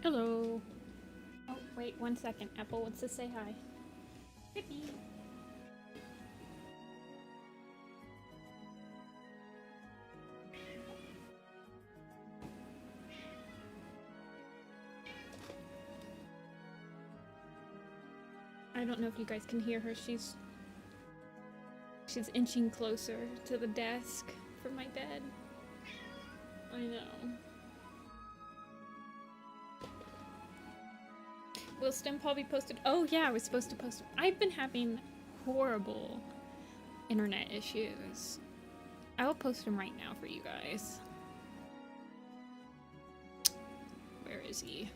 Hello. Oh, wait 1 second. Apple wants to say hi. Rippy. I don't know if you guys can hear her. She's inching closer to the desk for my bed. I know. Will Stimpal be posted? Oh yeah, I was supposed to post. I've been having horrible internet issues. I will post them right now for you guys. Where is he?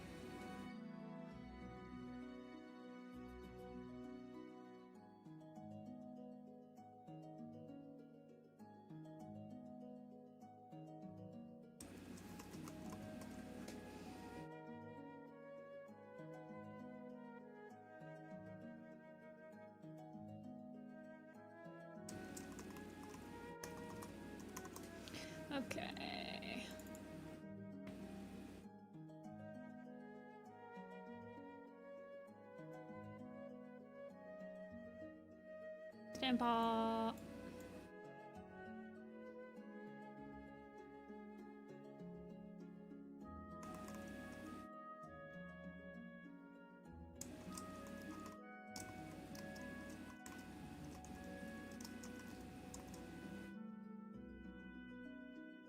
Okay. Stimpal.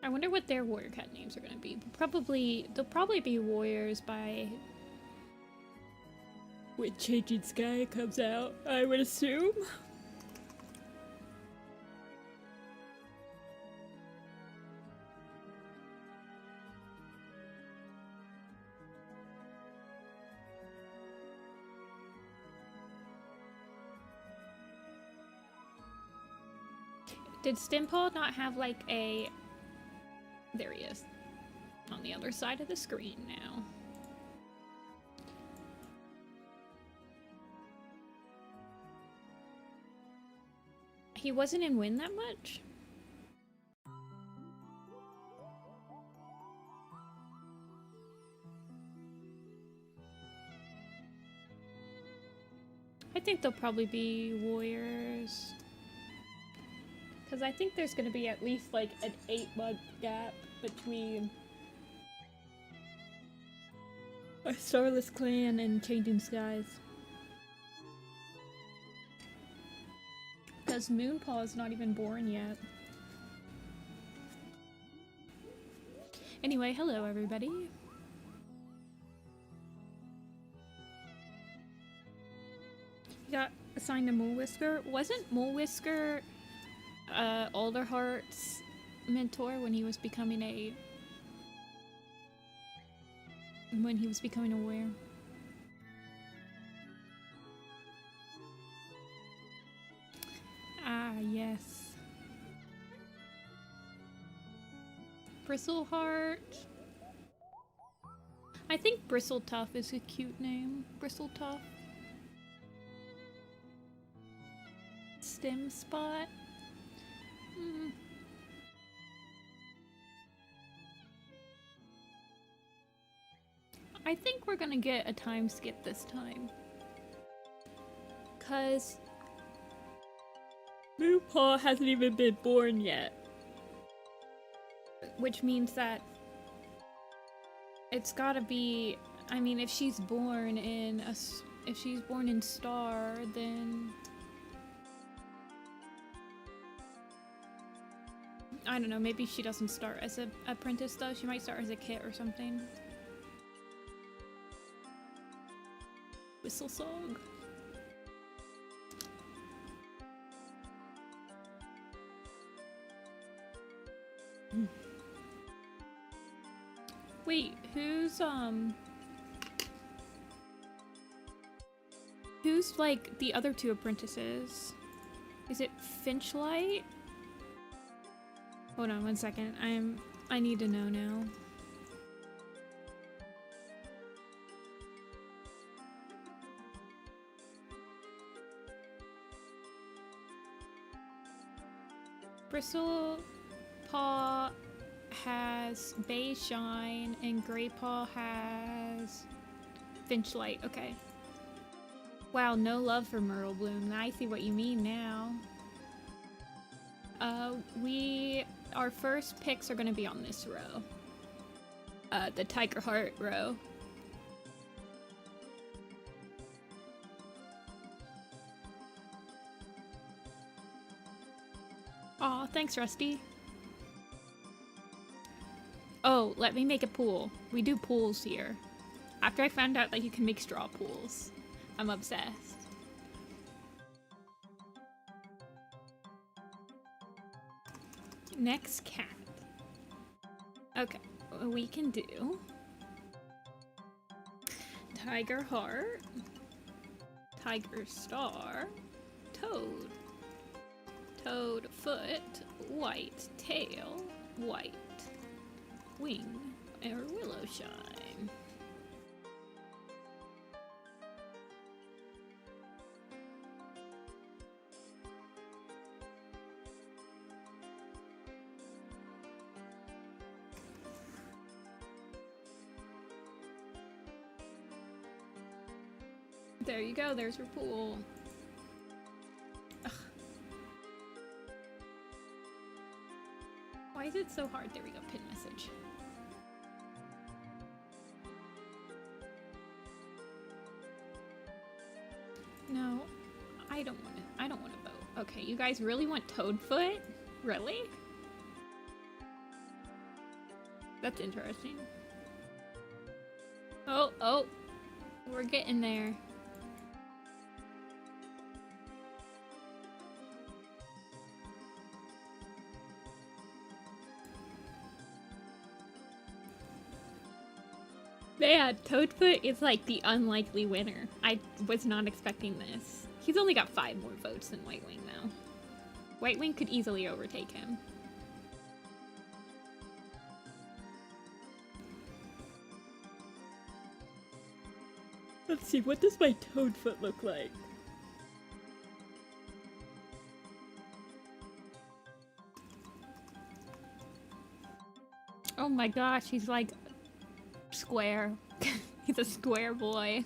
I wonder what their warrior cat names are gonna be. They'll probably be warriors by when Changing Sky comes out, I would assume. Did Stimpal not have like a... There he is. On the other side of the screen now. He wasn't in Win that much? I think they'll probably be warriors. Because I think there's going to be at least like an 8-month gap between our Starless Clan and Changing Skies. Because Moonpaw is not even born yet. Anyway, hello everybody. You got assigned to Mulewhisker? Wasn't Mulewhisker Alderheart's mentor when he was becoming a warrior? Ah, yes. Bristleheart. I think Bristletuff is a cute name. Bristletuff. Stem Spot. I think we're gonna get a time skip this time. 'Cause Moonpaw hasn't even been born yet. Which means that it's gotta be, I mean, if she's born in Star, then I don't know, maybe she doesn't start as an apprentice though, she might start as a kit or something. Whistle song. Wait, who's like the other two apprentices? Is it Finchlight? Hold on 1 second. I need to know now. Bristlepaw has Bayshine and Greypaw has those. Finchlight, okay. Wow, no love for Myrtle Bloom. I see what you mean now. Our first picks are gonna be on this row. The Tiger Heart row. Aw, thanks, Rusty. Oh, let me make a pool. We do pools here. After I found out that you can make straw pools. I'm obsessed. Next cat. Okay, we can do Tiger Heart, Tiger Star, Toad, Toadfoot, White Tail, White Wing, or Willowshine. There you go, there's your pool. Ugh. Why is it so hard? There we go, pin message. No, I don't want to vote. Okay, you guys really want Toadfoot? Really? That's interesting. Oh, we're getting there. Man, Toadfoot is like the unlikely winner. I was not expecting this. He's only got 5 more votes than White Wing though. White Wing could easily overtake him. Let's see, what does my Toadfoot look like? Oh my gosh, he's like square. He's a square boy.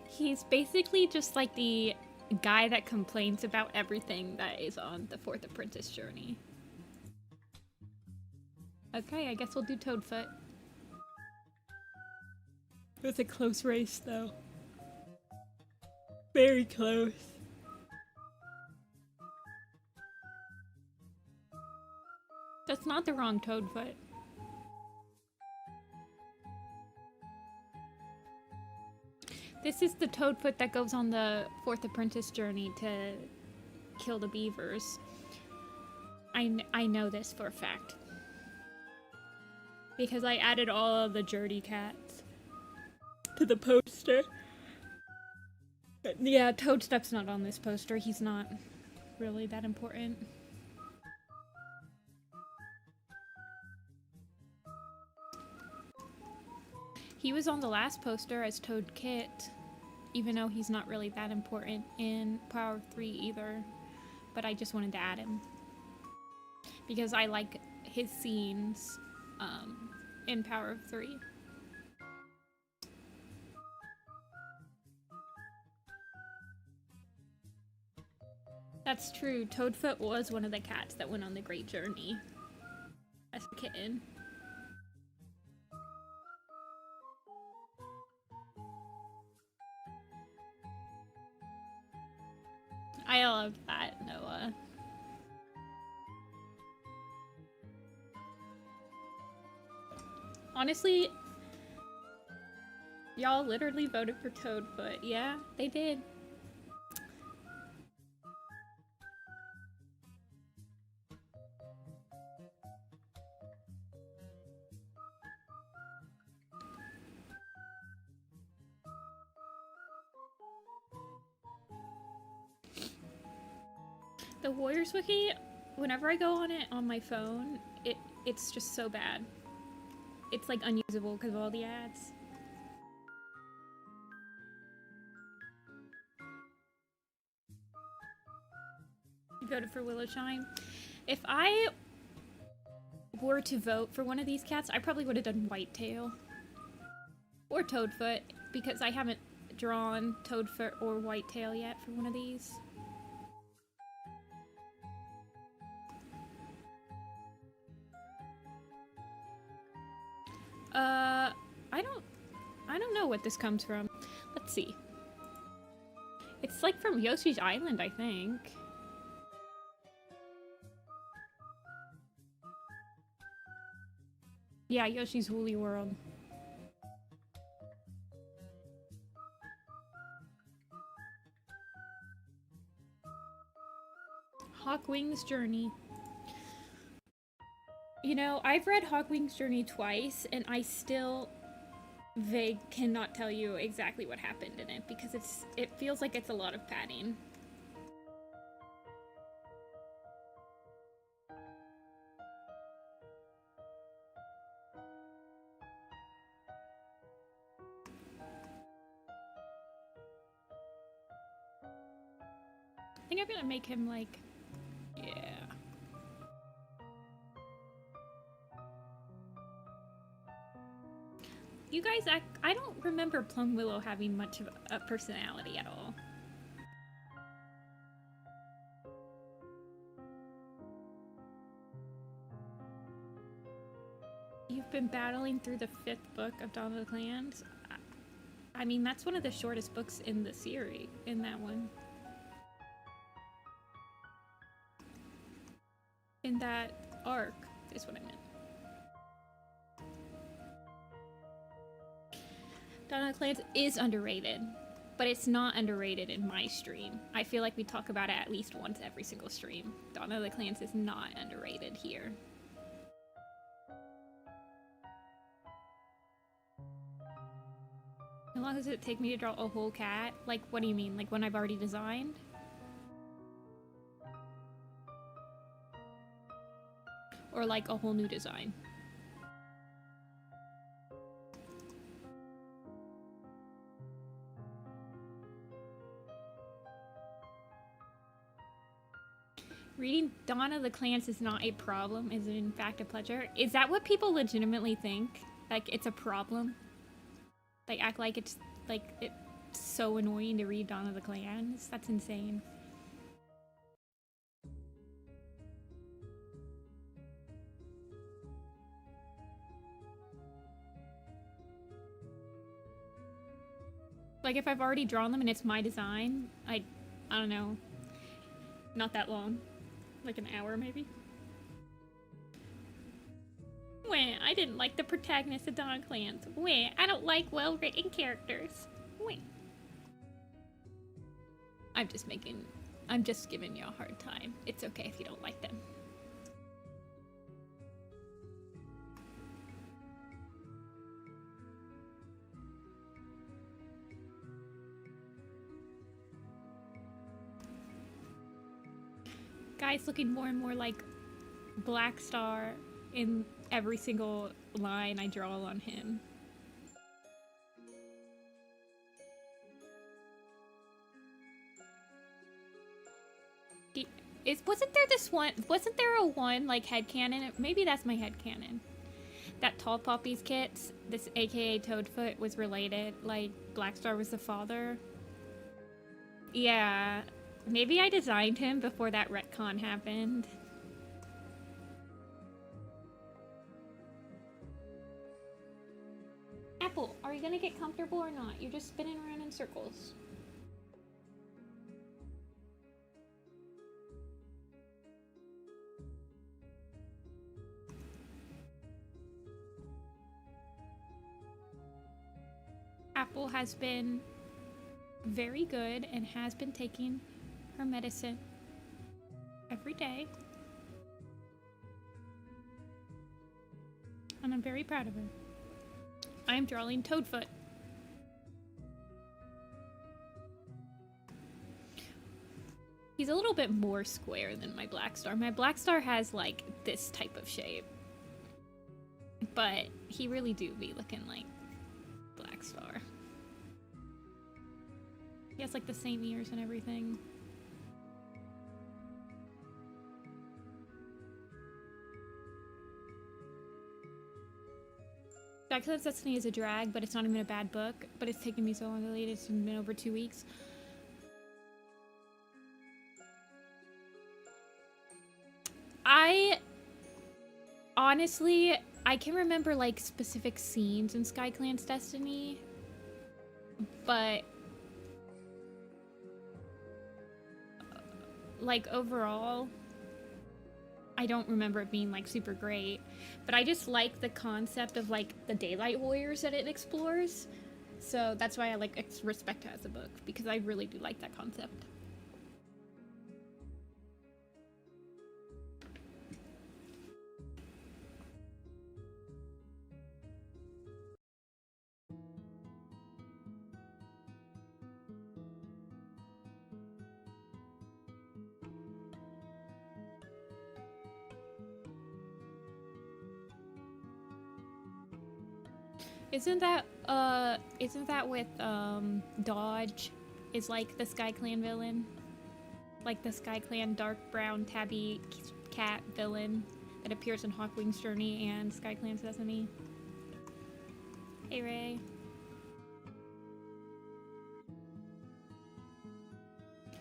He's basically just like the guy that complains about everything that is on the Fourth Apprentice journey. Okay, I guess we'll do Toadfoot. It was a close race though. Very close. That's not the wrong Toadfoot. This is the Toadfoot that goes on the Fourth Apprentice journey to kill the beavers. I know this for a fact. Because I added all of the Journey cats to the poster. But yeah, Toadstep's not on this poster. He's not really that important. He was on the last poster as Toad Kit, even though he's not really that important in Power of 3 either. But I just wanted to add him. Because I like his scenes in Power of 3. That's true. Toadfoot was one of the cats that went on the Great Journey as a kitten. I love that, Noah. Honestly, y'all literally voted for Toadfoot. Yeah, they did. The Warriors Wiki, whenever I go on it on my phone, it's just so bad. It's like unusable because of all the ads. voted for Willowshine. If I were to vote for one of these cats, I probably would have done Whitetail. Or Toadfoot, because I haven't drawn Toadfoot or Whitetail yet for one of these. I don't know what this comes from. Let's see. It's like from Yoshi's Island, I think. Yeah, Yoshi's Woolly World. Hawkwing's Journey. You know, I've read Hawkwing's Journey twice, and I still cannot tell you exactly what happened in it, because it feels like it's a lot of padding. I think I'm gonna make him like, yeah. You guys, I don't remember Plum Willow having much of a personality at all. You've been battling through the 5th book of Dawn of the Clans? I mean, that's one of the shortest books in the series, in that one. In that arc, is what I meant. Dawn of the Clans is underrated, but it's not underrated in my stream. I feel like we talk about it at least once every single stream. Dawn of the Clans is not underrated here. How long does it take me to draw a whole cat? Like, what do you mean? Like when I've already designed? Or like a whole new design? Reading Dawn of the Clans is not a problem, is it in fact a pleasure? Is that what people legitimately think? Like, it's a problem? Like, act like it's so annoying to read Dawn of the Clans? That's insane. Like, if I've already drawn them and it's my design, I don't know. Not that long. Like an hour, maybe? Weh, I didn't like the protagonist of Dawn Clans. Weh, I don't like well-written characters. Weh. I'm just giving you a hard time. It's okay if you don't like them. Guy's looking more and more like Black Star in every single line I draw on him. Wasn't there a one like headcanon? Maybe that's my headcanon. That Tall Poppy's kits, this aka Toadfoot, was related, like Black Star was the father. Yeah. Maybe I designed him before that retcon happened. Apple, are you gonna get comfortable or not? You're just spinning around in circles. Apple has been very good and has been taking her medicine every day, and I'm very proud of her. I'm drawing Toadfoot. He's a little bit more square than my Black Star. My Black Star has like this type of shape, but he really do be looking like Black Star. He has like the same ears and everything. Skyclan's Destiny is a drag, but it's not even a bad book. But it's taken me so long to read. It's been over 2 weeks. Honestly, I can remember like specific scenes in Skyclan's Destiny, but like overall, I don't remember it being like super great. But I just like the concept of like the Daylight Warriors that it explores, so that's why I like respect it as a book, because I really do like that concept. Isn't that with, Dodge is like the SkyClan villain? Like the SkyClan dark brown tabby cat villain that appears in Hawkwing's Journey and SkyClan's Destiny. Hey, Ray.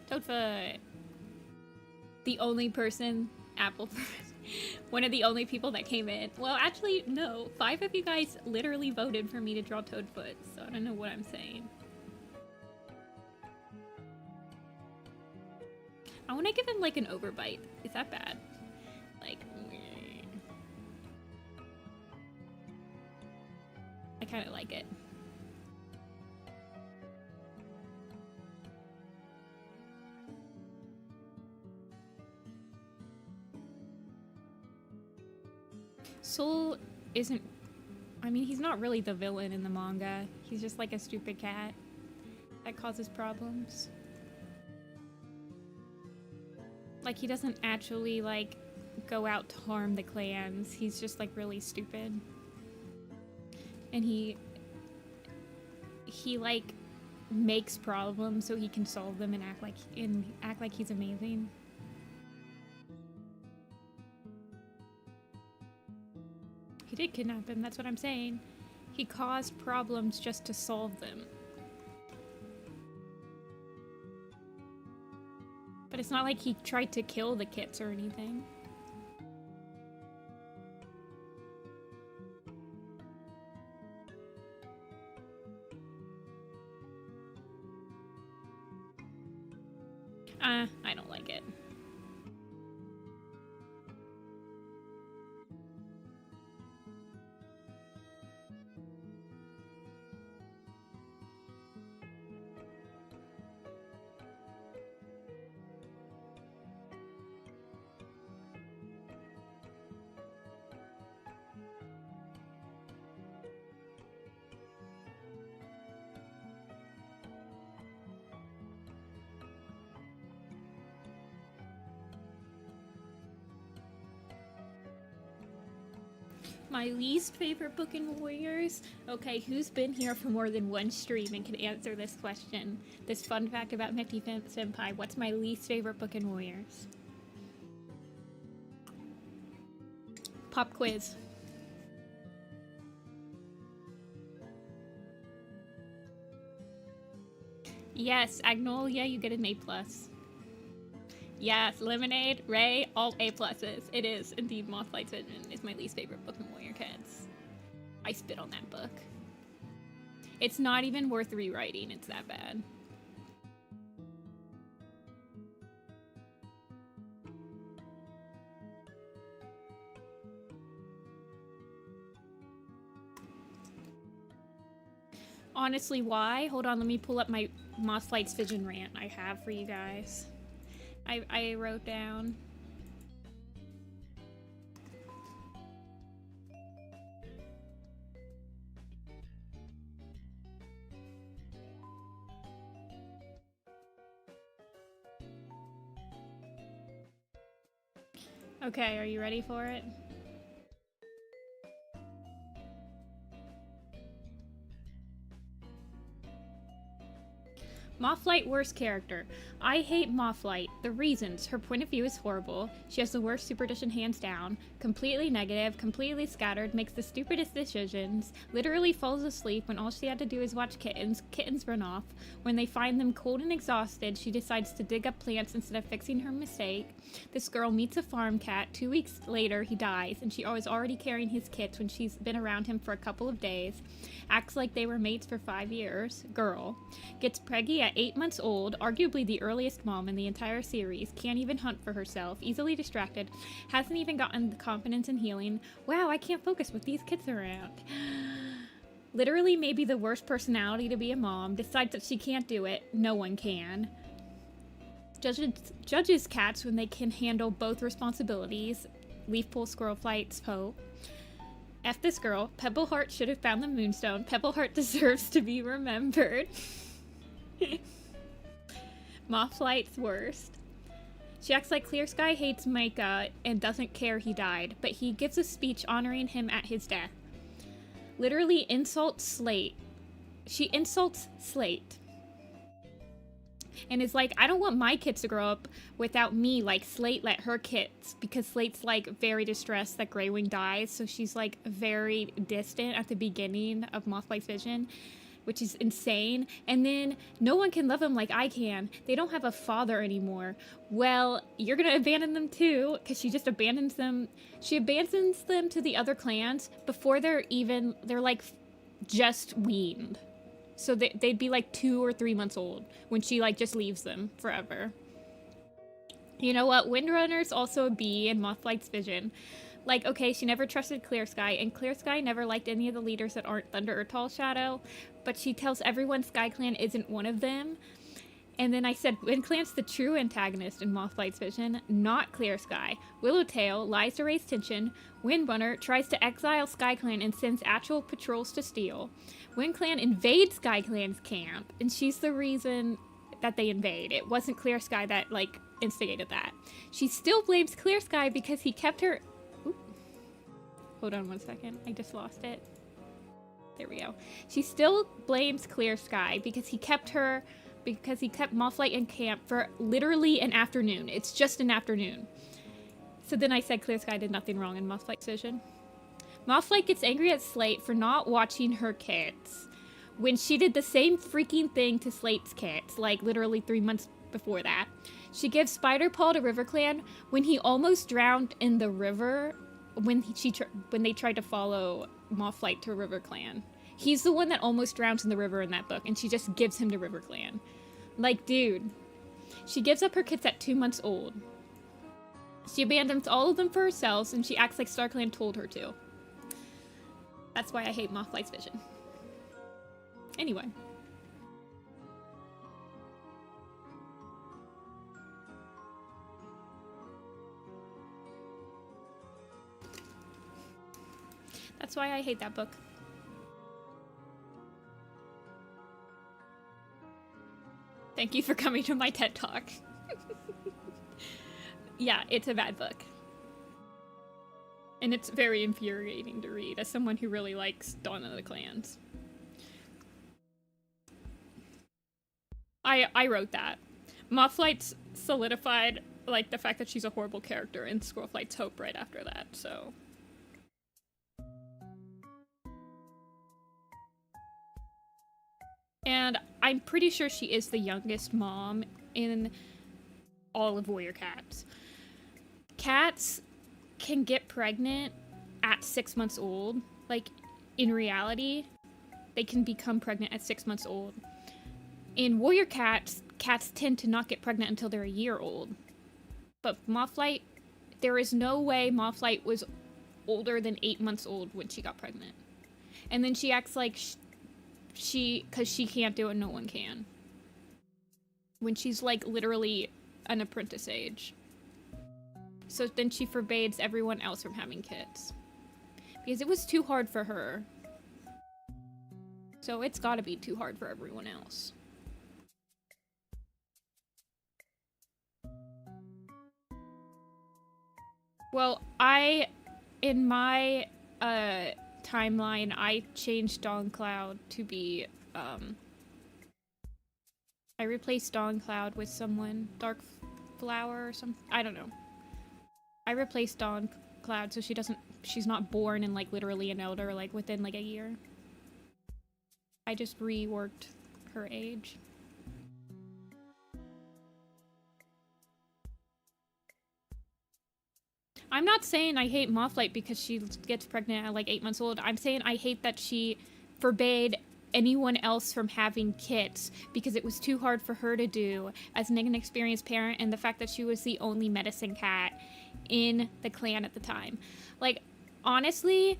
Toadfoot. The only person, Apple one of the only people that came in. Well, actually, no. 5 of you guys literally voted for me to draw Toadfoot, so I don't know what I'm saying. I want to give him, like, an overbite. Is that bad? Like, I kind of like it. Soul isn't... I mean, he's not really the villain in the manga. He's just like a stupid cat that causes problems. Like, he doesn't actually, like, go out to harm the clans. He's just, like, really stupid. And he like, makes problems so he can solve them and act like he's amazing. He did kidnap him, that's what I'm saying. He caused problems just to solve them. But it's not like he tried to kill the kits or anything. I don't like it. My least favorite book in Warriors? Okay, who's been here for more than one stream and can answer this question? This fun fact about Nifty-Senpai. What's my least favorite book in Warriors? Pop quiz. Yes, Agnolia, you get an A+. Yes, Lemonade, Ray, all A+. It is indeed Moth Flight is my least favorite book in Warrior Kids. I spit on that book. It's not even worth rewriting, it's that bad. Honestly, why? Hold on, let me pull up my Moth Flight's Vision rant I have for you guys. I wrote down. Okay, are you ready for it? Moth Flight, worst character. I hate Moth Flight. The reasons. Her point of view is horrible. She has the worst superstition hands down. Completely negative, completely scattered, makes the stupidest decisions, literally falls asleep when all she had to do is watch kittens. Kittens run off. When they find them cold and exhausted, she decides to dig up plants instead of fixing her mistake. This girl meets a farm cat. 2 weeks later, he dies, and she was already carrying his kits when she's been around him for a couple of days. Acts like they were mates for 5 years. Girl. Gets preggy at 8 months old, arguably the earliest mom in the entire series, can't even hunt for herself, easily distracted, hasn't even gotten the confidence in healing. Wow, I can't focus with these kids around. Literally maybe the worst personality to be a mom, decides that she can't do it, no one can. Judges cats when they can handle both responsibilities. Leaf pull, squirrel flights, Poe. F this girl. Pebbleheart should have found the moonstone. Pebbleheart deserves to be remembered. Moth Flight's worst. She acts like Clear Sky hates Micah and doesn't care he died, but he gives a speech honoring him at his death. Literally insults Slate. She insults Slate. And is like, I don't want my kids to grow up without me like Slate let her kids, because Slate's like very distressed that Greywing dies, so she's like very distant at the beginning of Mothlight's vision, which is insane. And then no one can love him like I can. They don't have a father anymore. Well, you're gonna abandon them too, because she just abandons them. She abandons them to the other clans before they're like just weaned. So they'd be like 2 or 3 months old when she like just leaves them forever. You know what? Windrunner's also a bee in Mothlight's vision. Like, okay, she never trusted Clear Sky, and Clear Sky never liked any of the leaders that aren't Thunder or Tall Shadow, but she tells everyone Sky Clan isn't one of them. And then I said Wind Clan's the true antagonist in Mothlight's vision, not Clear Sky. Willowtail lies to raise tension. Windrunner tries to exile Sky Clan and sends actual patrols to steal. Wind Clan invades Sky Clan's camp, and she's the reason that they invade. It wasn't Clear Sky that, like, instigated that. She still blames Clear Sky because he kept her... Oop. Hold on one second. I just lost it. There we go. She still blames Clear Sky because he kept Moth Flight in camp for literally an afternoon. It's just an afternoon. So then I said Clear Sky did nothing wrong in Moth Flight's vision. Moth Flight gets angry at Slate for not watching her kids when she did the same freaking thing to Slate's kids, like literally 3 months before that. She gives Spider Paw to River Clan when he almost drowned in the river when they tried to follow Moth Flight to River Clan. He's the one that almost drowns in the river in that book, and she just gives him to River Clan. Like, dude. She gives up her kids at 2 months old. She abandons all of them for herself, and she acts like StarClan told her to. That's why I hate Moth Flight's vision. Anyway. That's why I hate that book. Thank you for coming to my TED Talk. Yeah, it's a bad book. And it's very infuriating to read as someone who really likes Dawn of the Clans. I wrote that. Moth Flight's solidified, like, the fact that she's a horrible character, and Squirrel Flight's hope right after that, so... And I'm pretty sure she is the youngest mom in all of Warrior Cats. Cats can get pregnant at 6 months old. Like, in reality, they can become pregnant at 6 months old. In Warrior Cats, cats tend to not get pregnant until they're a year old. But Moth Flight, there is no way Moth Flight was older than 8 months old when she got pregnant. And then she acts like because she can't do it, no one can. When she's, like, literally an apprentice age. So then she forbids everyone else from having kids. Because it was too hard for her. So it's gotta be too hard for everyone else. Well, in my, timeline, I changed Dawn Cloud to be, I replaced Dawn Cloud with someone. Dark Flower or something. I don't know. I replaced Dawn Cloud so she's not born and like literally an elder like within like a year. I just reworked her age. I'm not saying I hate Moth Flight because she gets pregnant at like 8 months old. I'm saying I hate that she forbade anyone else from having kits because it was too hard for her to do as an inexperienced parent, and the fact that she was the only medicine cat in the clan at the time. Like, honestly,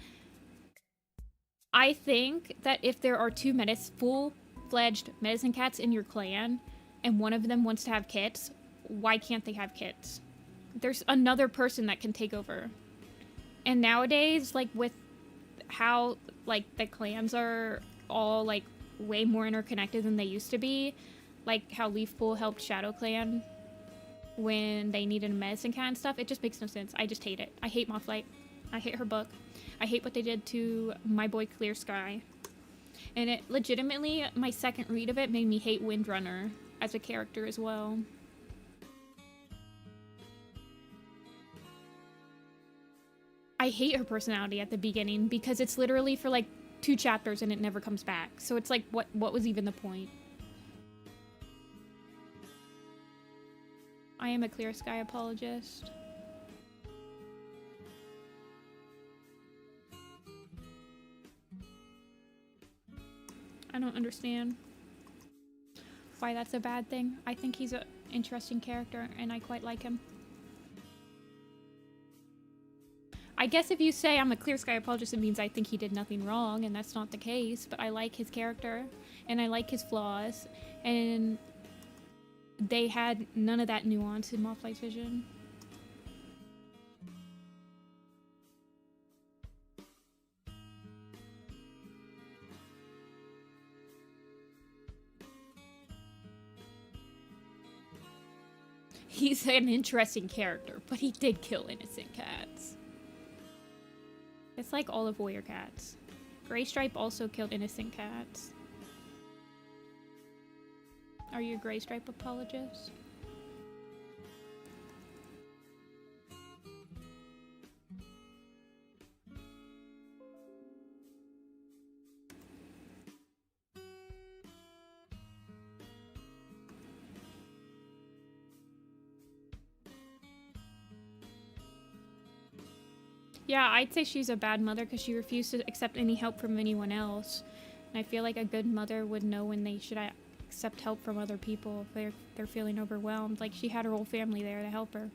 I think that if there are two full-fledged medicine cats in your clan and one of them wants to have kits, why can't they have kits? There's another person that can take over. And nowadays, like, with how, like, the clans are all, like, way more interconnected than they used to be, like how Leafpool helped Shadow Clan when they needed a medicine cat and stuff, it just makes no sense. I just hate it. I hate Moth Flight. I hate her book. I hate what they did to my boy Clear Sky. And it legitimately, my second read of it made me hate Windrunner as a character as well. I hate her personality at the beginning because it's literally for like 2 chapters and it never comes back. So it's like, what was even the point? I am a Clear Sky apologist. I don't understand why that's a bad thing. I think he's an interesting character and I quite like him. I guess if you say I'm a Clear Sky apologist, it means I think he did nothing wrong, and that's not the case, but I like his character, and I like his flaws, and they had none of that nuance in Moth Flight's vision. He's an interesting character, but he did kill innocent cats. It's like all of Warrior Cats. Graystripe also killed innocent cats. Are you a Graystripe apologist? Yeah, I'd say she's a bad mother because she refused to accept any help from anyone else. And I feel like a good mother would know when they should accept help from other people if they're feeling overwhelmed. Like, she had her whole family there to help her.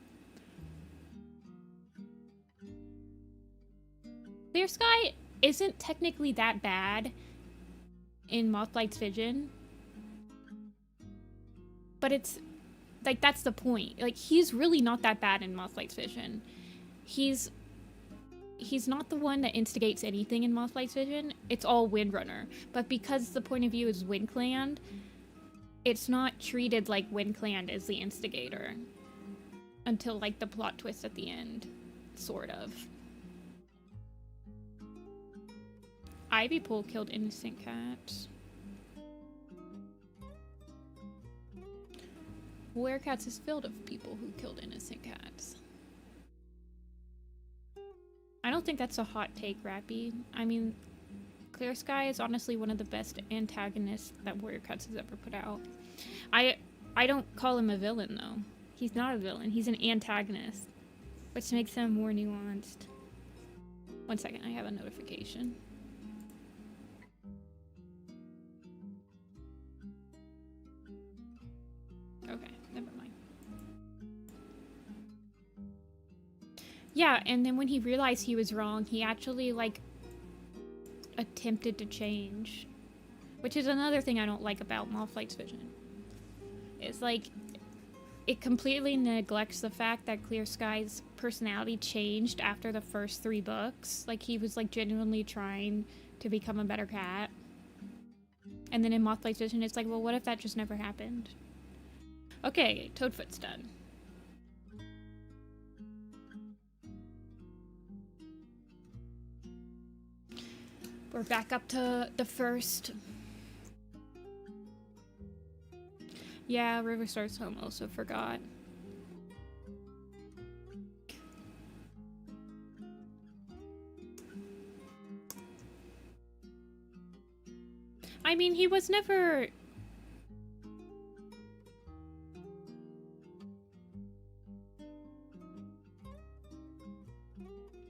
Clear Sky isn't technically that bad in Moth Flight's vision. But it's, like, that's the point. Like, he's really not that bad in Moth Flight's vision. He's not the one that instigates anything in Moth Flight's vision. It's all Windrunner. But because the point of view is WindClan, it's not treated like WindClan is the instigator. Until, like, the plot twist at the end. Sort of. Ivypool killed innocent cats. Warrior Cats is filled of people who killed innocent cats. I don't think that's a hot take, Rappy. I mean, Clear Sky is honestly one of the best antagonists that Warrior Cats has ever put out. I don't call him a villain, though. He's not a villain. He's an antagonist, which makes him more nuanced. One second, I have a notification. Okay, never mind. Yeah, and then when he realized he was wrong, he actually, like, attempted to change. Which is another thing I don't like about Moth Flight's vision. It's like, it completely neglects the fact that Clear Sky's personality changed after the first 3 books. Like, he was, like, genuinely trying to become a better cat. And then in Moth Flight's vision, it's like, well, what if that just never happened? Okay, Toadfoot's done. We're back up to the first. Yeah, Riverstar's home, also forgot. I mean, he was never...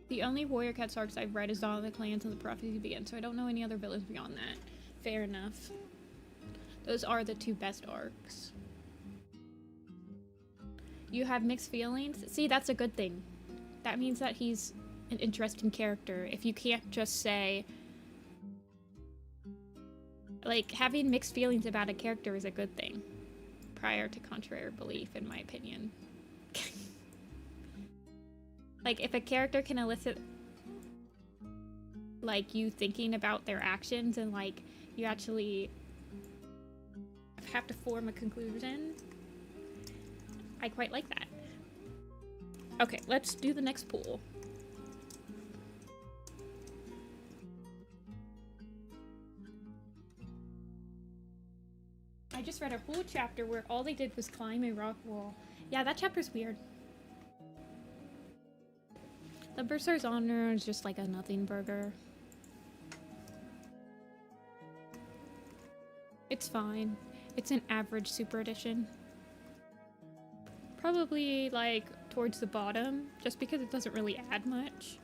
The only Warrior Cats arcs I've read is Dawn of the Clans and The Prophecy Begins, so I don't know any other villains beyond that. Fair enough. Those are the two best arcs. You have mixed feelings? See, that's a good thing. That means that he's an interesting character. If you can't just say... Like, having mixed feelings about a character is a good thing. Prior to contrary belief, in my opinion. Like, if a character can elicit, like, you thinking about their actions and, like, you actually have to form a conclusion, I quite like that. Okay, let's do the next pool. I just read a whole chapter where all they did was climb a rock wall. Yeah, that chapter's weird. The Bursar's Honor is just like a nothing burger. It's fine. It's an average Super Edition. Probably like towards the bottom, just because it doesn't really add much.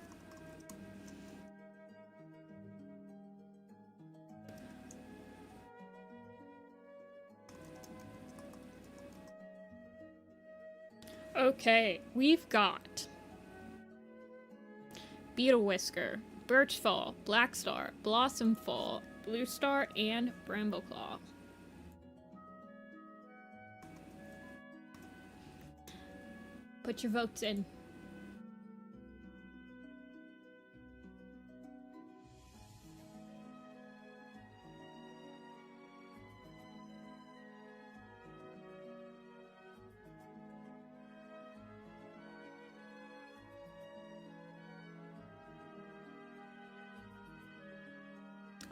Okay, we've got Beetle Whisker, Birchfall, Blackstar, Blossomfall, Blue Star, and Brambleclaw. Put your votes in.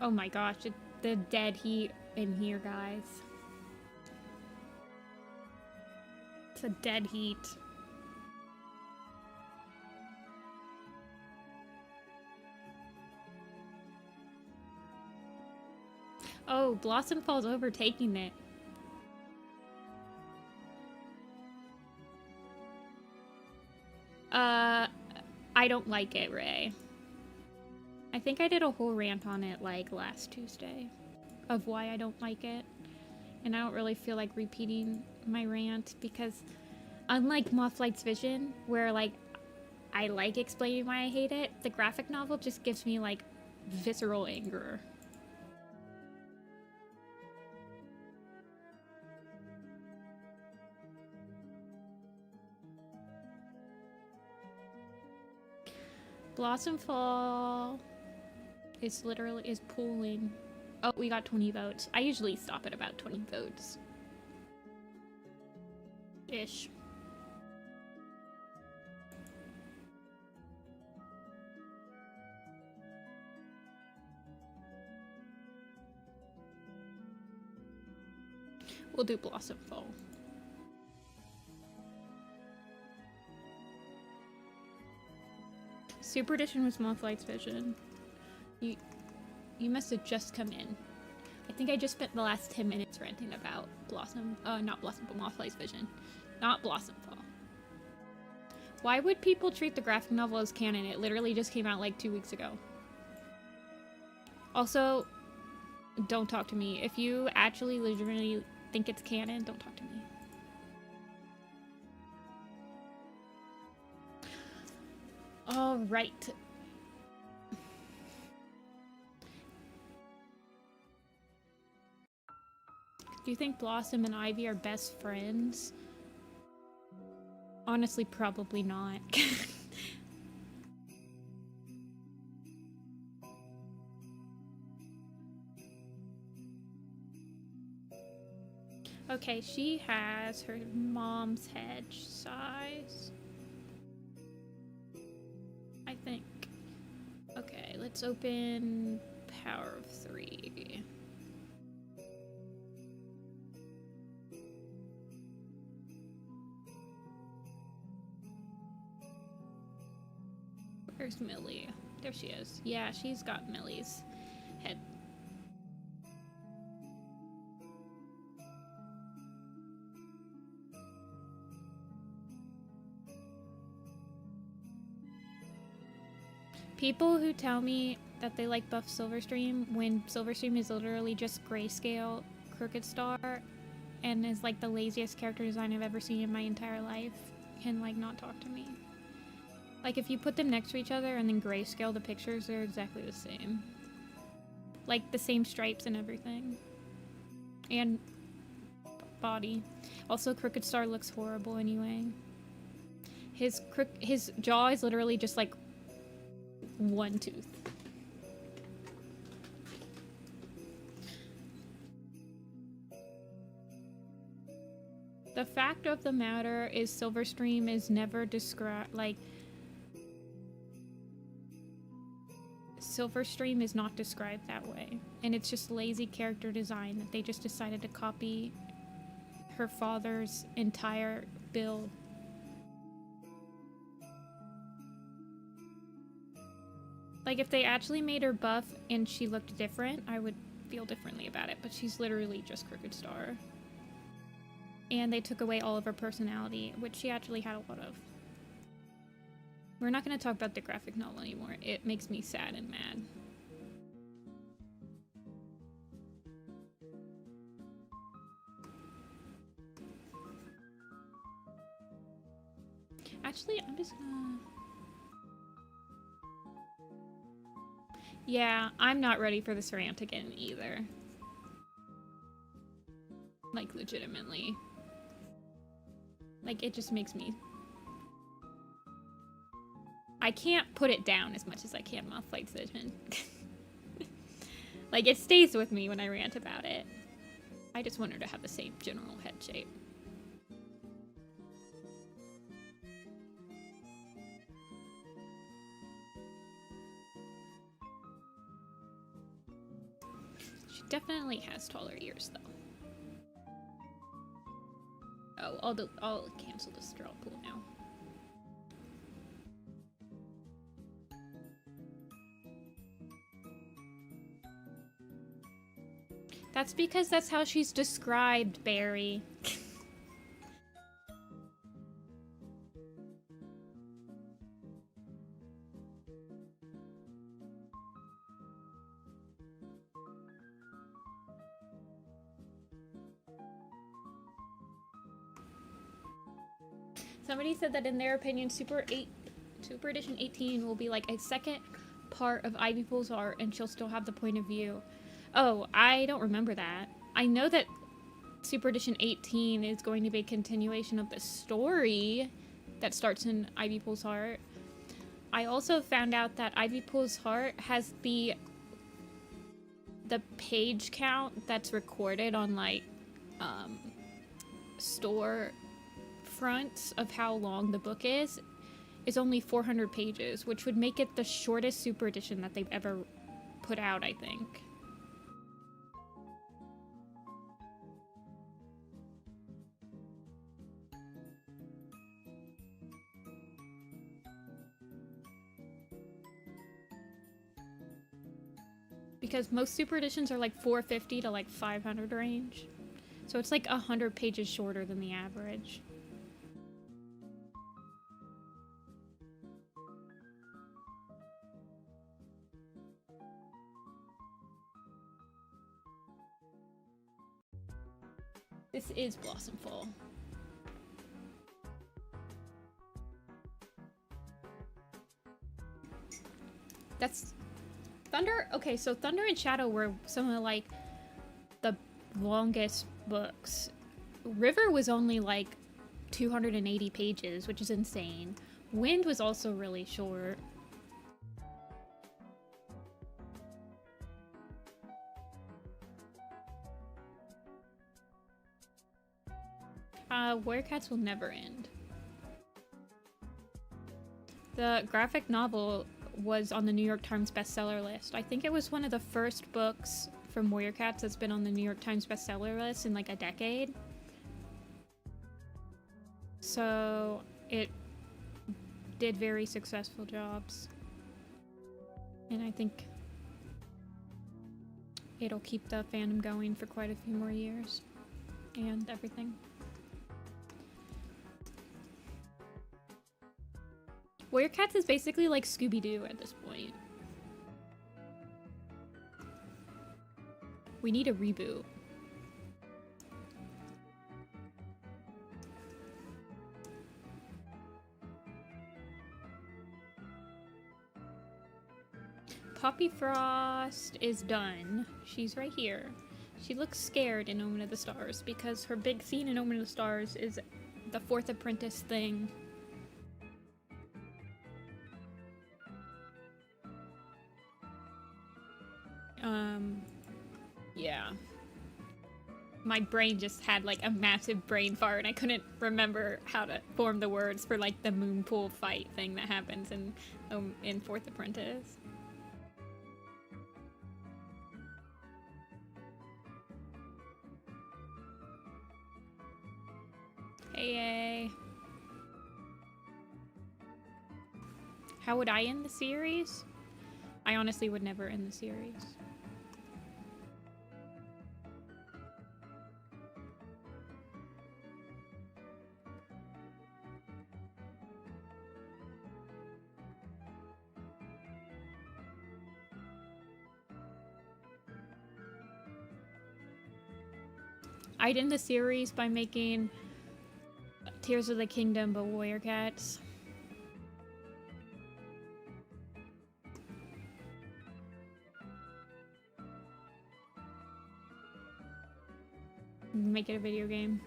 Oh my gosh, the dead heat in here, guys. It's a dead heat. Oh, Blossomfall's overtaking it. I don't like it, Ray. I think I did a whole rant on it, like, last Tuesday. Of why I don't like it. And I don't really feel like repeating my rant, because unlike Moth Flight's Vision, where, like, I like explaining why I hate it, the graphic novel just gives me, like, visceral anger. Blossomfall is pooling. Oh, we got 20 votes. I usually stop at about 20 votes. Ish. We'll do Blossomfall. Super Edition was Moth Flight's Vision. You must have just come in. I think I just spent the last 10 minutes ranting about not Blossomfall, Moth Flight's Vision. Not Blossomfall. Why would people treat the graphic novel as canon? It literally just came out like 2 weeks ago. Also, don't talk to me. If you actually legitimately think it's canon, don't talk to me. All right. Do you think Blossom and Ivy are best friends? Honestly, probably not. Okay, she has her mom's head size. I think. Okay, let's open Power of 3. Where's Millie? There she is. Yeah, she's got Millie's head. People who tell me that they like buff Silverstream when Silverstream is literally just grayscale Crooked Star and is like the laziest character design I've ever seen in my entire life can like not talk to me. Like if you put them next to each other and then grayscale the pictures, they're exactly the same. Like the same stripes and everything. And body. Also Crooked Star looks horrible anyway. His jaw is literally just like one tooth. The fact of the matter is Silverstream is never described, like, Silverstream is not described that way. And it's just lazy character design that they just decided to copy her father's entire build. Like, if they actually made her buff and she looked different, I would feel differently about it. But she's literally just Crooked Star. And they took away all of her personality, which she actually had a lot of. We're not going to talk about the graphic novel anymore. It makes me sad and mad. Actually, I'm just gonna... Yeah, I'm not ready for this rant again either. Like, legitimately. Like, it just makes me... I can't put it down as much as I can Moth Flight's vision. Like, it stays with me when I rant about it. I just want her to have the same general head shape. She definitely has taller ears, though. Oh, I'll cancel the straw pool now. That's because that's how she's described, Barry. Somebody said that in their opinion, Super Edition 18 will be like a second part of Ivy Pool's art and she'll still have the point of view. Oh, I don't remember that. I know that Super Edition 18 is going to be a continuation of the story that starts in Ivy Pool's Heart. I also found out that Ivy Pool's Heart has the page count that's recorded on like store fronts of how long the book is only 400 pages, which would make it the shortest Super Edition that they've ever put out, I think. Because most Super Editions are like 450 to like 500 range. So it's like 100 pages shorter than the average. This is Blossomfall. That's... Thunder? Okay, so Thunder and Shadow were some of, like, the longest books. River was only, like, 280 pages, which is insane. Wind was also really short. Warrior Cats will never end. The graphic novel was on the New York Times bestseller list. I think it was one of the first books from Warrior Cats that's been on the New York Times bestseller list in like a decade. So it did very successful jobs. And I think it'll keep the fandom going for quite a few more years. And everything. Warrior Cats is basically like Scooby-Doo at this point. We need a reboot. Poppy Frost is done. She's right here. She looks scared in Omen of the Stars because her big scene in Omen of the Stars is the fourth apprentice thing. Yeah. My brain just had like a massive brain fart and I couldn't remember how to form the words for like the moon pool fight thing that happens in Fourth Apprentice. Hey. How would I end the series? I honestly would never end the series. I'd end the series by making Tears of the Kingdom but Warrior Cats. Make it a video game.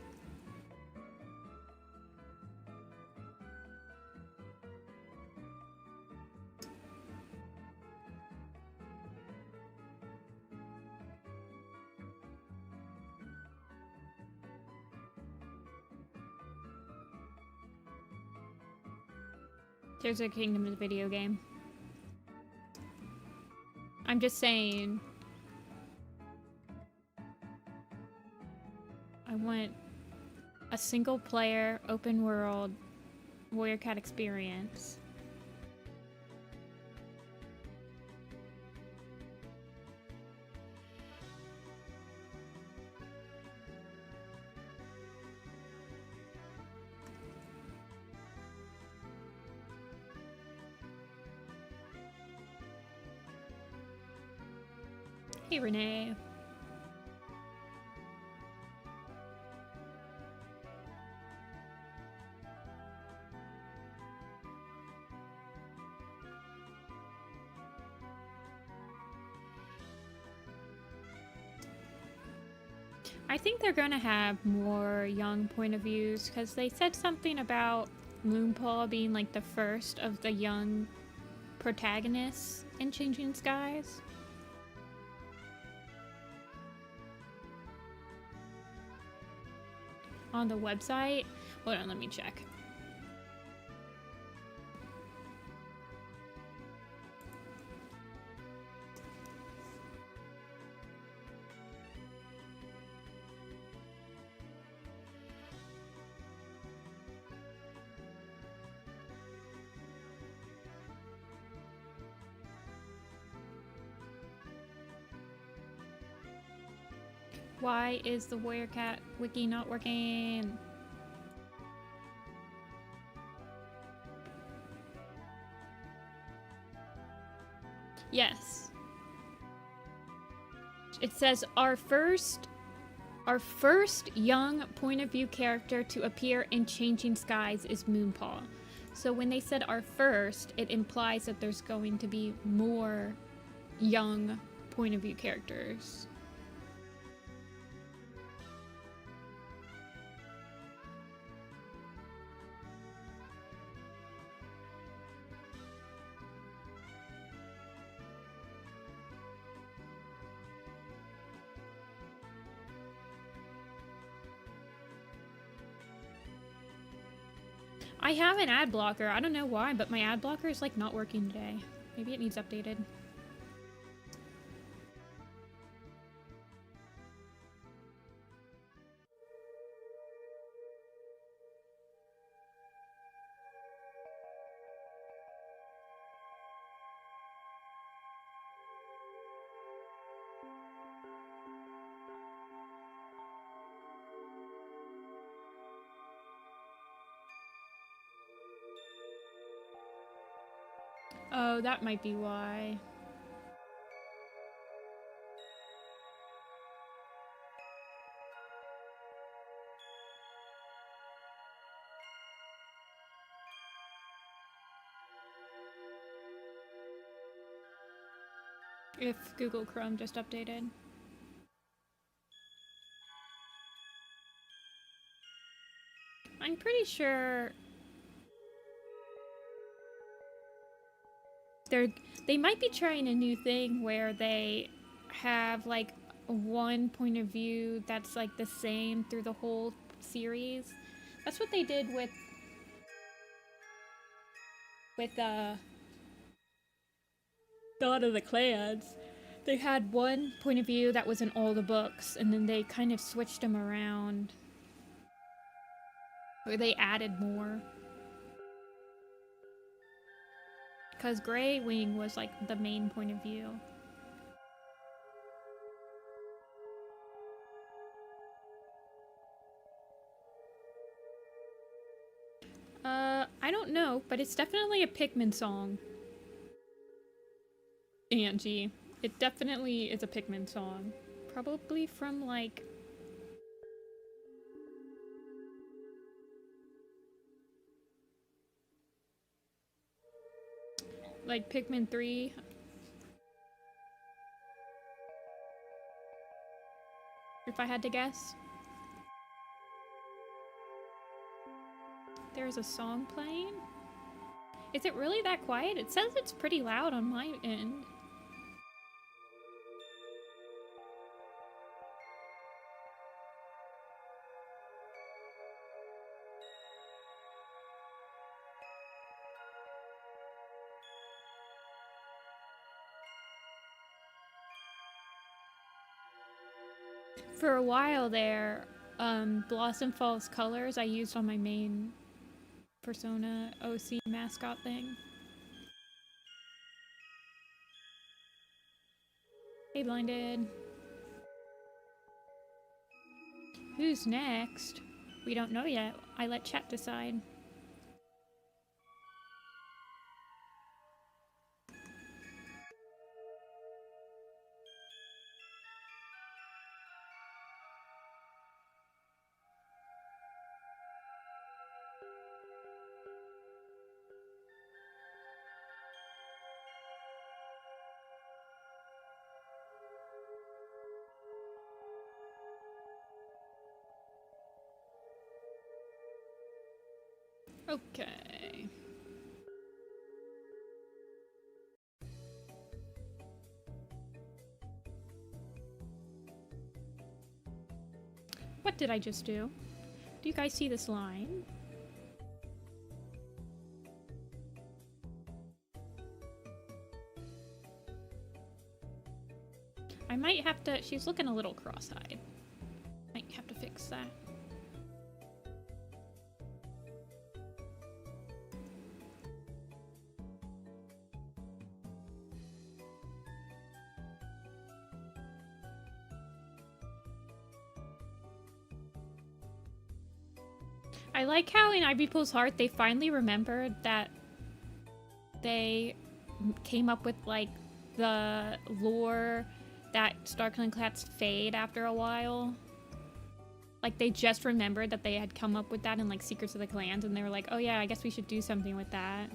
Tears of the Kingdom is a video game. I'm just saying. I want a single player, open world, Warrior Cat experience. Hey, Renee. I think they're gonna have more young point of views because they said something about Moonpaw being like the first of the young protagonists in Changing Skies. On the website? Hold on, let me check. Why is the Warrior Cat wiki not working? Yes. It says our first young point of view character to appear in Changing Skies is Moonpaw. So when they said our first, it implies that there's going to be more young point of view characters. I have an ad blocker. I don't know why, but my ad blocker is like not working today. Maybe it needs updated. Oh, that might be why. If Google Chrome just updated. I'm pretty sure they might be trying a new thing where they have like one point of view that's like the same through the whole series. That's what they did with Dawn of the Clans. They had one point of view that was in all the books, and then they kind of switched them around. Or they added more. Because Grey Wing was like the main point of view. I don't know, but it's definitely a Pikmin song. Angie. It definitely is a Pikmin song. Probably from like... like Pikmin 3. If I had to guess. There's a song playing? Is it really that quiet? It says it's pretty loud on my end. For a while there, Blossomfall's colors I used on my main Persona OC mascot thing. Hey, Blinded. Who's next? We don't know yet. I let chat decide. Okay. What did I just do? Do you guys see this line? I might have to... She's looking a little cross-eyed. Might have to fix that. I like how in Ivy Pool's Heart they finally remembered that they came up with like the lore that Starkling Clats fade after a while. Like they just remembered that they had come up with that in like Secrets of the Clans, and they were like, oh yeah, I guess we should do something with that.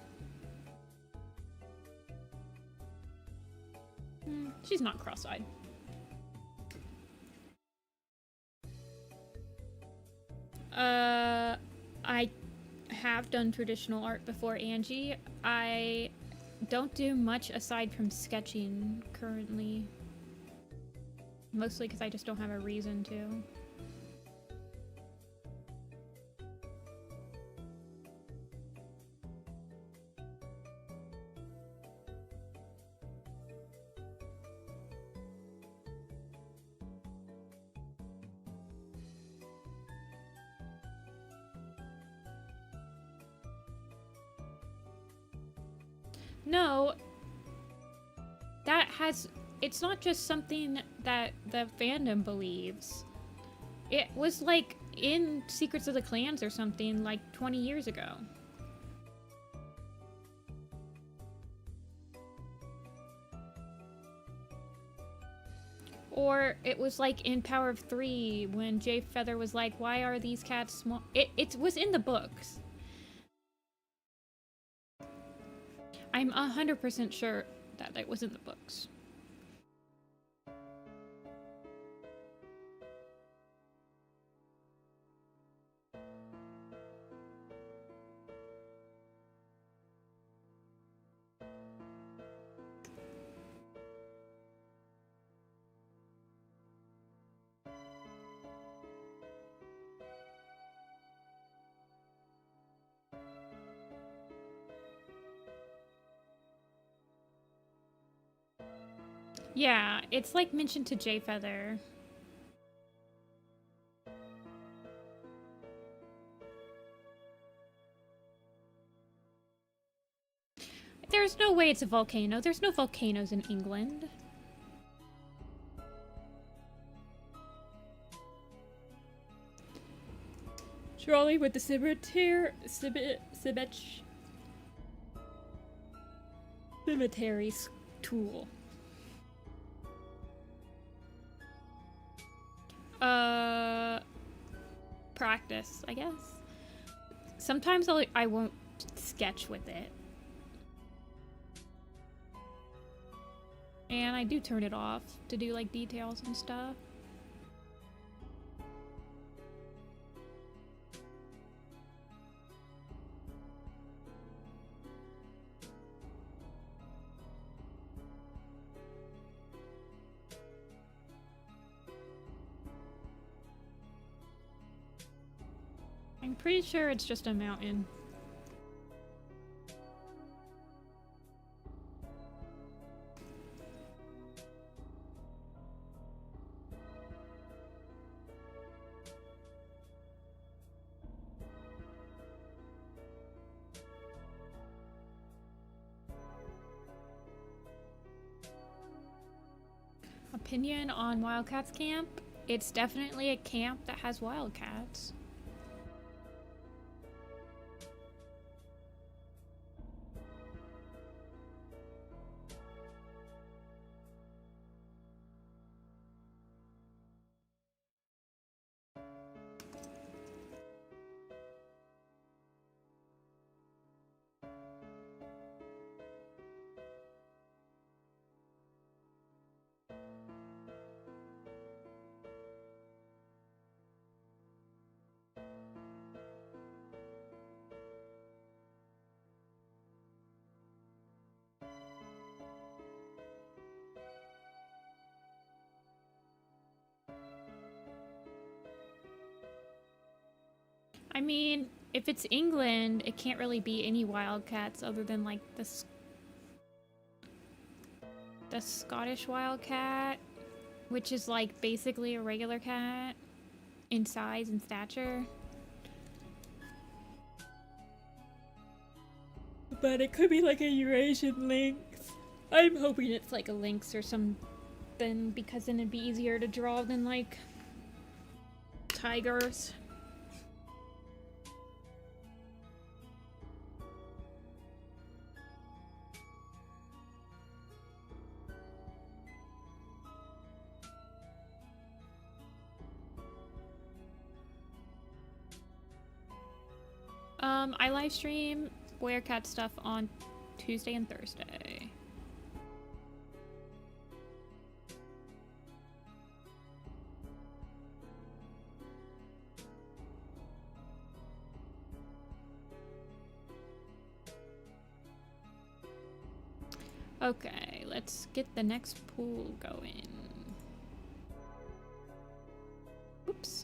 She's not cross-eyed. I have done traditional art before, Angie. I don't do much aside from sketching currently. Mostly because I just don't have a reason to. No, it's not just something that the fandom believes. It was like in Secrets of the Clans or something like 20 years ago. Or it was like in Power of 3 when Jay Feather was like, why are these cats small? It was in the books. I'm 100% sure that it was in the books. Yeah, it's like mentioned to Jay Feather. There's no way it's a volcano. There's no volcanoes in England. Charlie with the cemetery tool. Practice, I guess. Sometimes I won't sketch with it. And I do turn it off to do like details and stuff. I'm pretty sure it's just a mountain. Opinion on Wildcats Camp? It's definitely a camp that has wildcats. I mean, if it's England, it can't really be any wildcats other than like the Scottish wildcat, which is like basically a regular cat in size and stature. But it could be like a Eurasian lynx. I'm hoping it's like a lynx or something, because then it'd be easier to draw than like tigers. I live stream Werecat stuff on Tuesday and Thursday. Okay, let's get the next pool going. Oops.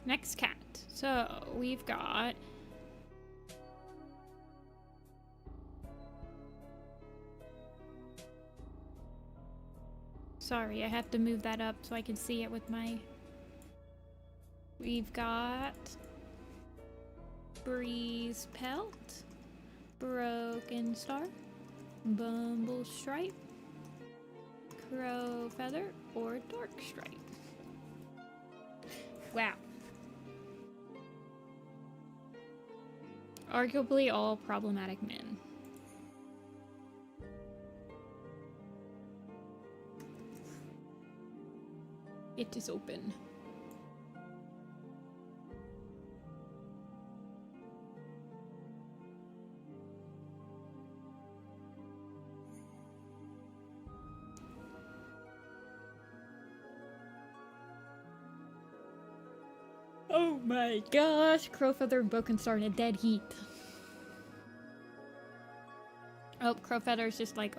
Next cat. So we've got sorry, I have to move that up so I can see it with my we've got Breeze Pelt, Broken Star, Bumble Stripe, Crowfeather or Darkstripe. Wow. Arguably all problematic men. It is open. Oh my gosh, Crowfeather and Bokenstar in a dead heat. Oh, Crowfeather's just like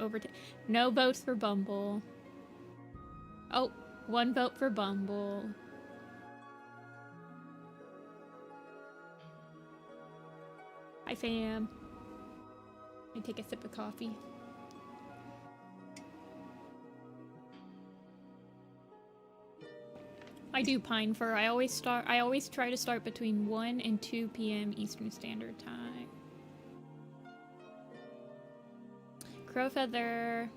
no votes for Bumble. Oh, 1 vote for Bumble. Hi, fam. Let me take a sip of coffee. I do pine for. I always try to start between 1 and 2 p.m. Eastern Standard Time. Crowfeather.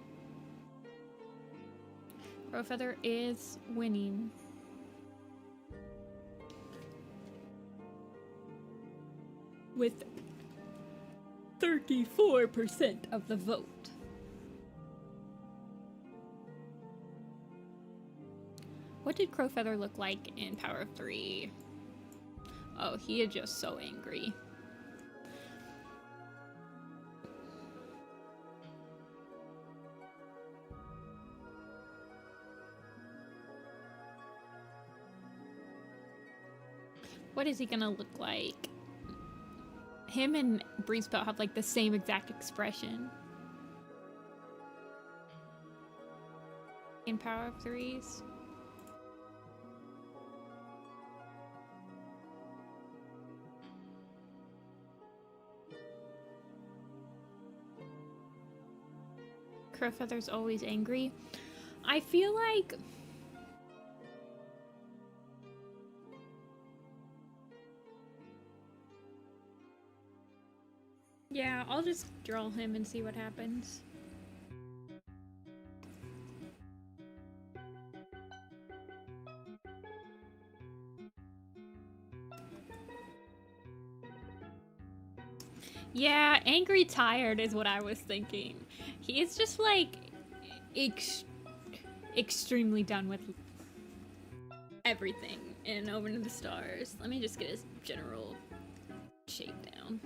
Crowfeather is winning. With 34% of the vote. What did Crowfeather look like in Power of 3? Oh, he is just so angry. What is he gonna look like? Him and Breezebelt have like the same exact expression. In Power of 3s. Crowfeather's always angry. I feel like yeah, I'll just draw him and see what happens. Yeah, angry tired is what I was thinking. He is just like extremely done with everything in Omen of the Stars. Let me just get his general shape down.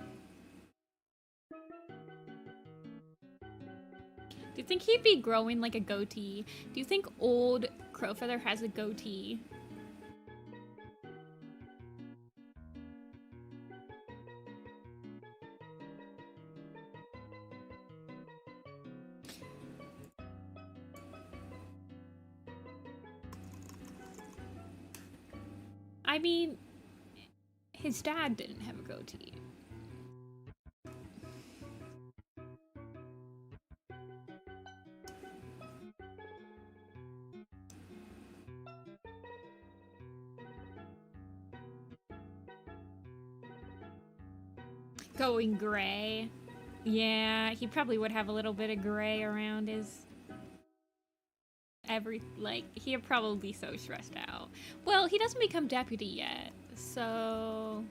Do you think he'd be growing like a goatee? Do you think old Crowfeather has a goatee? I mean, his dad didn't have a goatee. Going gray. Yeah, he probably would have a little bit of gray around his he'd probably be so stressed out. Well, he doesn't become deputy yet, so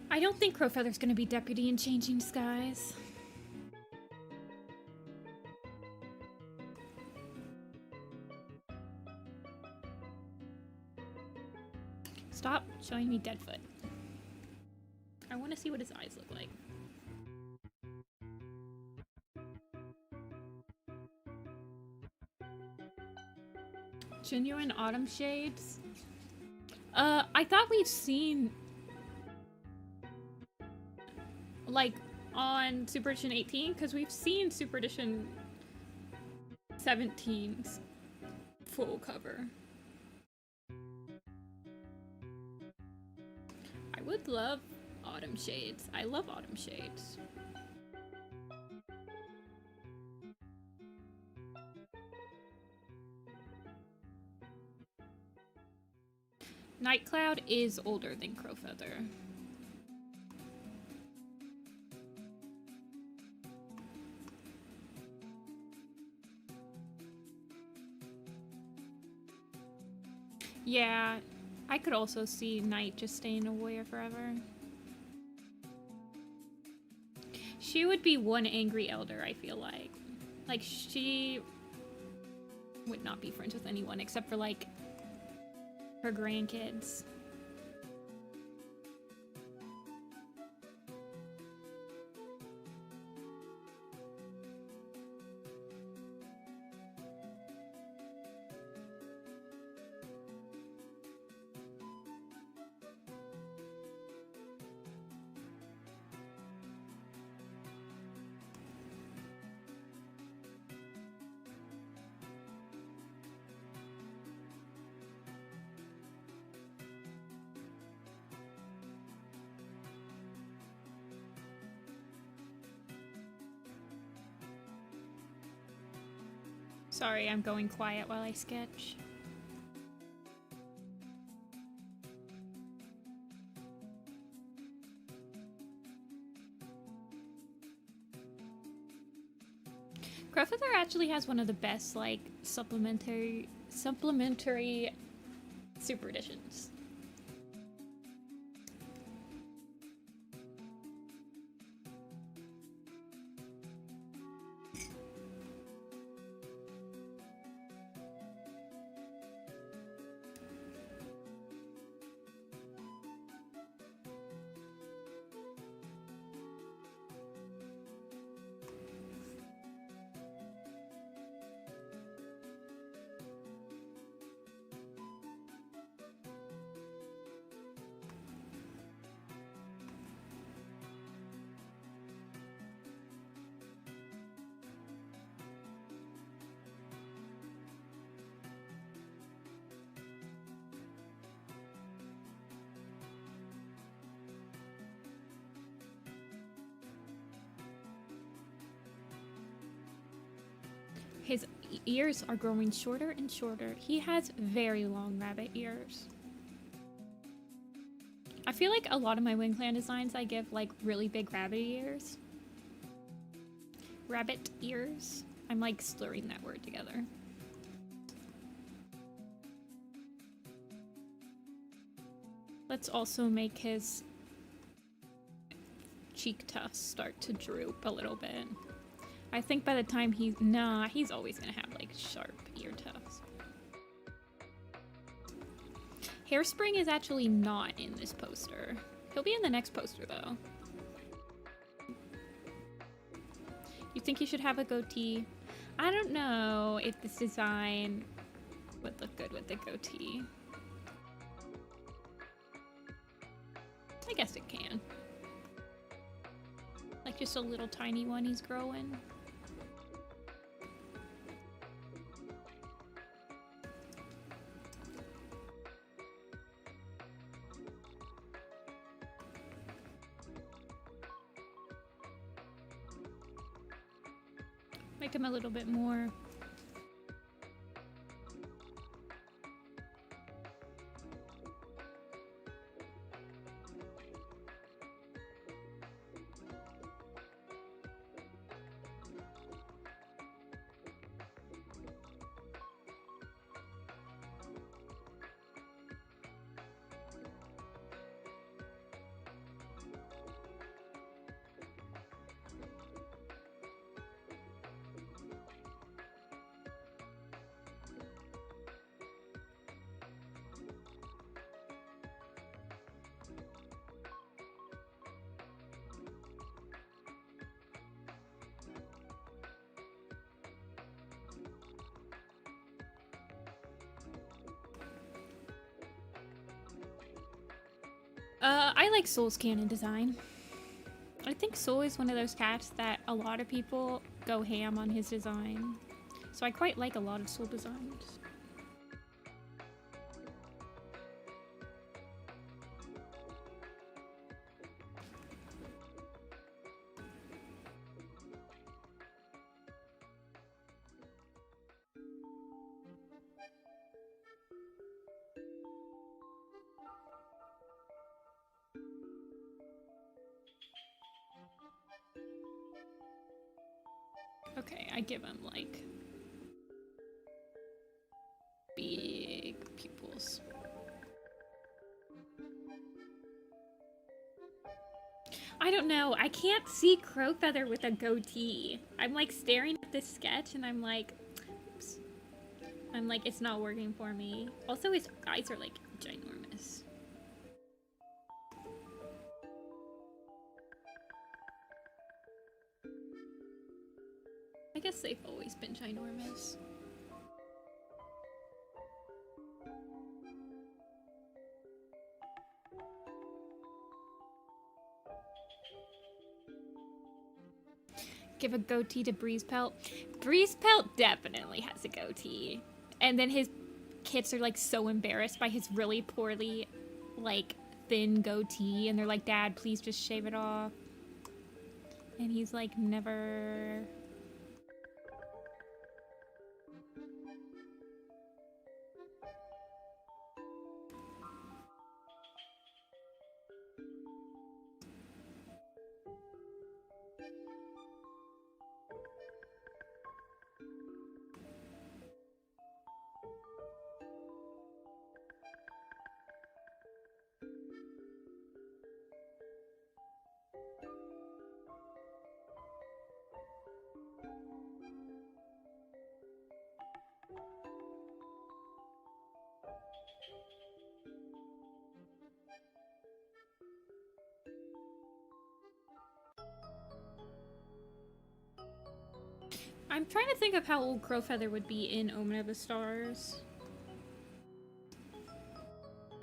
I don't think Crowfeather's gonna be deputy in Changing Skies. Stop showing me Deadfoot. I want to see what his eyes look like. Genuine autumn shades? I thought we've seen like on Super Edition 18? Because we've seen Super Edition 17's full cover. I would love Autumn Shades. I love Autumn Shades. Nightcloud is older than Crowfeather. Yeah, I could also see Night just staying a warrior forever. She would be one angry elder, I feel like. Like, she would not be friends with anyone except for, like, her grandkids. Sorry, I'm going quiet while I sketch. Crowfeather actually has one of the best, like, supplementary super editions. His ears are growing shorter and shorter. He has very long rabbit ears. I feel like a lot of my Wing Clan designs I give like really big rabbit ears. Rabbit ears. I'm like slurring that word together. Let's also make his cheek tufts start to droop a little bit. I think by the time he's always gonna have like sharp ear tufts. Hairspring is actually not in this poster. He'll be in the next poster though. You think he should have a goatee? I don't know if this design would look good with the goatee. I guess it can. Like just a little tiny one he's growing. Make him a little bit more. I like Soul's canon design. think Soul is one of those cats that a lot of people go ham on his design. So I quite like a lot of Soul designs. Okay, I give him like big pupils. I don't know. I can't see Crowfeather with a goatee. I'm like staring at this sketch and I'm like, oops. I'm like, it's not working for me. Also, his eyes are like ginormous. I guess they've always been ginormous. Give a goatee to Breezepelt. Breezepelt definitely has a goatee. And then his kits are like so embarrassed by his really poorly, like, thin goatee. And they're like, Dad, please just shave it off. And he's like, never. I'm trying to think of how old Crowfeather would be in Omen of the Stars.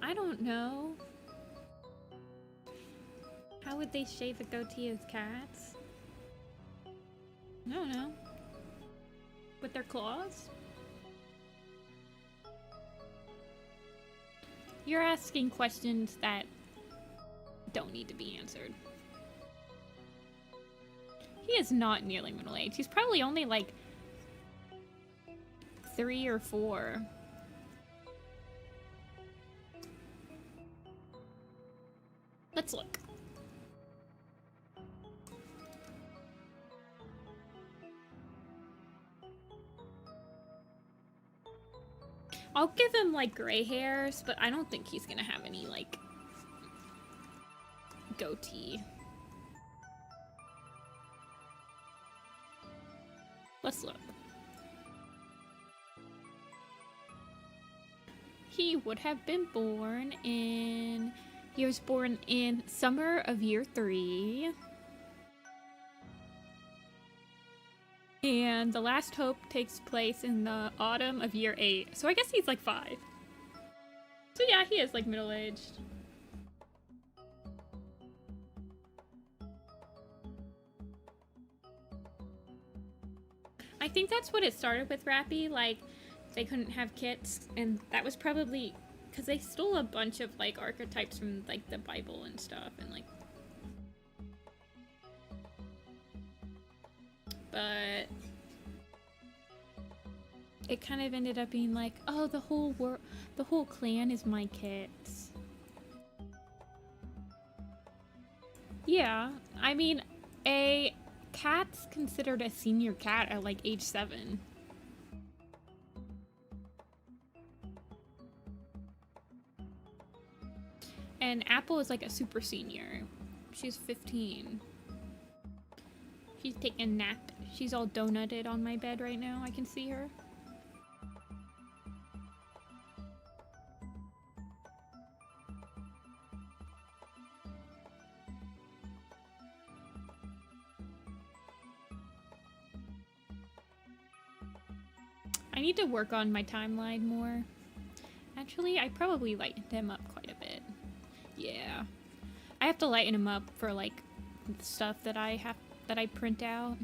I don't know. How would they shave a goatee as cats? I don't know. With their claws? You're asking questions that don't need to be answered. He is not nearly middle age. He's probably only like 3 or 4. Let's look. I'll give him like gray hairs, but I don't think he's gonna have any like goatee. Let's look. He would have been born in... He was born in summer of year 3. And the last hope takes place in the autumn of year 8. So I guess he's like 5. So yeah, he is like middle-aged. I think that's what it started with Rappy, like, they couldn't have kits, and that was probably, because they stole a bunch of, like, archetypes from, like, the Bible and stuff, and, like, but it kind of ended up being like, oh, the whole clan is my kits. Yeah, I mean, a cat's considered a senior cat at like age 7. And Apple is like a super senior. She's 15. She's taking a nap. She's all donutted on my bed right now. I can see her. I need to work on my timeline more. Actually, I probably lightened him up quite a bit. Yeah. I have to lighten him up for like stuff that I print out.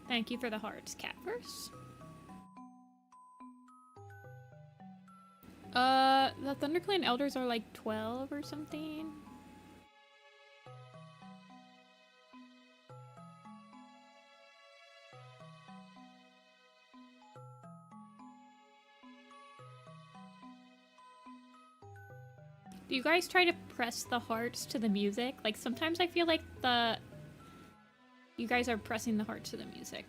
Thank you for the hearts, Catverse. The ThunderClan Elders are like 12 or something. Do you guys try to press the hearts to the music? Like, sometimes I feel like you guys are pressing the hearts to the music.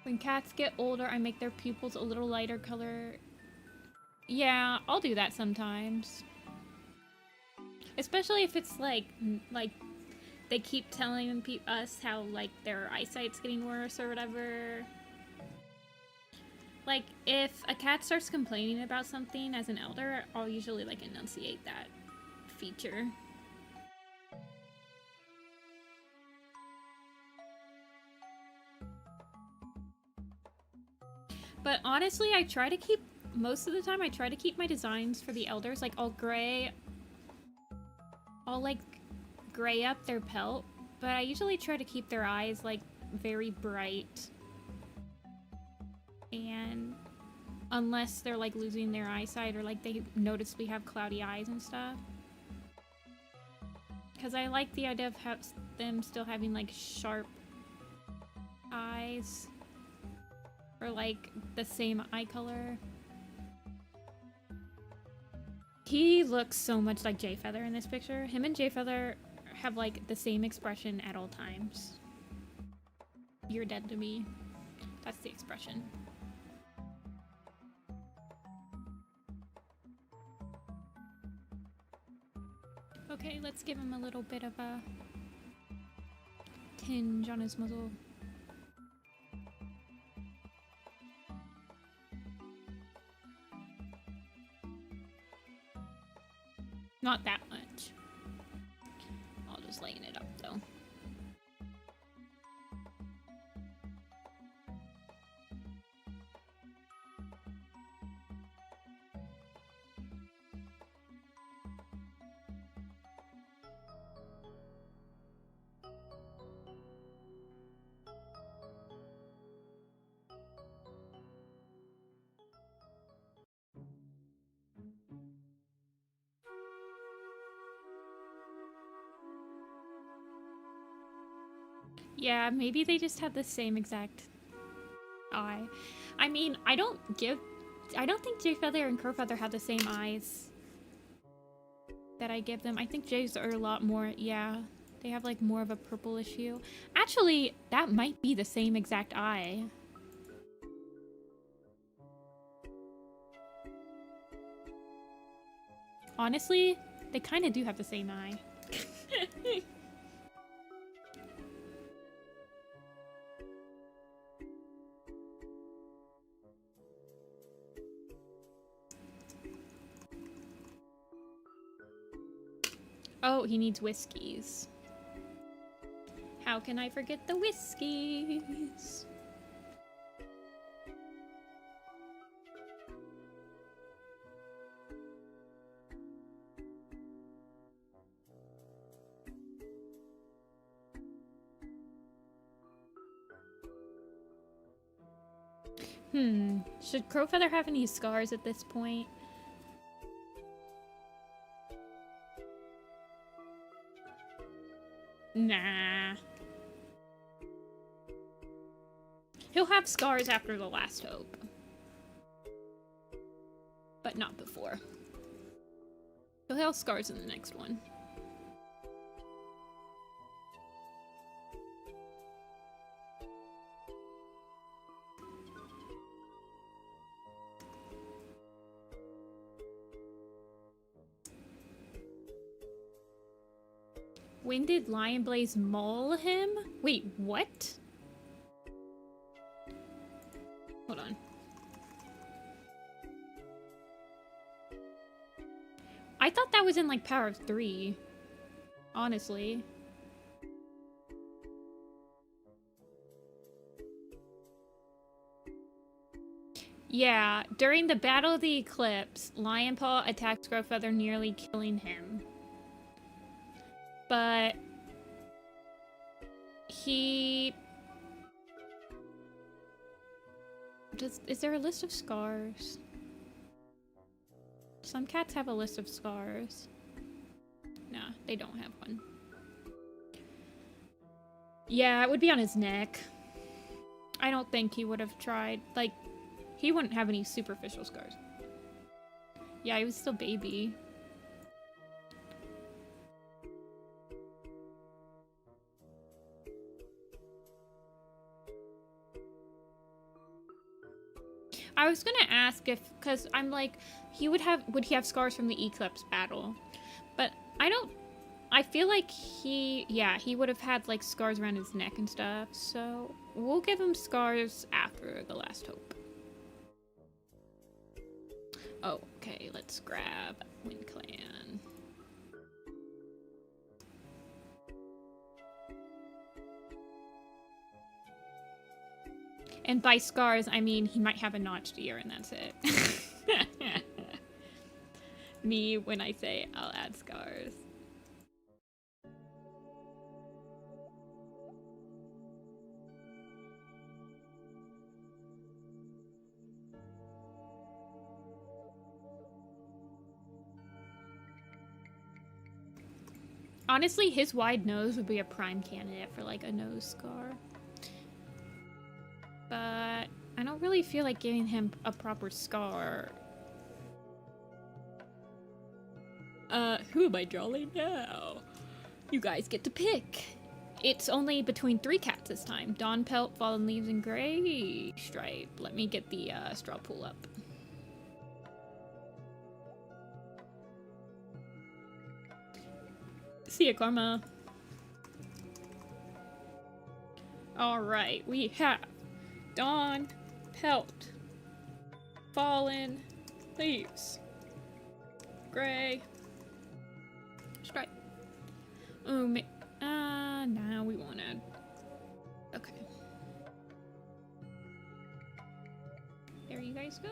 When cats get older, I make their pupils a little lighter color. Yeah, I'll do that sometimes. Especially if it's like they keep telling us how like their eyesight's getting worse or whatever. Like if a cat starts complaining about something as an elder, I'll usually like enunciate that feature. But honestly, most of the time I try to keep my designs for the elders, like I'll like gray up their pelt, but I usually try to keep their eyes like very bright. And unless they're like losing their eyesight or like they notice we have cloudy eyes and stuff. Because I like the idea of them still having like sharp eyes. Or like the same eye color. He looks so much like Jayfeather in this picture. Him and Jayfeather have like the same expression at all times. You're dead to me. That's the expression. Okay, let's give him a little bit of a tinge on his muzzle. Not that much. I'll just lighten it up though. Yeah, maybe they just have the same exact eye. I mean, I don't think Jayfeather and Crowfeather have the same eyes that I give them. I think Jay's are a lot more, yeah. They have like more of a purplish hue. Actually, that might be the same exact eye. Honestly, they kind of do have the same eye. Oh, he needs whiskeys. How can I forget the whiskeys? Should Crowfeather have any scars at this point? Nah. He'll have scars after the last hope. But not before. He'll have scars in the next one. When did Lion Blaze maul him? Wait, what? I thought that was in like Power of 3. Honestly. Yeah, during the Battle of the Eclipse, Lionpaw attacks Crowfeather, nearly killing him. But he... Is there a list of scars? Some cats have a list of scars. Nah, they don't have one. Yeah, it would be on his neck. I don't think he would have tried. Like, he wouldn't have any superficial scars. Yeah, he was still baby. I was gonna ask if, cause I'm like, would he have scars from the Eclipse battle? But I feel like he would have had like scars around his neck and stuff, so we'll give him scars after the Last Hope. Oh, okay, let's grab Wind Clan. And by scars, I mean he might have a notched ear and that's it. Me, when I say I'll add scars. Honestly, his wide nose would be a prime candidate for like a nose scar. But I don't really feel like giving him a proper scar. Who am I drawing now? You guys get to pick. It's only between 3 cats this time. Dawn Pelt, Fallen Leaves, and Gray Stripe. Let me get the straw pool up. See ya, Karma. Alright, we have Dawn, Pelt, Fallen Leaves, Gray Stripe. Oh, nah, we won't add. Okay. There you guys go.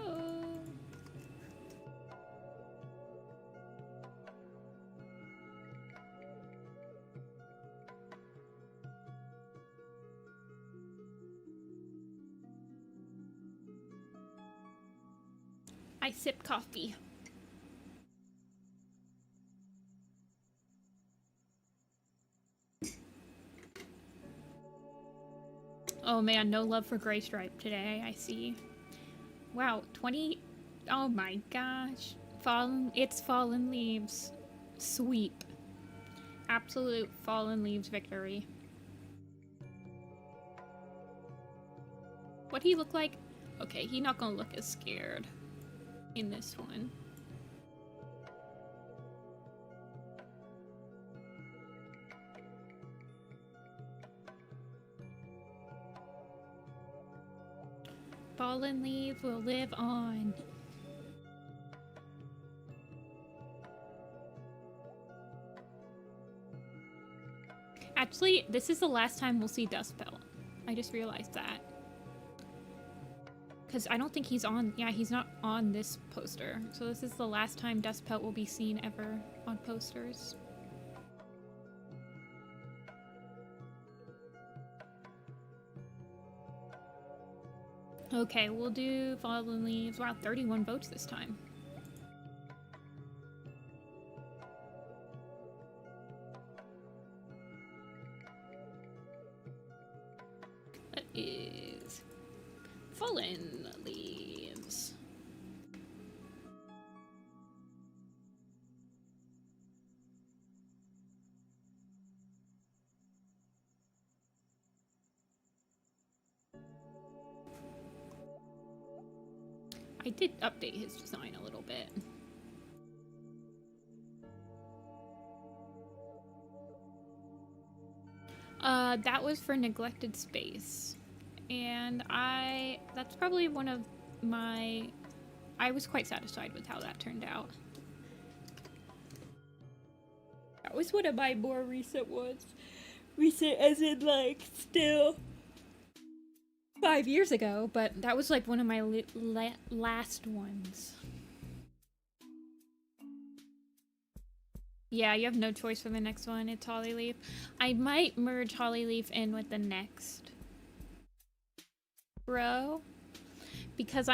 I sip coffee. Oh man, no love for Gray Stripe today, I see. Wow, 20... Oh my gosh. It's Fallen Leaves. Sweep. Absolute Fallen Leaves victory. What'd he look like? Okay, he's not gonna look as scared in this one. Fallen Leaf will live on. Actually, this is the last time we'll see Dustpelt. I just realized that. Because I don't think he's on... Yeah, he's not on this poster. So this is the last time Dustpelt will be seen ever on posters. Okay, we'll do Fallen Leaves. Wow, 31 votes this time. That is Fallen Leaves. I did update his design a little bit. That was for Neglected Space. And that's probably one of my... I was quite satisfied with how that turned out. That was one of my more recent ones. Recent as in, like, still 5 years ago, but that was like one of my last ones. Yeah, you have no choice for the next one. It's Hollyleaf. I might merge Hollyleaf in with the next row because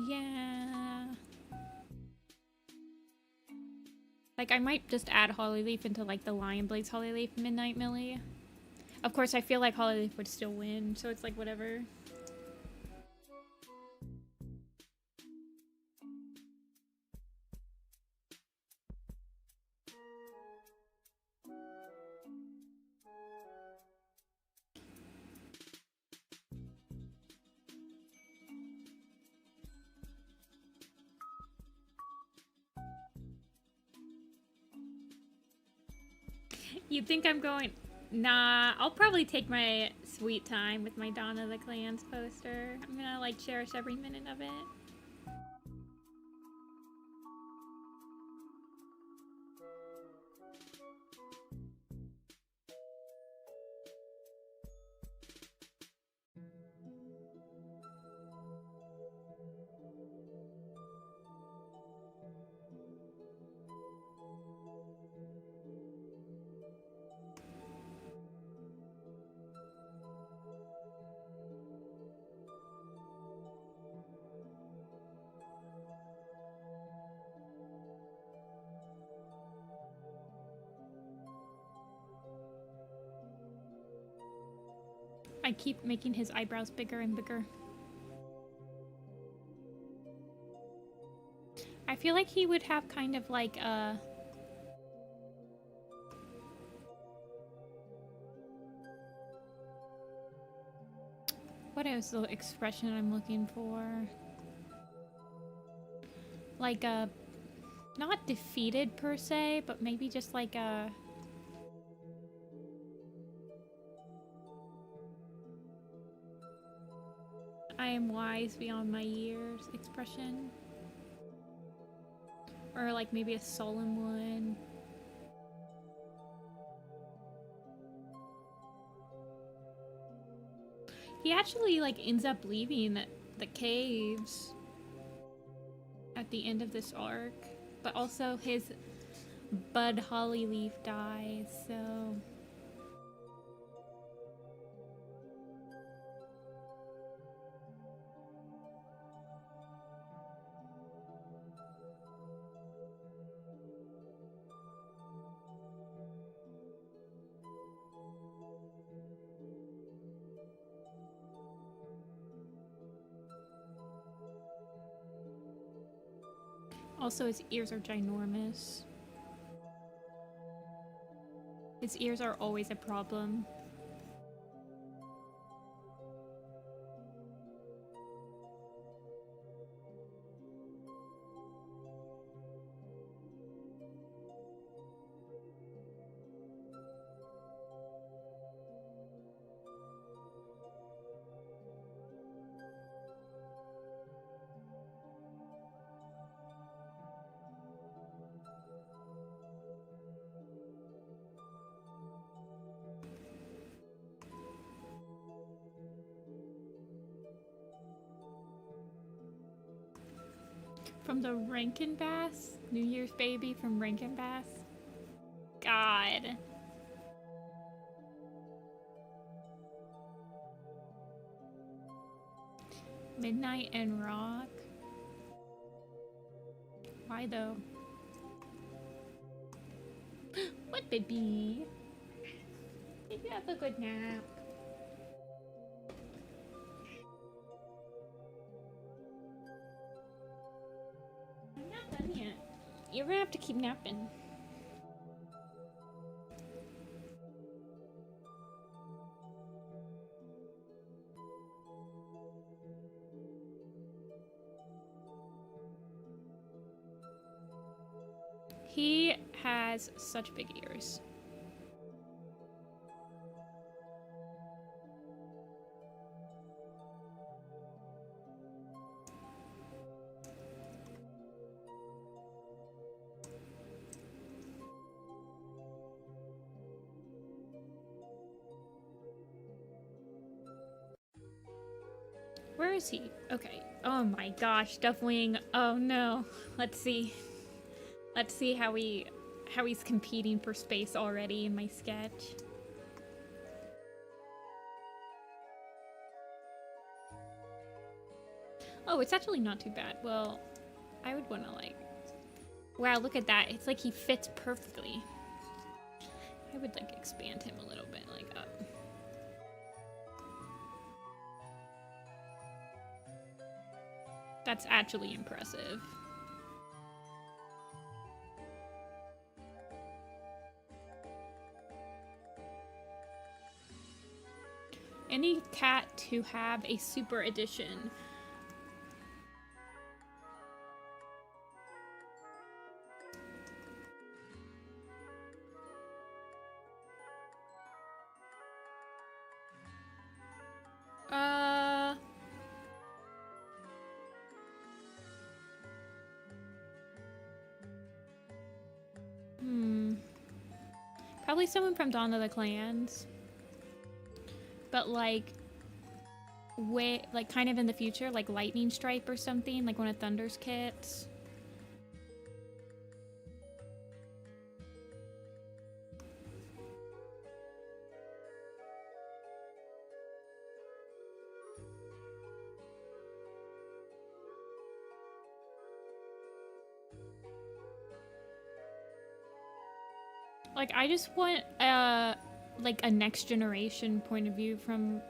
yeah. Like, I might just add Hollyleaf into, like, the Lion Blades Hollyleaf Midnight Millie. Of course, I feel like Hollyleaf would still win, so it's like, whatever. You think I'm going... Nah, I'll probably take my sweet time with my Dawn of the Clans poster. I'm gonna, like, cherish every minute of it. I keep making his eyebrows bigger and bigger. I feel like he would have kind of like a... What is the expression I'm looking for? Like a... Not defeated per se, but maybe just like a... I am wise beyond my years expression. Or like maybe a solemn one. He actually like ends up leaving the caves at the end of this arc. But also his bud Hollyleaf dies, so... Also, his ears are ginormous. His ears are always a problem. From the Rankin Bass? New Year's Baby from Rankin Bass? God. Midnight and Rock? Why though? What, baby? Did you have a good nap? I'm not done yet. You're gonna have to keep napping. He has such big ears. Where is he? Okay. Oh my gosh, Duffwing. Oh no. Let's see. Let's see how he's competing for space already in my sketch. Oh, it's actually not too bad. Well, I would want to like... Wow, look at that. It's like he fits perfectly. I would like expand him a little bit, like up. That's actually impressive. Any cat to have a super edition. Probably someone from Dawn of the Clans. But like, way, like kind of in the future, like Lightning Stripe or something, like one of Thunder's kits. Like, I just want, like a next generation point of view from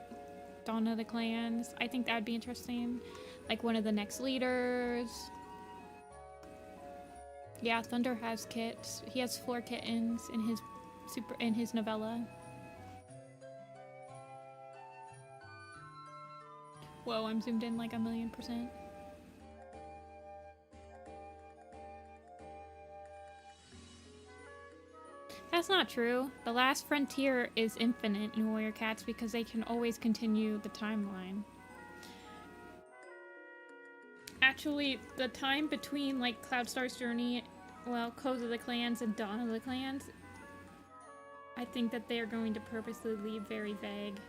Dawn of the Clans. I think that would be interesting. Like one of the next leaders. Yeah, Thunder has kits. He has 4 kittens in his novella. Whoa, I'm zoomed in like 1,000,000%. That's not true. The last frontier is infinite in Warrior Cats because they can always continue the timeline. Actually, the time between like Cloudstar's journey, well, Codes of the Clans and Dawn of the Clans, I think that they are going to purposely leave very vague.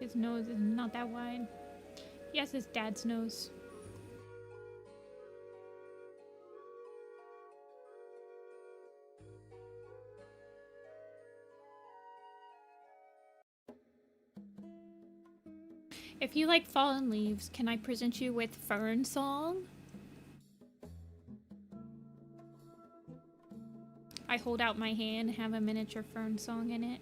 His nose is not that wide. He has his dad's nose. If you like Fallen Leaves, can I present you with Fern Song? I hold out my hand and have a miniature Fern Song in it.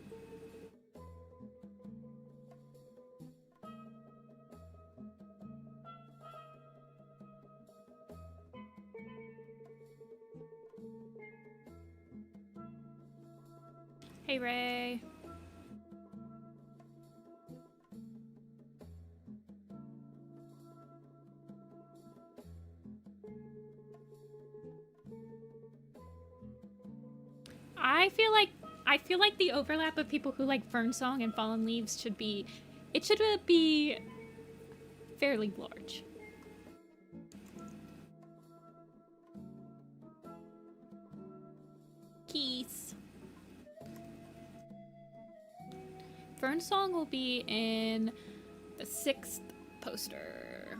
Hey, Ray. I feel like the overlap of people who like Fern Song and Fallen Leaves should be fairly large. Keith. Fern Song will be in the 6th poster.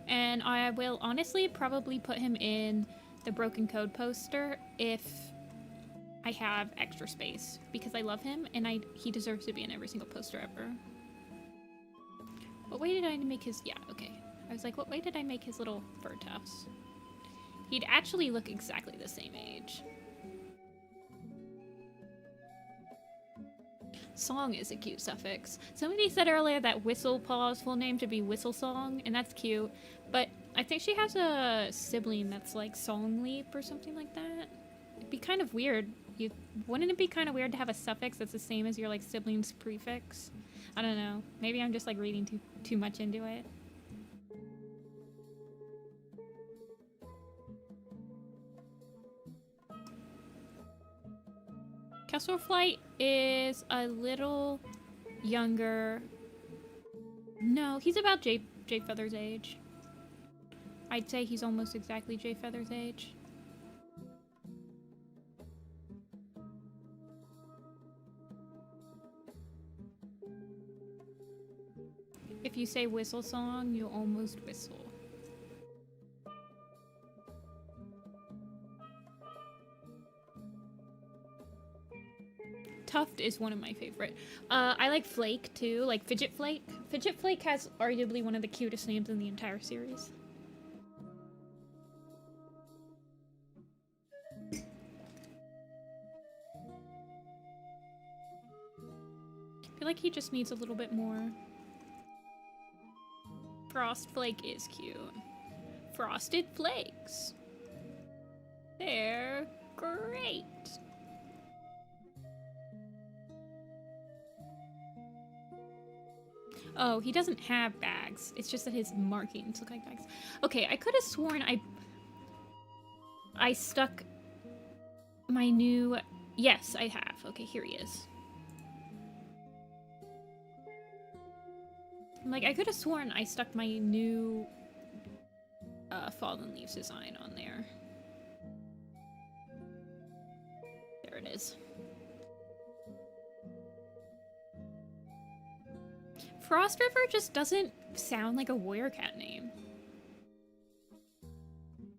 And I will honestly probably put him in the Broken Code poster if I have extra space, because I love him and he deserves to be in every single poster ever. What way did I make his... Yeah, okay. I was like, what way did I make his little fur tufts? He'd actually look exactly the same age. Song is a cute suffix. Somebody said earlier that Whistlepaw's full name should be Whistle Song, and that's cute. But I think she has a sibling that's like Songleaf or something like that. It'd be kind of weird. Wouldn't it be kind of weird to have a suffix that's the same as your like sibling's prefix? I don't know. Maybe I'm just like reading too much into it. Castle Flight is a little younger. No, he's about J Feather's age. I'd say he's almost exactly J Feather's age. If you say whistle song, you'll almost whistle. Tuft is one of my favorite. I like Flake too, like Fidget Flake. Fidget Flake has arguably one of the cutest names in the entire series. I feel like he just needs a little bit more. Frost Flake is cute. Frosted Flakes. They're great. Oh, he doesn't have bags. It's just that his markings look like bags. Okay, I could have sworn I stuck my new... Yes, I have. Okay, here he is. Like, I could have sworn I stuck my new Fallen Leaves design on there. There it is. Frost River just doesn't sound like a warrior cat name.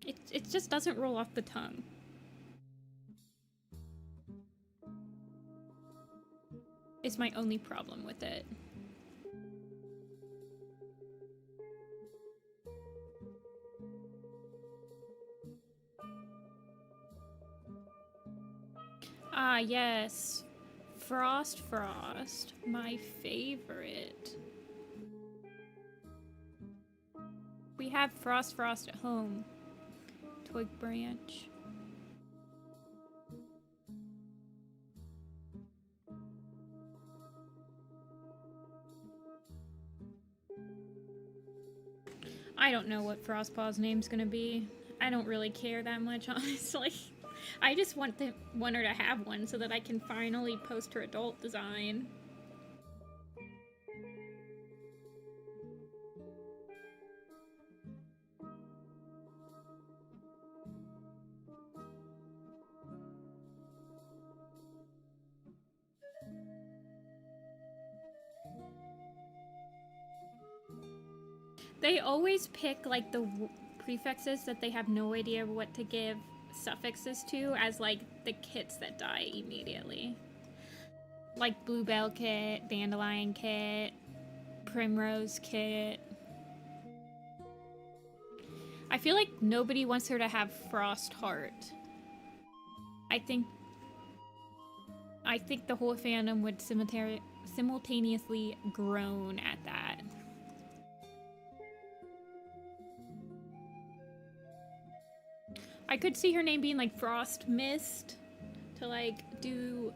It just doesn't roll off the tongue. Is my only problem with it. Ah, yes. Frost, my favorite. We have Frost at home. Twig branch. I don't know what Frostpaw's name's gonna be. I don't really care that much, honestly. I just want her to have one so that I can finally post her adult design. They always pick like the prefixes that they have no idea what to give suffixes to as like the kits that die immediately. Like Bluebell kit, Dandelion kit, Primrose kit. I feel like nobody wants her to have Frost Heart. I think the whole fandom would simultaneously groan at that. I could see her name being like Frost Mist to like do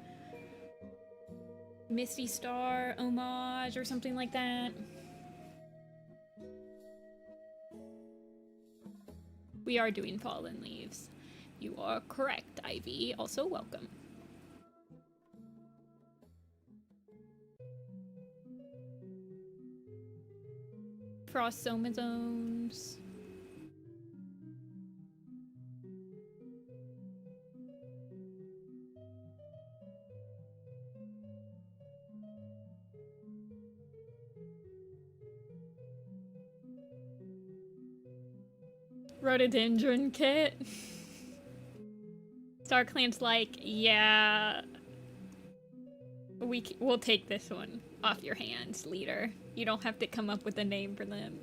Misty Star homage or something like that. We are doing Fallen Leaves. You are correct, Ivy. Also welcome. Frost Somazones. Rhododendron kit. StarClan's like, yeah, we'll take this one off your hands, leader. You don't have to come up with a name for them.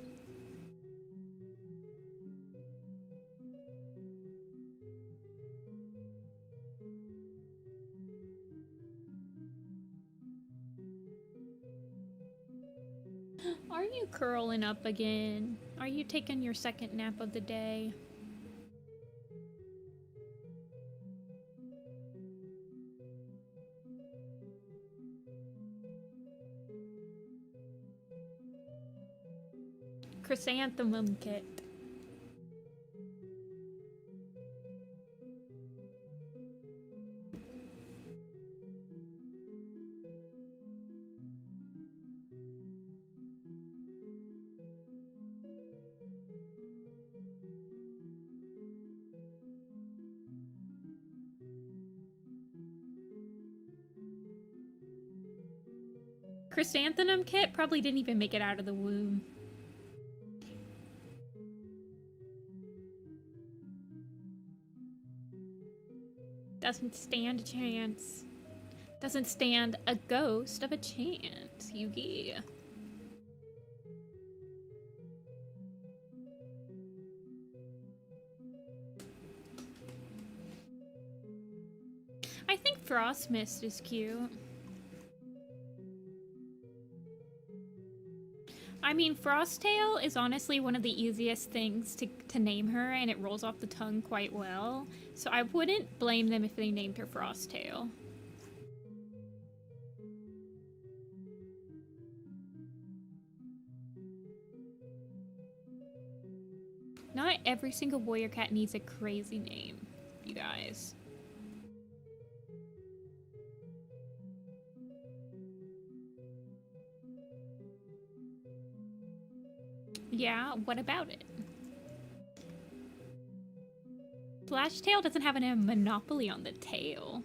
Are you curling up again? Are you taking your second nap of the day? Chrysanthemum kit. Chrysanthemum Kit probably didn't even make it out of the womb. Doesn't stand a chance. Doesn't stand a ghost of a chance, Yugi. I think Frost Mist is cute. I mean, Frosttail is honestly one of the easiest things to name her, and it rolls off the tongue quite well. So I wouldn't blame them if they named her Frosttail. Not every single warrior cat needs a crazy name, you guys. Yeah, what about it? Flashtail doesn't have a monopoly on the tail.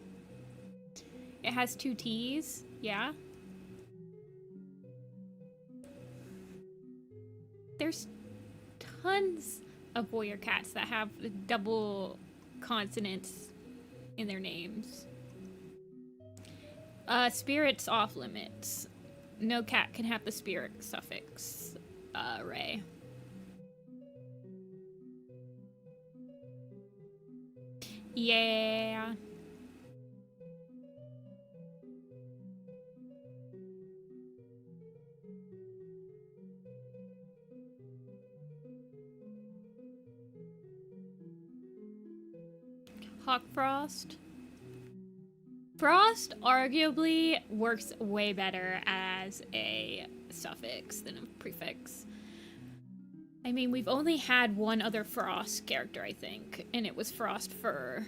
It has 2 T's, yeah. There's tons of warrior cats that have double consonants in their names. Spirit's off limits. No cat can have the spirit suffix. Ray. Yeah. Hawkfrost. Frost arguably works way better as a suffix than a prefix. I mean, we've only had one other Frost character, I think, and it was Frostfur.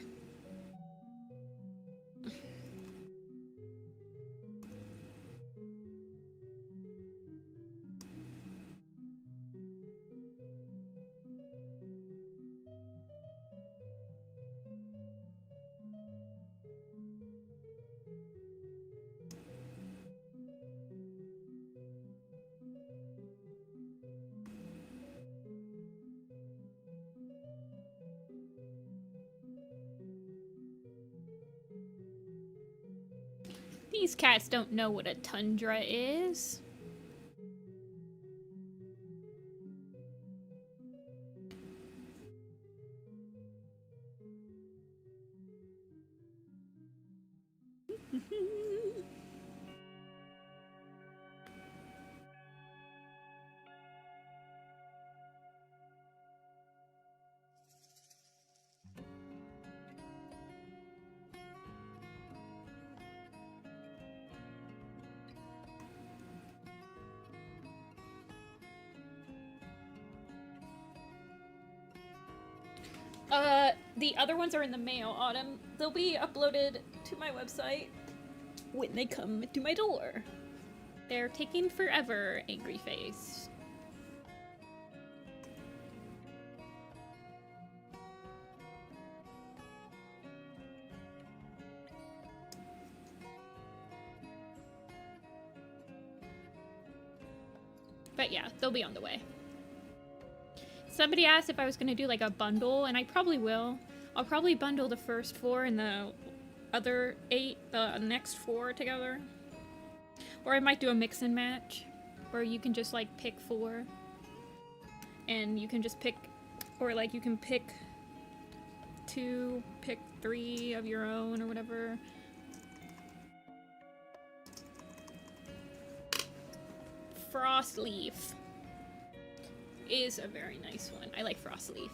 These cats don't know what a tundra is. The other ones are in the mail, Autumn. They'll be uploaded to my website when they come to my door. They're taking forever, angry face. But yeah, they'll be on the way. Somebody asked if I was going to do like a bundle, and I probably will. I'll probably bundle the first 4 and the other 8, the next 4 together. Or I might do a mix and match, where you can just like pick 4. And you can just pick, or like you can pick 2, pick 3 of your own or whatever. Frostleaf is a very nice one. I like Frostleaf.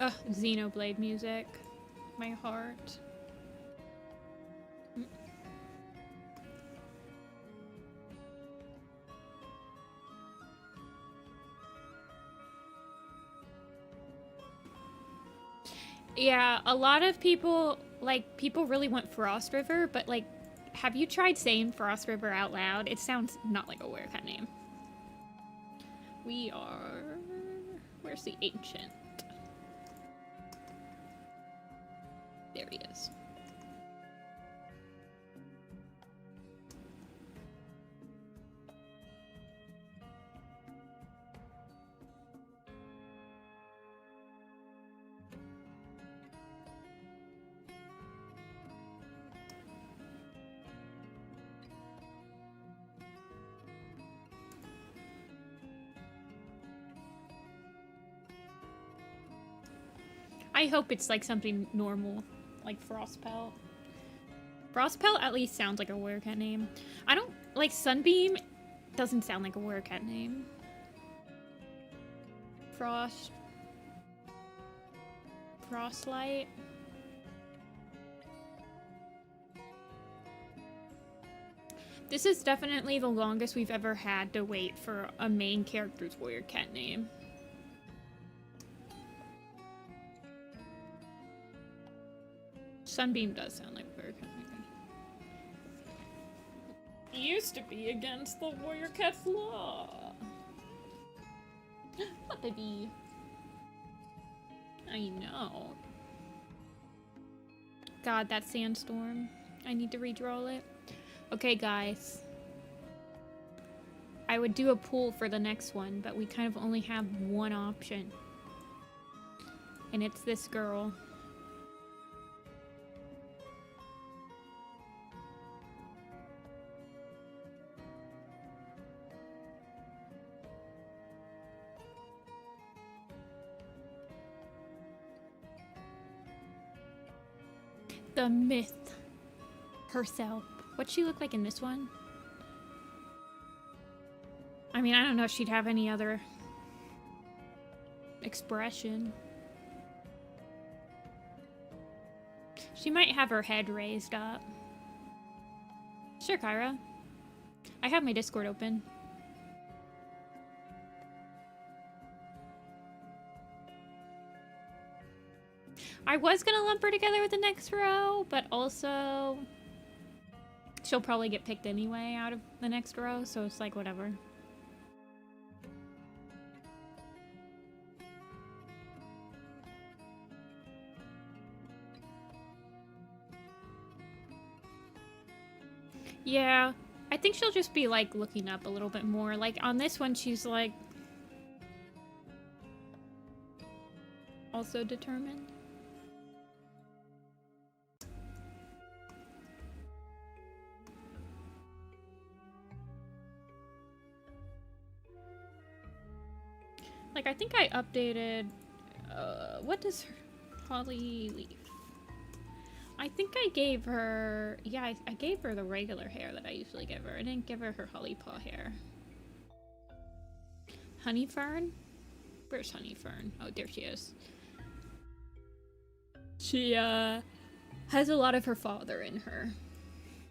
Ugh, Xenoblade music. My heart. Yeah, a lot of people, like, people really want Frost River, but, like, have you tried saying Frost River out loud? It sounds not like a werecat name. We are... Where's the ancient? There he is. I hope it's like something normal, like Frostpelt. Frostpelt at least sounds like a warrior cat name. I don't like Sunbeam. Doesn't sound like a warrior cat name. Frostlight. This is definitely the longest we've ever had to wait for a main character's warrior cat name. Sunbeam does sound like warrior cat name. It used to be against the warrior cat's law. What baby? I know. God, that sandstorm. I need to redraw it. Okay, guys. I would do a pool for the next one, but we kind of only have one option. And it's this girl. The myth herself. What'd she look like in this one? I mean, I don't know if she'd have any other expression. She might have her head raised up. Sure, Kyra. I have my Discord open. I was gonna lump her together with the next row, but also she'll probably get picked anyway out of the next row, so it's like whatever. Yeah, I think she'll just be like looking up a little bit more. Like on this one, she's like also determined. Like, I think I updated, what does her, Hollyleaf? I think I gave her, yeah, I gave her the regular hair that I usually give her. I didn't give her her Holly Paw hair. Honeyfern? Where's Honeyfern? Oh, there she is. She, has a lot of her father in her.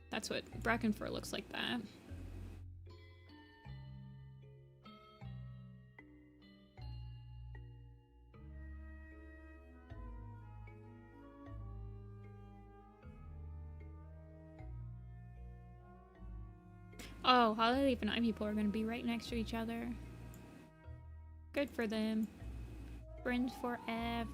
That's what Brackenfur looks like that. Oh, Hollyleaf and Ivy Pool are gonna be right next to each other. Good for them. Friends forever.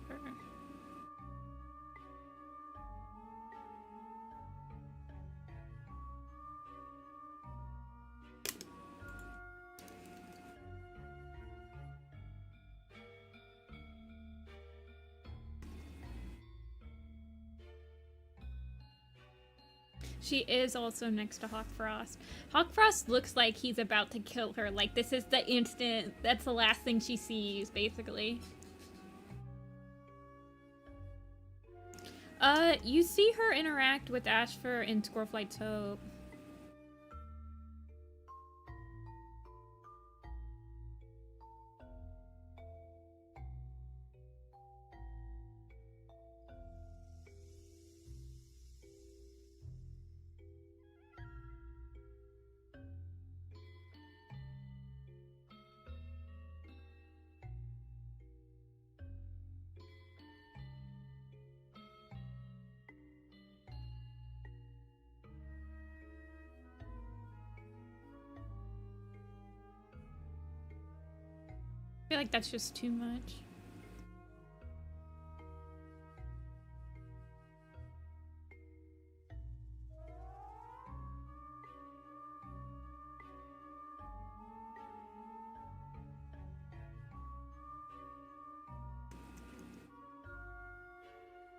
She is also next to Hawkfrost. Hawkfrost looks like he's about to kill her. Like, this is the instant, that's the last thing she sees, basically. You see her interact with Ashfur in Squirrelflight's Hope. like that's just too much.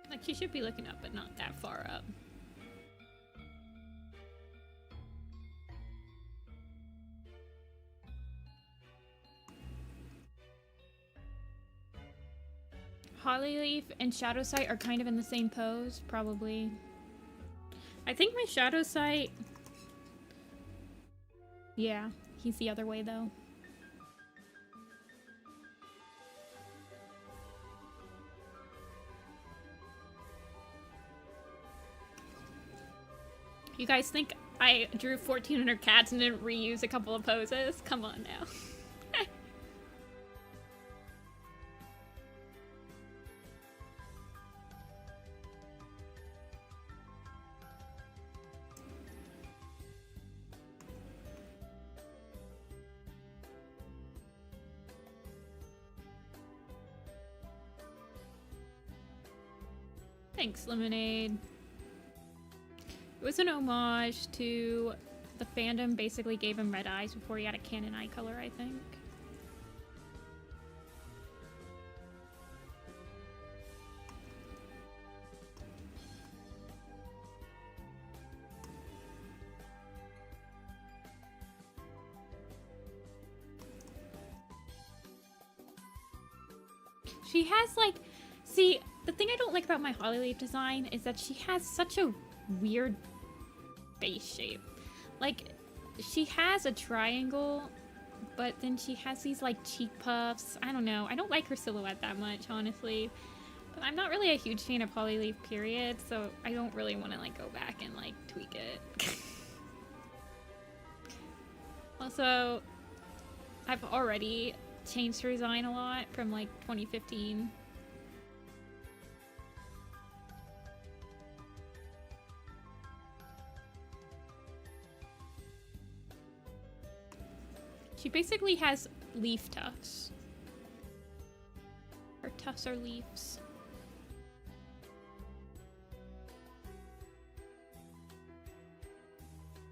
Like, she should be looking up, but not that far up. Hollyleaf and Shadow Sight are kind of in the same pose, probably. I think my Shadow Sight... Yeah, he's the other way, though. You guys think I drew 1,400 cats and didn't reuse a couple of poses? Come on now. Thanks, Lemonade. It was an homage to the fandom, basically gave him red eyes before he had a canon eye color, I think. She has like, see, the thing I don't like about my Hollyleaf design is that she has such a weird face shape. Like, she has a triangle, but then she has these like cheek puffs. I don't know. I don't like her silhouette that much, honestly. But I'm not really a huge fan of Hollyleaf, period, so I don't really want to like go back and like tweak it. Also, I've already changed her design a lot from like 2015. She basically has leaf tufts. Her tufts are leaves.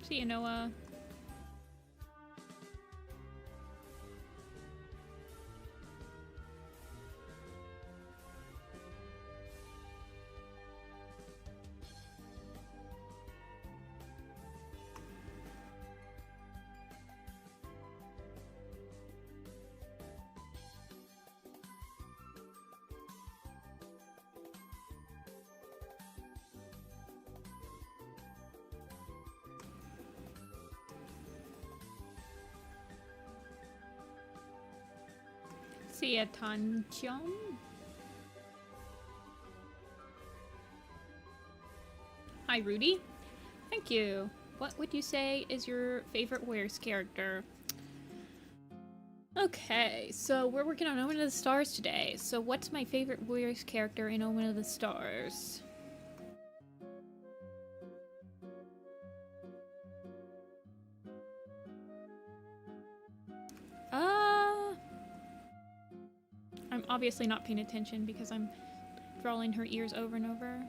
See you, Noah. See ya, Tanchon. Hi, Rudy. Thank you. What would you say is your favorite Warriors character? Okay, so we're working on Omen of the Stars today. So what's my favorite Warriors character in Omen of the Stars? I'm obviously not paying attention because I'm drawing her ears over and over.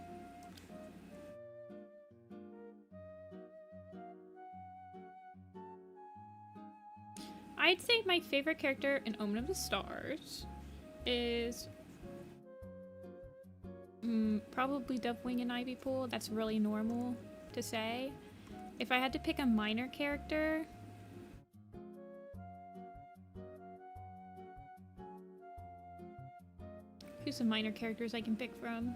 I'd say my favorite character in Omen of the Stars is probably Dovewing and Ivypool. That's really normal to say. If I had to pick a minor character, who's some minor characters I can pick from?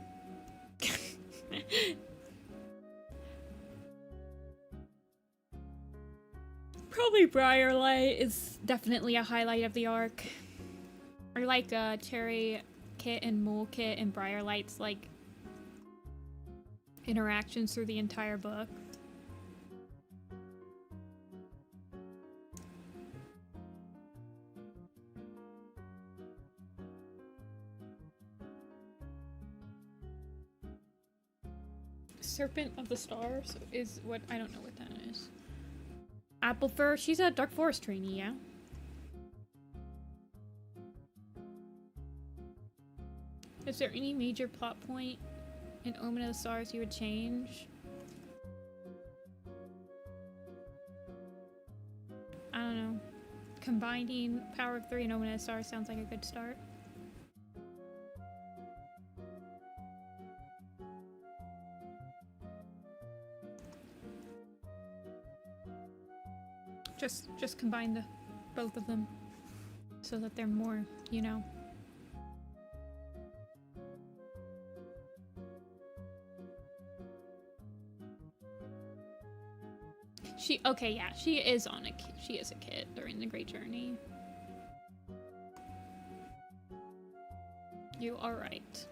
Probably Briarlight is definitely a highlight of the arc. I like Cherry Kit and Mole Kit and Briarlight's like interactions through the entire book. Serpent of the Stars is what, I don't know what that is. Applefur, she's a Dark Forest trainee, yeah? Is there any major plot point in Omen of the Stars you would change? I don't know. Combining Power of 3 and Omen of the Stars sounds like a good start. Just combine both of them so that they're more, you know. Okay, yeah, she is a kid during the Great Journey. You are right.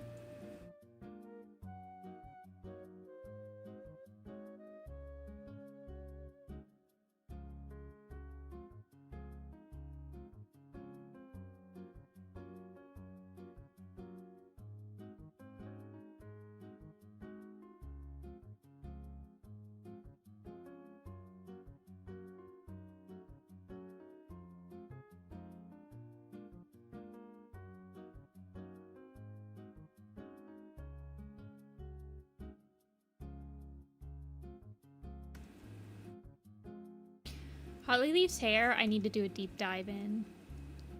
Hollyleaf's hair, I need to do a deep dive in.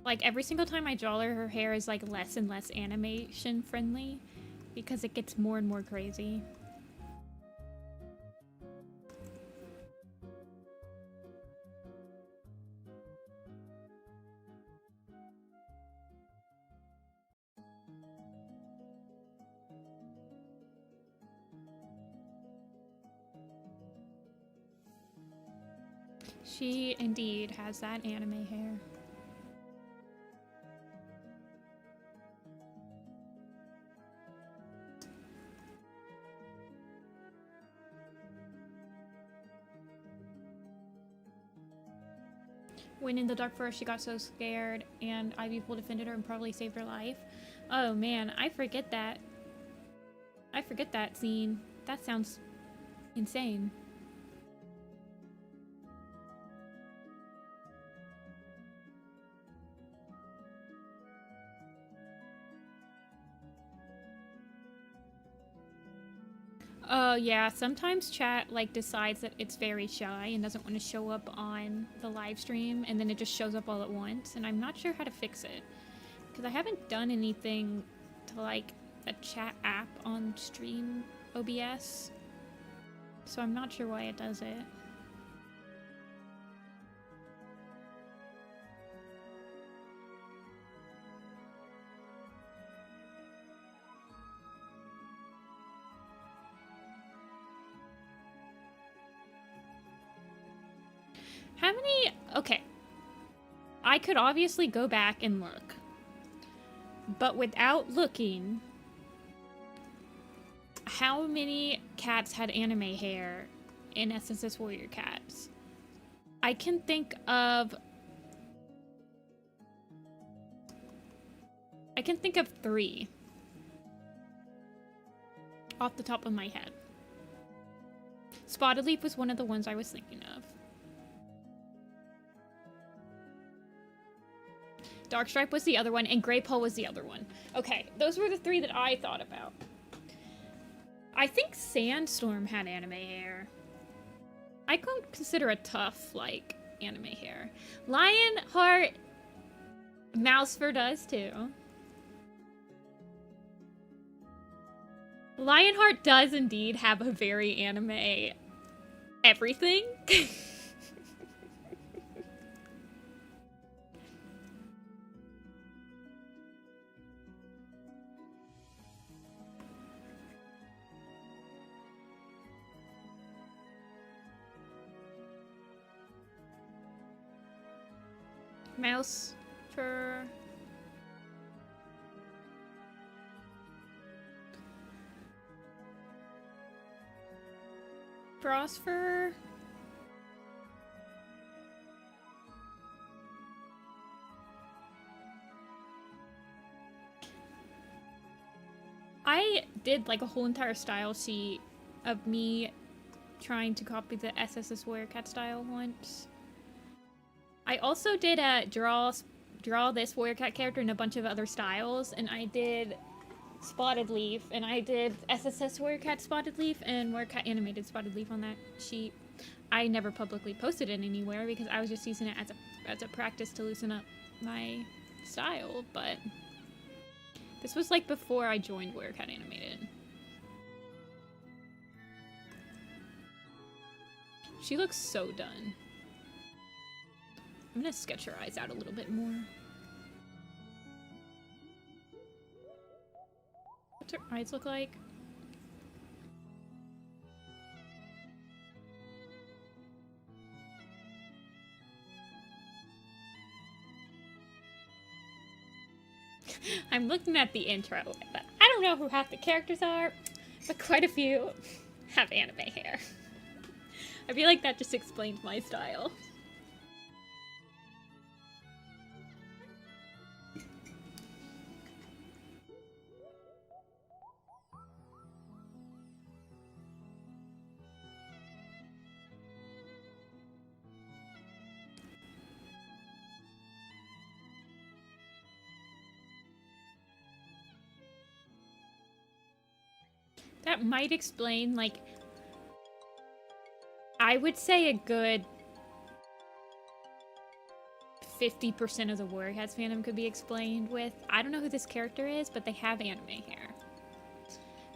Like, every single time I draw her hair is, like, less and less animation friendly because it gets more and more crazy. She indeed has that anime hair. When in the Dark Forest, she got so scared, and Ivy Pool defended her and probably saved her life. Oh man, I forget that. I forget that scene. That sounds insane. Yeah, sometimes chat, like, decides that it's very shy and doesn't want to show up on the live stream, and then it just shows up all at once, and I'm not sure how to fix it. Because I haven't done anything to, like, a chat app on stream OBS, so I'm not sure why it does it. How many... Okay. I could obviously go back and look. But without looking... How many cats had anime hair in SSS Warrior Cats? I can think of... I can think of 3. Off the top of my head. Spotted Leaf was one of the ones I was thinking of. Darkstripe was the other one, and Grey Paw was the other one. Okay, those were the 3 that I thought about. I think Sandstorm had anime hair. I could consider a tough, like, anime hair. Lionheart... Mousefur does, too. Lionheart does indeed have a very anime... everything. Mousefur. Frostfur. I did like a whole entire style sheet of me trying to copy the SSS Warrior Cat style once. I also did draw this Warrior Cat character in a bunch of other styles, and I did Spotted Leaf, and I did SSS Warrior Cat Spotted Leaf and Warrior Cat Animated Spotted Leaf on that sheet. I never publicly posted it anywhere because I was just using it as a practice to loosen up my style, but this was like before I joined Warrior Cat Animated. She looks so done. I'm gonna sketch her eyes out a little bit more. What's her eyes look like? I'm looking at the intro, but I don't know who half the characters are, but quite a few have anime hair. I feel like that just explains my style. That might explain, like, I would say a good 50% of the Warrior Cats fandom could be explained with, I don't know who this character is, but they have anime hair.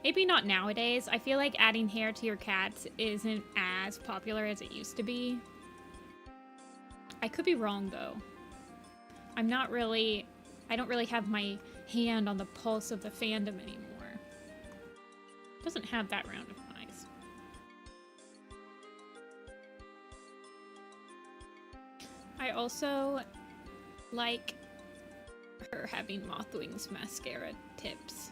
Maybe not nowadays. I feel like adding hair to your cats isn't as popular as it used to be. I could be wrong, though. I don't really have my hand on the pulse of the fandom anymore. Doesn't have that round of eyes. I also like her having Mothwing's mascara tips.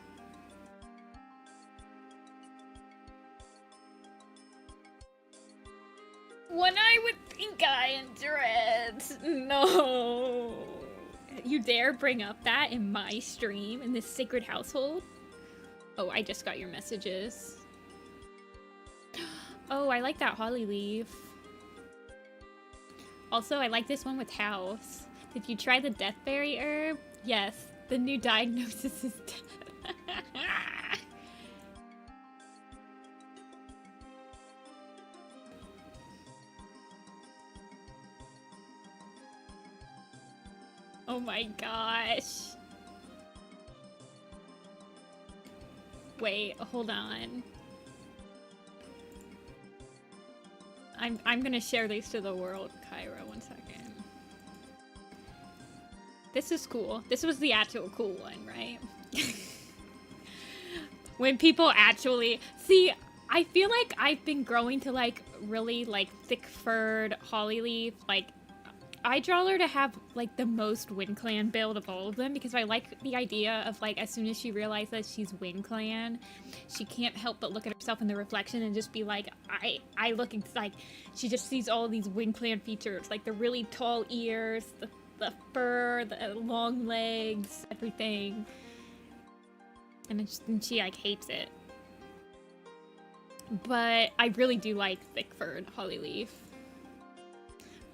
When I would think I am dreads. No. You dare bring up that in my stream in this sacred household? Oh, I just got your messages. Oh, I like that Hollyleaf. Also, I like this one with House. Did you try the Deathberry herb? Yes, the new diagnosis is death. Oh my gosh. Wait, hold on. I'm gonna share these to the world, Kyra, 1 second. This is cool. This was the actual cool one, right? When people actually... See, I feel like I've been growing to, like, really, like, thick-furred Hollyleaf, like, I draw her to have, like, the most Wind Clan build of all of them, because I like the idea of, like, as soon as she realizes she's Wind Clan, she can't help but look at herself in the reflection and just be like, I look, like, she just sees all these Wind Clan features, like the really tall ears, the fur, the long legs, everything. And she, like, hates it. But I really do like thick-furred Hollyleaf.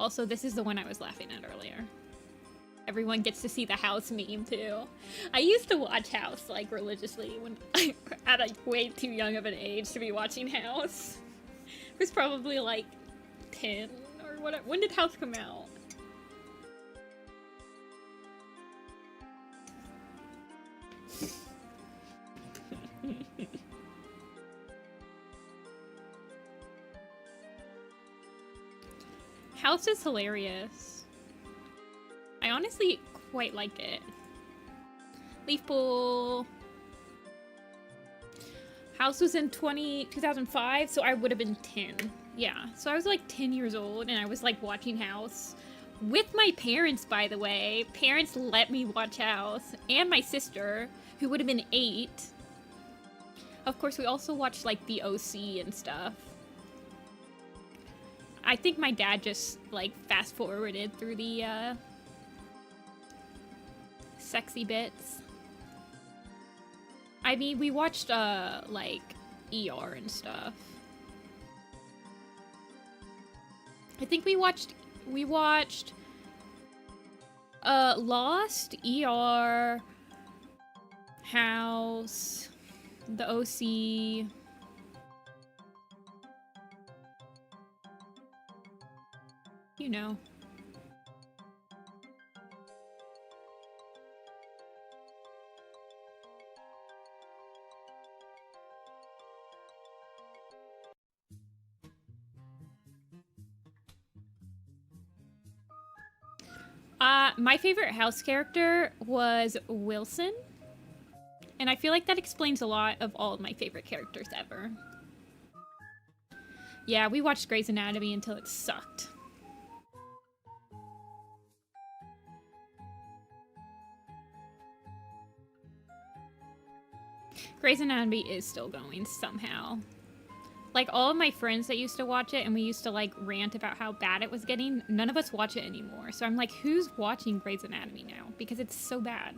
Also, this is the one I was laughing at earlier. Everyone gets to see the House meme, too. I used to watch House, like, religiously when I at a way too young of an age to be watching House. It was probably, like, 10 or whatever. When did House come out? House is hilarious. I honestly quite like it. Leaf Pool. House was in 2005, so I would have been 10. Yeah, so I was like 10 years old and I was like watching House. With my parents, by the way. Parents let me watch House. And my sister, who would have been 8. Of course, we also watched like the OC and stuff. I think my dad just, like, fast-forwarded through the, sexy bits. I mean, we watched, like, ER and stuff. I think we watched, Lost, ER, House, the OC. You know. My favorite house character was Wilson. And I feel like that explains a lot of all of my favorite characters ever. Yeah, we watched Grey's Anatomy until it sucked. Grey's Anatomy is still going somehow. Like, all of my friends that used to watch it and we used to, like, rant about how bad it was getting, none of us watch it anymore. So I'm like, who's watching Grey's Anatomy now? Because it's so bad.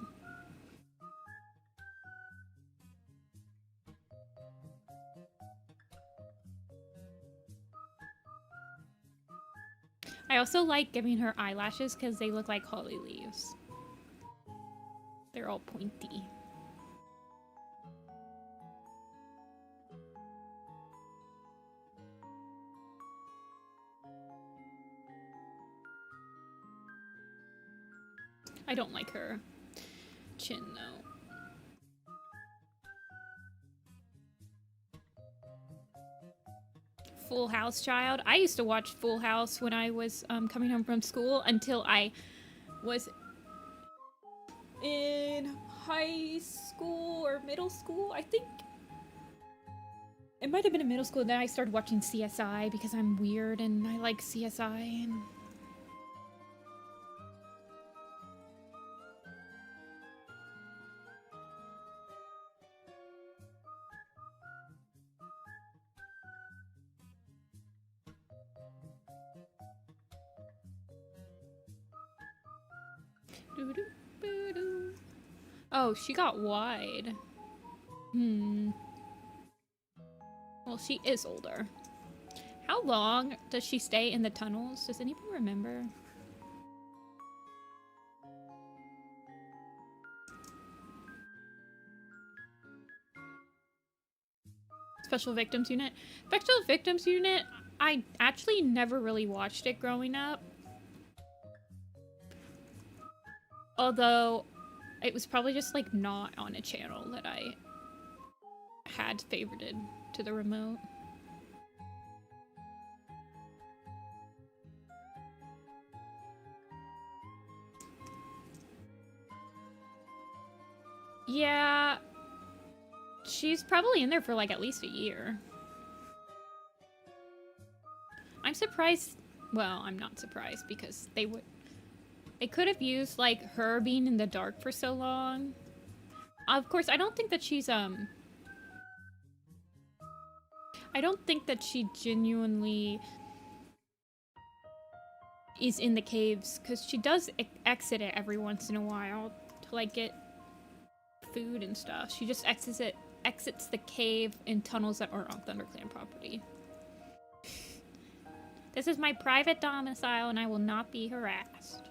I also like giving her eyelashes because they look like holly leaves. They're all pointy. I don't like her chin, though. Full House child. I used to watch Full House when I was coming home from school until I was in high school or middle school, I think. It might have been in middle school. Then I started watching CSI because I'm weird and I like CSI. And oh, she got wide. Well, she is older. How long does she stay in the tunnels? Does anybody remember? Special Victims Unit. Special Victims Unit, I actually never really watched it growing up. Although, it was probably just, like, not on a channel that I had favorited to the remote. Yeah, she's probably in there for, like, at least a year. I'm surprised. Well, I'm not surprised because they could have used, like, her being in the dark for so long. Of course, I don't think that she's, I don't think that she genuinely is in the caves, because she does exit it every once in a while to, like, get food and stuff. She just exits the cave in tunnels that aren't on ThunderClan property. This is my private domicile and I will not be harassed.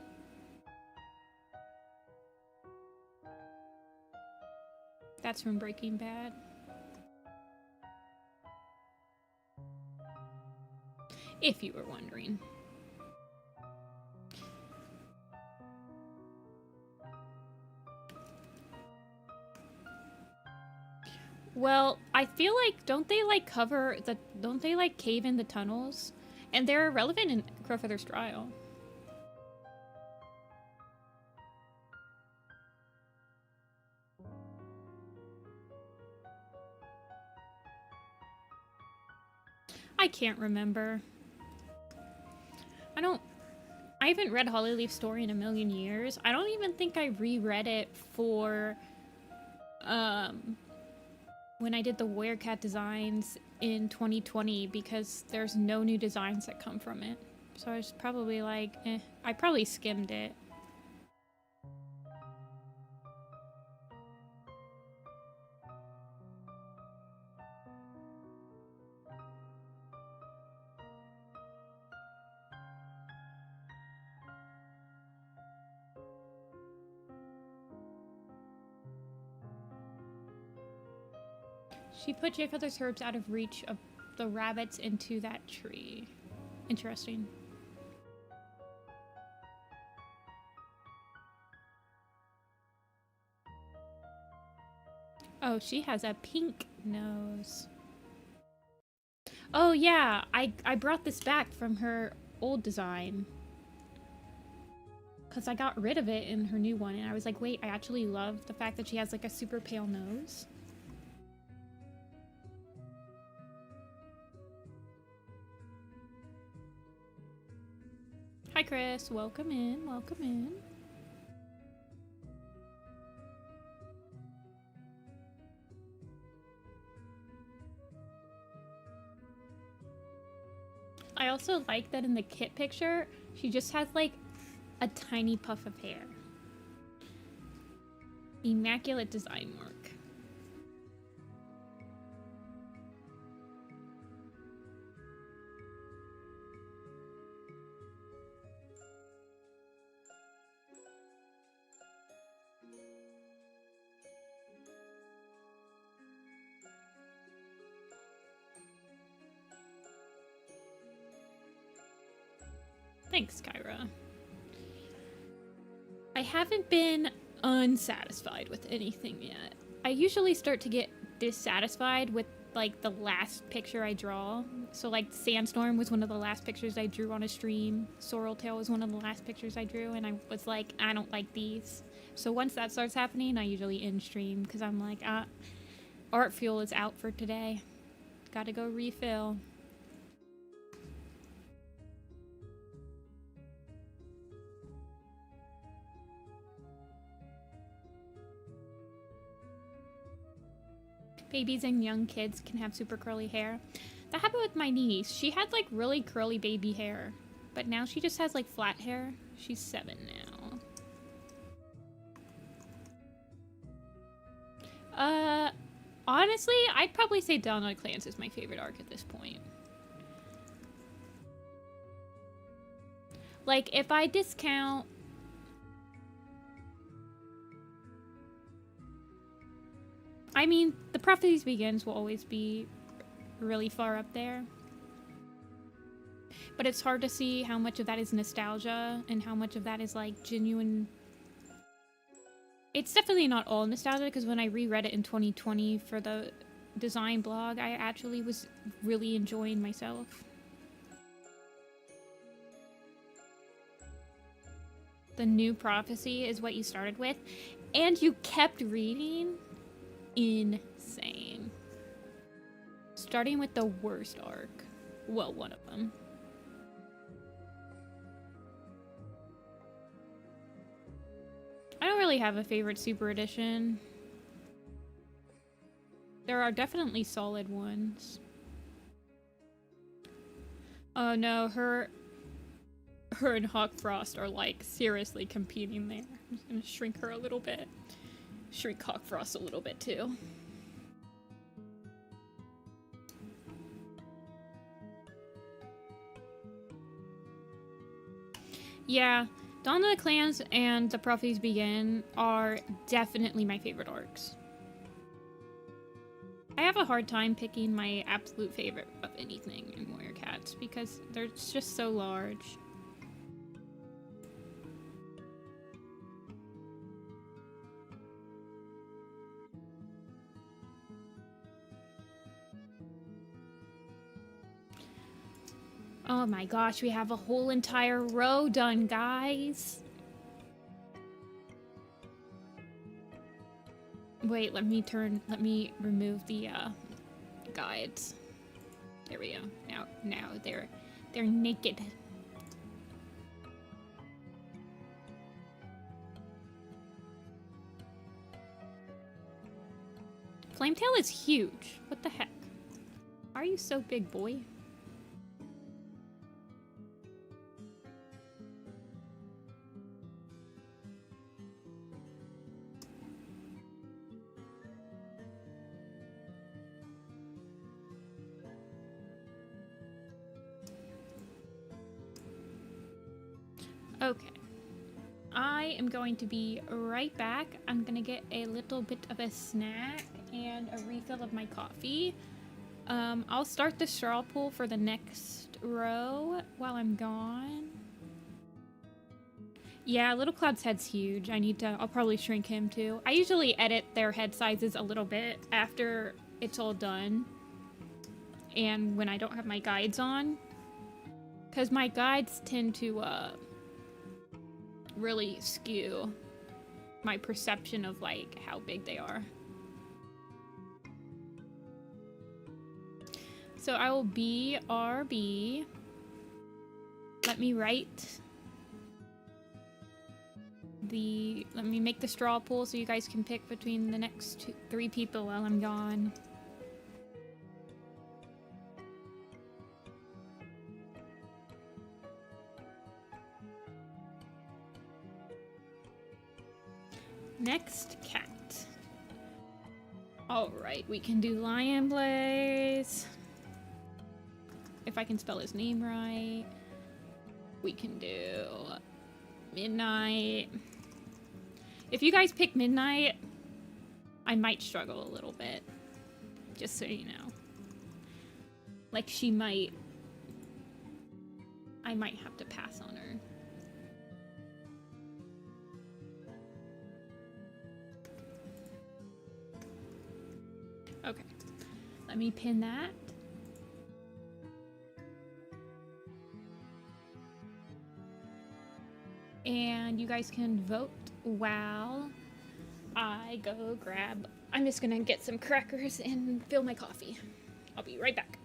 That's from Breaking Bad. If you were wondering. Well, I feel like, don't they like cave in the tunnels? And they're relevant in Crowfeather's trial. I can't remember. I haven't read Hollyleaf's story in a million years. I don't even think I reread it for, when I did the Werecat designs in 2020 because there's no new designs that come from it. So I was probably like, I probably skimmed it. She put Jayfeather's herbs out of reach of the rabbits into that tree. Interesting. Oh, she has a pink nose. Oh yeah, I brought this back from her old design. Because I got rid of it in her new one, and I was like, wait, I actually love the fact that she has like a super pale nose. Hi Chris, welcome in, welcome in. I also like that in the kit picture, she just has like a tiny puff of hair. Immaculate design work. Thanks, Kyra. I haven't been unsatisfied with anything yet. I usually start to get dissatisfied with like the last picture I draw. So like Sandstorm was one of the last pictures I drew on a stream. Sorrel Tail was one of the last pictures I drew, and I was like, I don't like these. So once that starts happening, I usually end stream because I'm like, art fuel is out for today. Gotta go refill. Babies and young kids can have super curly hair. That happened with my niece. She had like really curly baby hair, but now she just has like flat hair. She's 7 now. Honestly, I'd probably say Dawn of the Clans is my favorite arc at this point. Like, if I discount... I mean, The Prophecies Begins will always be really far up there. But it's hard to see how much of that is nostalgia and how much of that is, like, genuine... It's definitely not all nostalgia, because when I reread it in 2020 for the design blog, I actually was really enjoying myself. The New Prophecy is what you started with, and you kept reading? Insane. Starting with the worst arc. Well, one of them. I don't really have a favorite Super Edition. There are definitely solid ones. Oh no, her and Hawk Frost are like seriously competing there. I'm just gonna shrink her a little bit. Shrink Hawk Frost a little bit too. Yeah, Dawn of the Clans and The Prophecies Begin are definitely my favorite arcs. I have a hard time picking my absolute favorite of anything in Warrior Cats because they're just so large. Oh my gosh, we have a whole entire row done, guys. Wait, let me remove the guides. There we go. Now they're naked. Flametail is huge. What the heck? Why are you so big, boy? Okay, I am going to be right back. I'm gonna get a little bit of a snack and a refill of my coffee. I'll start the straw pool for the next row while I'm gone. Yeah, Little Cloud's head's huge. I'll probably shrink him too. I usually edit their head sizes a little bit after it's all done. And when I don't have my guides on. Because my guides tend to, really skew my perception of, like, how big they are. So I will BRB. Let me write let me make the straw pool so you guys can pick between the next 3 people while I'm gone. Next, cat. Alright, we can do Lion Blaze. If I can spell his name right. We can do Midnight. If you guys pick Midnight, I might struggle a little bit. Just so you know. Like, I might have to pass on her. Okay. Let me pin that. And you guys can vote while I go grab... I'm just gonna get some crackers and fill my coffee. I'll be right back.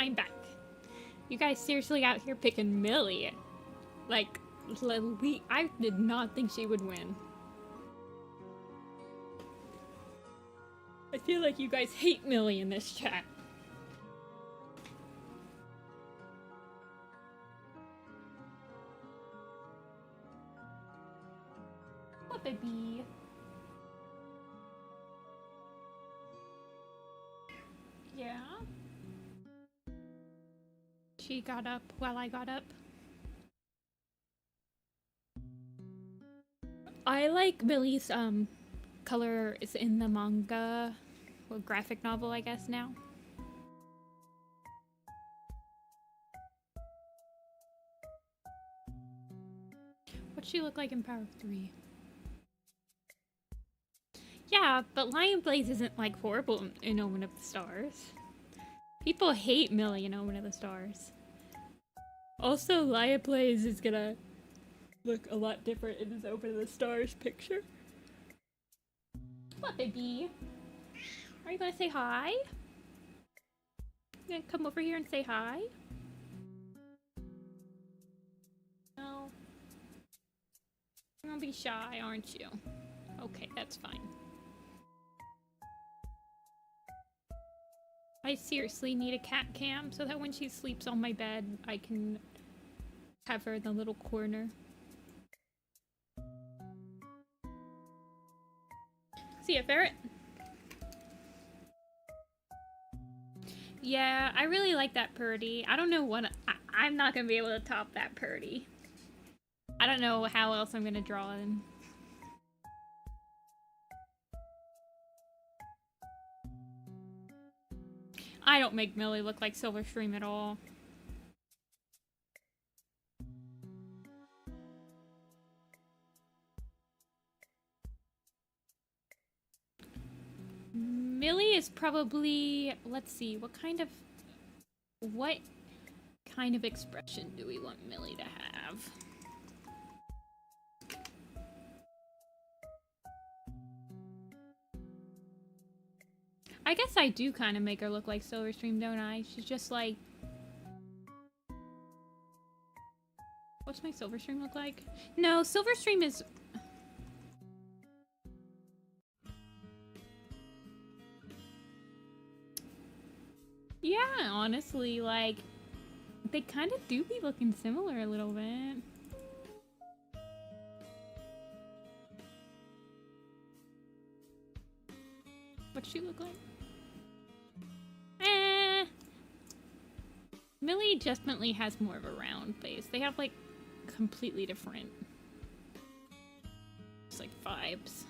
I'm back. You guys seriously out here picking Millie? Like, I did not think she would win. I feel like you guys hate Millie in this chat. What, baby? Yeah? She got up while I got up. I like Millie's, color is in the manga, well, graphic novel, I guess, now. What'd she look like in Power 3? Yeah, but Lion Blaze isn't, like, horrible in Omen of the Stars. People hate Millie in Omen of the Stars. Also, Lion Blaze is gonna look a lot different in his Omen of the Stars picture. What, baby? Are you gonna say hi? You gonna come over here and say hi? No. You're gonna be shy, aren't you? Okay, that's fine. I seriously need a cat cam so that when she sleeps on my bed, I can have her in the little corner. See ya, ferret. Yeah, I really like that Purdy. I don't know what I'm not gonna be able to top that Purdy. I don't know how else I'm gonna draw him. I don't make Millie look like Silverstream at all. Millie is probably, let's see, what kind of expression do we want Millie to have? I guess I do kind of make her look like Silverstream, don't I? She's just like... What's my Silverstream look like? No, Silverstream is... Yeah, honestly, like... They kind of do be looking similar a little bit. What's she look like? Millie definitely has more of a round face. They have, like, completely different... It's like vibes.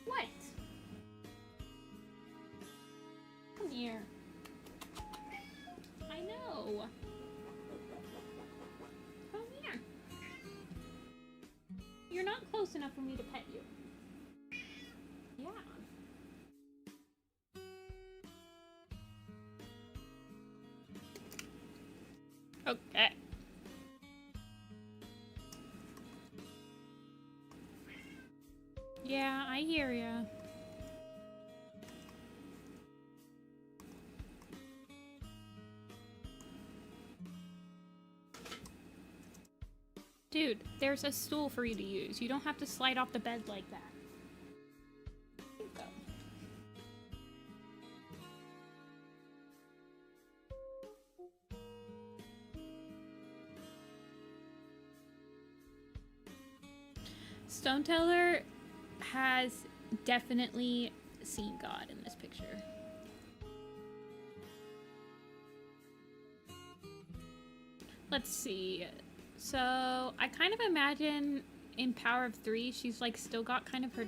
What? Come here. I know. Come here. You're not close enough for me to pet you. Yeah. Okay. Yeah, I hear ya. Dude, there's a stool for you to use. You don't have to slide off the bed like that. Here you go. Stoneteller has definitely seen God in this picture. Let's see. So, I kind of imagine in Power of 3, she's like still got kind of her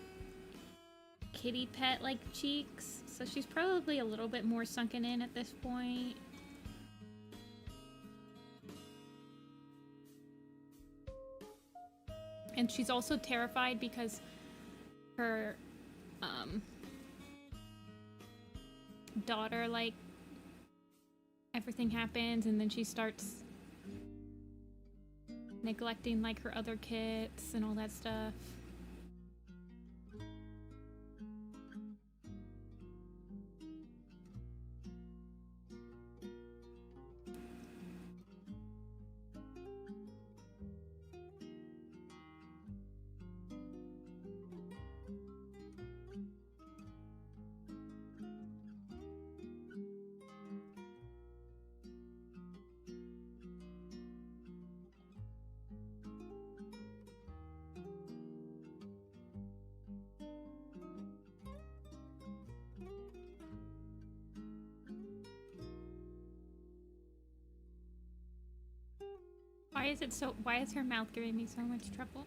kitty pet like cheeks. So she's probably a little bit more sunken in at this point. And she's also terrified because her daughter, like, everything happens and then she starts neglecting, like, her other kits and all that stuff. Why is her mouth giving me so much trouble?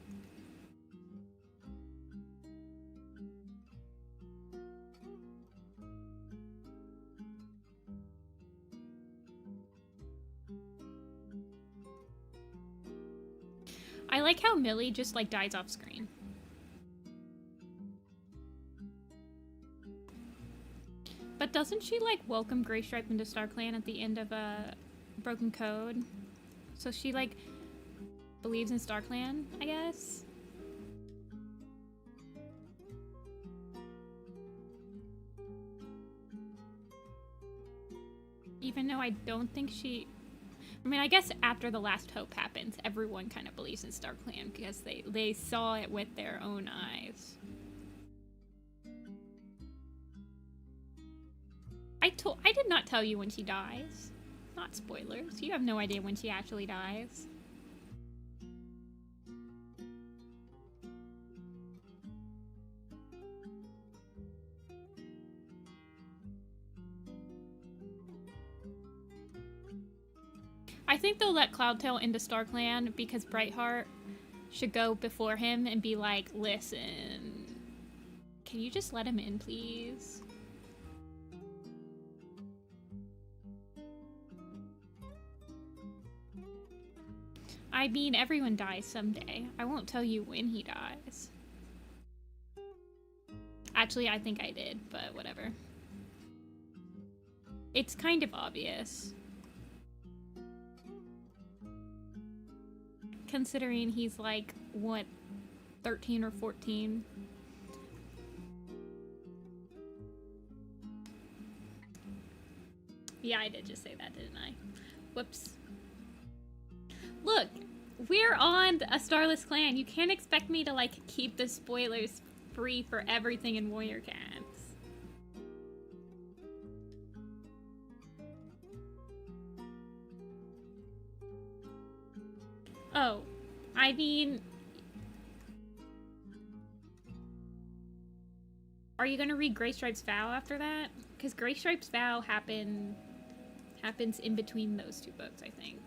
I like how Millie just like dies off screen. But doesn't she like welcome Greystripe into StarClan at the end of a Broken Code? So she like believes in StarClan, I guess? Even though I don't think she... I mean, I guess after The Last Hope happens, everyone kind of believes in StarClan because they saw it with their own eyes. I did not tell you when she dies. Not spoilers. You have no idea when she actually dies. I think they'll let Cloudtail into StarClan because Brightheart should go before him and be like, listen, can you just let him in, please? I mean, everyone dies someday. I won't tell you when he dies. Actually, I think I did, but whatever. It's kind of obvious. Considering he's like, what, 13 or 14? Yeah, I did just say that, didn't I? Whoops. Look, we're on a Starless Clan. You can't expect me to, like, keep the spoilers free for everything in Warrior Cats. Oh, I mean... Are you gonna read Greystripe's Vow after that? Because Greystripe's Vow happens in between those two books, I think.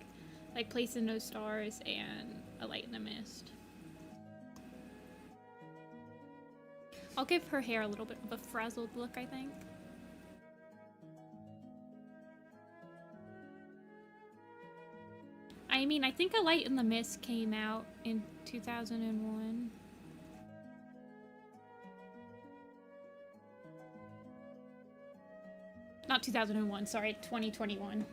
Like Place in No Stars and A Light in the Mist. I'll give her hair a little bit of a frazzled look, I think. I mean, I think A Light in the Mist came out in 2001. Not 2001, sorry, 2021.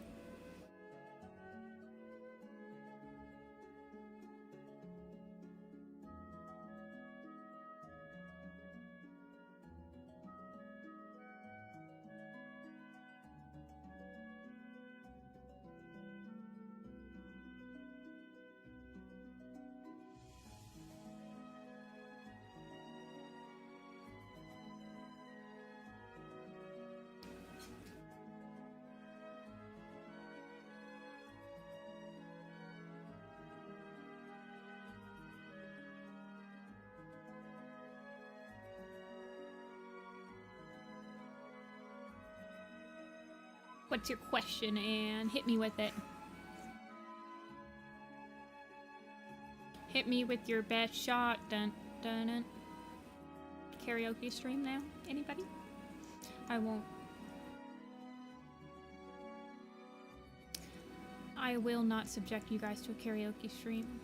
What's your question, Anne? Hit me with it. Hit me with your best shot. Dun dun dun. Karaoke stream now? Anybody? I won't. I will not subject you guys to a karaoke stream.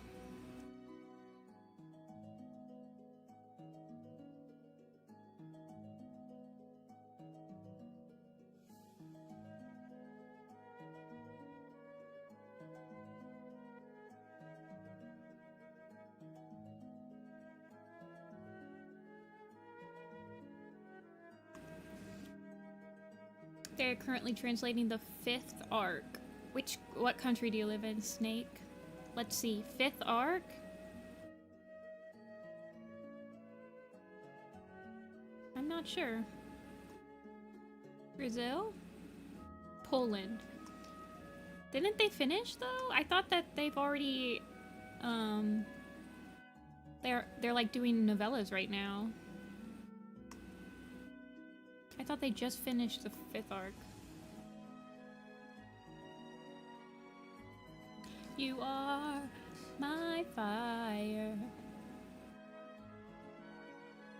They're currently translating the 5th arc. What country do you live in, Snake? Let's see, 5th arc? I'm not sure. Brazil? Poland. Didn't they finish though? I thought that they've already, they're like doing novellas right now. I thought they just finished the 5th arc. You are my fire.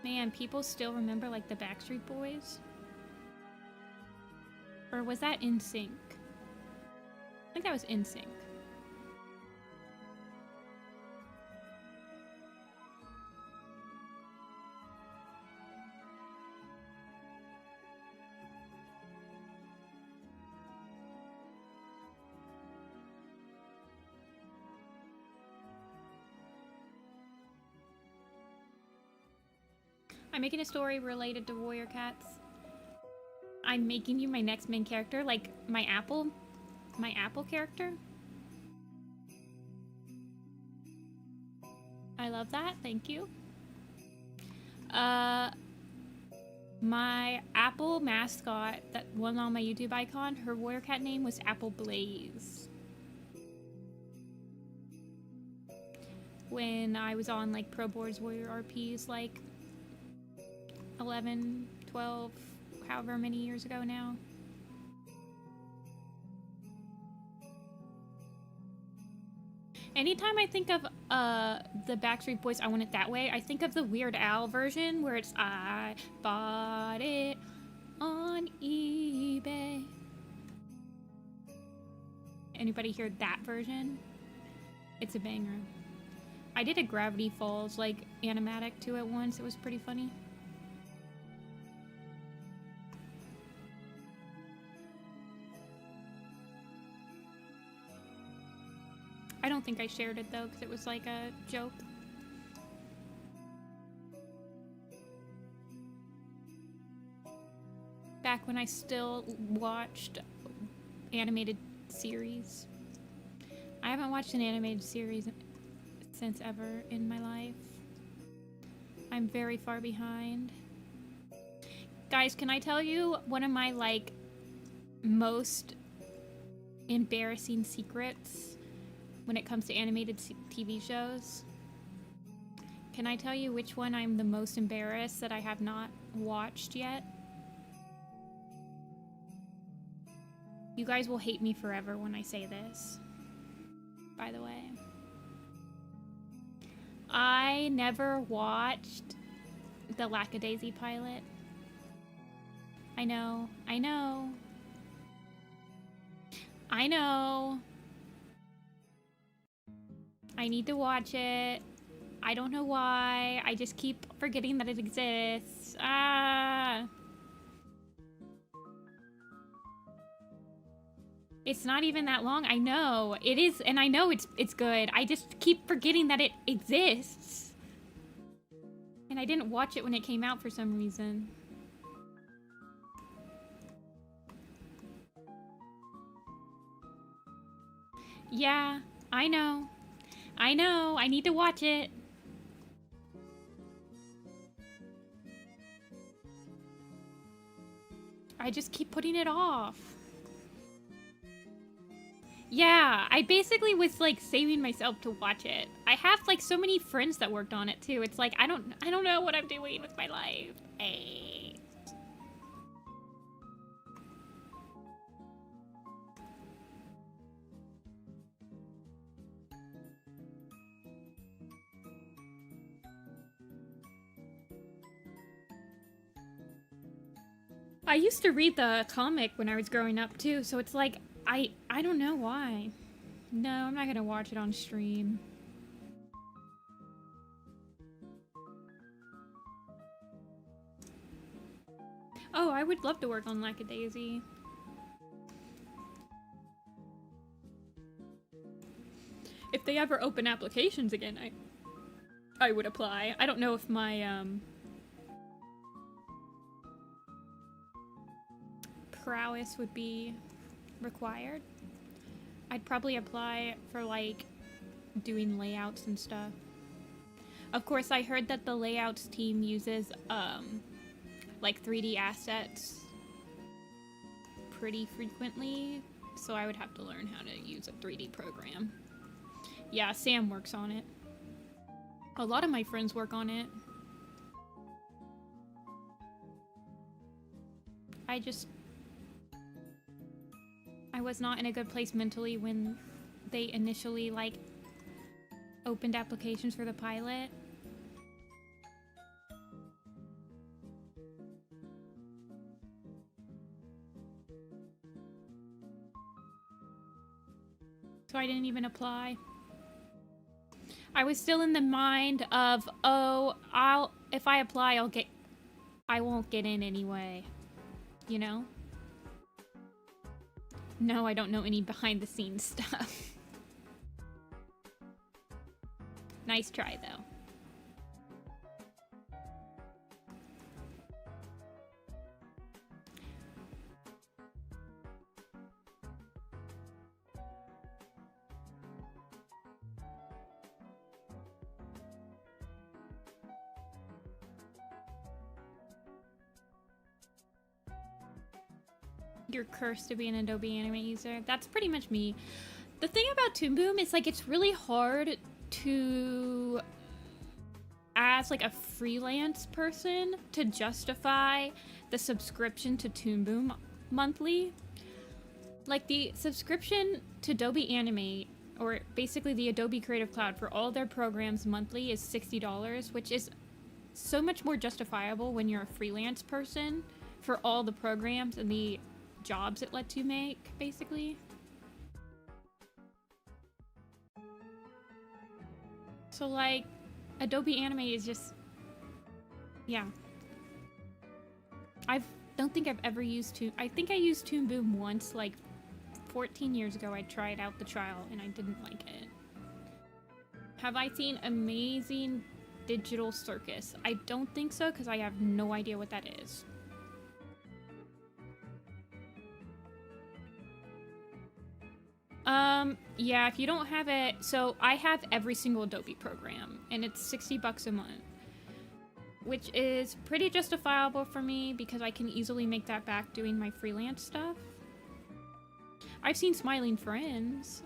Man, people still remember like the Backstreet Boys? Or was that NSYNC? I think that was NSYNC. I'm making a story related to warrior cats. I'm making you my next main character, like my apple character. I love that, thank you. My apple mascot, that one on my YouTube icon, her warrior cat name was Apple Blaze. When I was on like Pro Boards Warrior RPs like 11, 12, however many years ago now. Anytime I think of the Backstreet Boys, I Want It That Way, I think of the Weird Al version where it's I bought it on eBay. Anybody hear that version? It's a banger. I did a Gravity Falls like animatic to it once. It was pretty funny. I don't think I shared it though, because it was like a joke. Back when I still watched animated series. I haven't watched an animated series since ever in my life. I'm very far behind. Guys, can I tell you one of my like most embarrassing secrets when it comes to animated TV shows? Can I tell you which one I'm the most embarrassed that I have not watched yet? You guys will hate me forever when I say this, by the way. I never watched the Lackadaisy pilot. I know. I know. I know. I need to watch it. I don't know why. I just keep forgetting that it exists. Ah. It's not even that long. I know. It is, and I know it's good. I just keep forgetting that it exists. And I didn't watch it when it came out for some reason. Yeah, I know. I know. I need to watch it. I just keep putting it off. Yeah, I basically was like saving myself to watch it. I have like so many friends that worked on it too. It's like I don't know what I'm doing with my life. Hey. I used to read the comic when I was growing up too, so it's like I don't know why. No, I'm not gonna watch it on stream. Oh, I would love to work on Lackadaisy. If they ever open applications again, I would apply. I don't know if my prowess would be required. I'd probably apply for like doing layouts and stuff. Of course, I heard that the layouts team uses like 3D assets pretty frequently, so I would have to learn how to use a 3D program. Yeah, Sam works on it. A lot of my friends work on it. I was not in a good place mentally when they initially like opened applications for the pilot. So I didn't even apply. I was still in the mind of, oh, if I apply, I won't get in anyway. You know? No, I don't know any behind the scenes stuff. Nice try, though. You're cursed to be an Adobe Anime user. That's pretty much me. The thing about Toon Boom is, like, it's really hard to, as like a freelance person, to justify the subscription to Toon Boom monthly. Like, the subscription to Adobe Animate, or basically the Adobe Creative Cloud, for all their programs monthly is $60, which is so much more justifiable when you're a freelance person for all the programs and the jobs it lets you make, basically. So, like, Adobe Anime is just, yeah. Don't think I've ever used I think I used Toon Boom once, like, 14 years ago. I tried out the trial and I didn't like it. Have I seen Amazing Digital Circus? I don't think so, because I have no idea what that is. Yeah, if you don't have it, so I have every single Adobe program, and it's $60 a month, which is pretty justifiable for me because I can easily make that back doing my freelance stuff. I've seen Smiling Friends.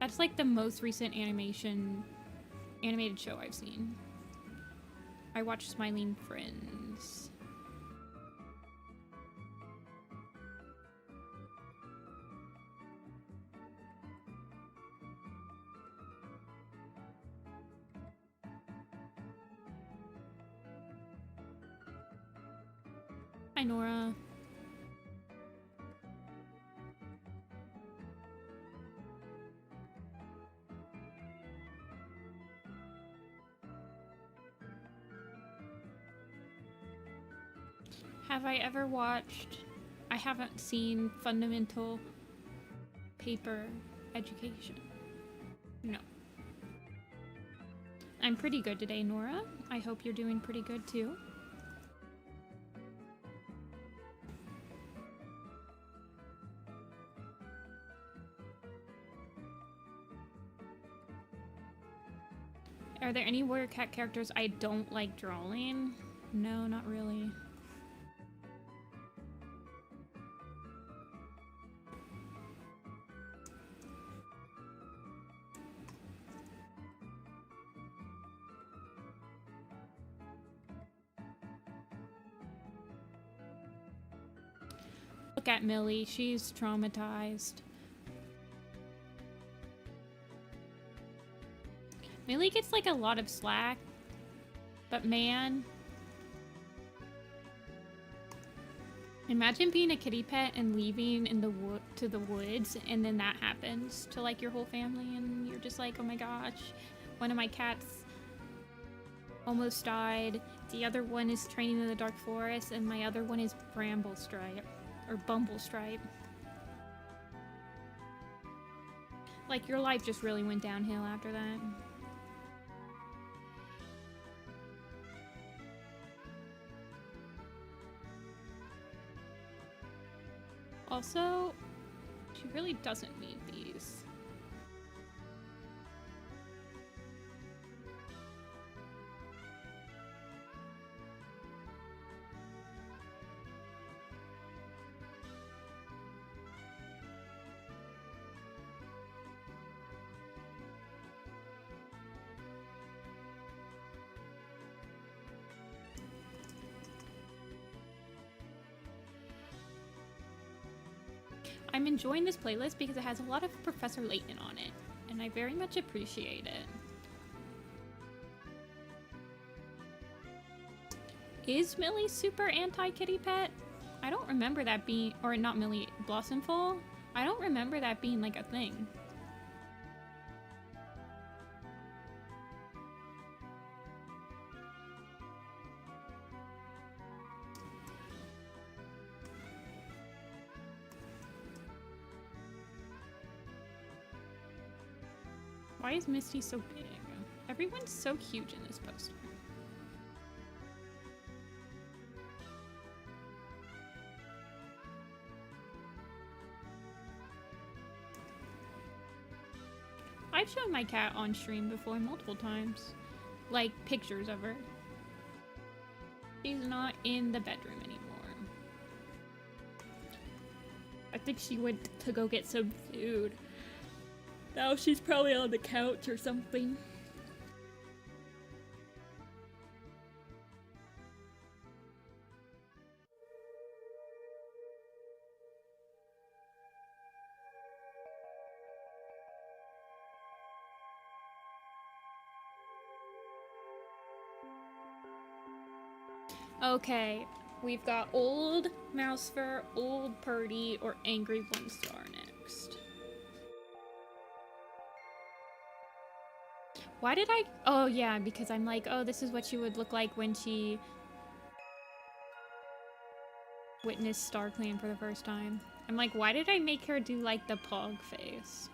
That's like the most recent animated show I've seen. I watched Smiling Friends. Hi, Nora. Have I ever watched... I haven't seen Fundamental Paper Education. No. I'm pretty good today, Nora. I hope you're doing pretty good, too. Are there any warrior cat characters I don't like drawing? No, not really. Look at Millie, she's traumatized. Millie gets like a lot of slack, but man, imagine being a kitty pet and leaving in the woods, and then that happens to like your whole family, and you're just like, oh my gosh, one of my cats almost died. The other one is training in the dark forest, and my other one is Bramble-stripe or Bumble-stripe. Like, your life just really went downhill after that. Also, she really doesn't need these. I'm enjoying this playlist because it has a lot of Professor Layton on it, and I very much appreciate it. Is Millie super anti-kitty pet? I don't remember that being, or not Millie, Blossomfall? I don't remember that being like a thing. Why is Misty so big? Everyone's so huge in this poster. I've shown my cat on stream before multiple times. Like, pictures of her. She's not in the bedroom anymore. I think she went to go get some food. Now she's probably on the couch or something. Okay, we've got old Mousefur, old Purdy, or angry 1-star next. Why did I? Oh yeah, because I'm like, oh, this is what she would look like when she witnessed StarClan for the first time. I'm like, why did I make her do like the pog face?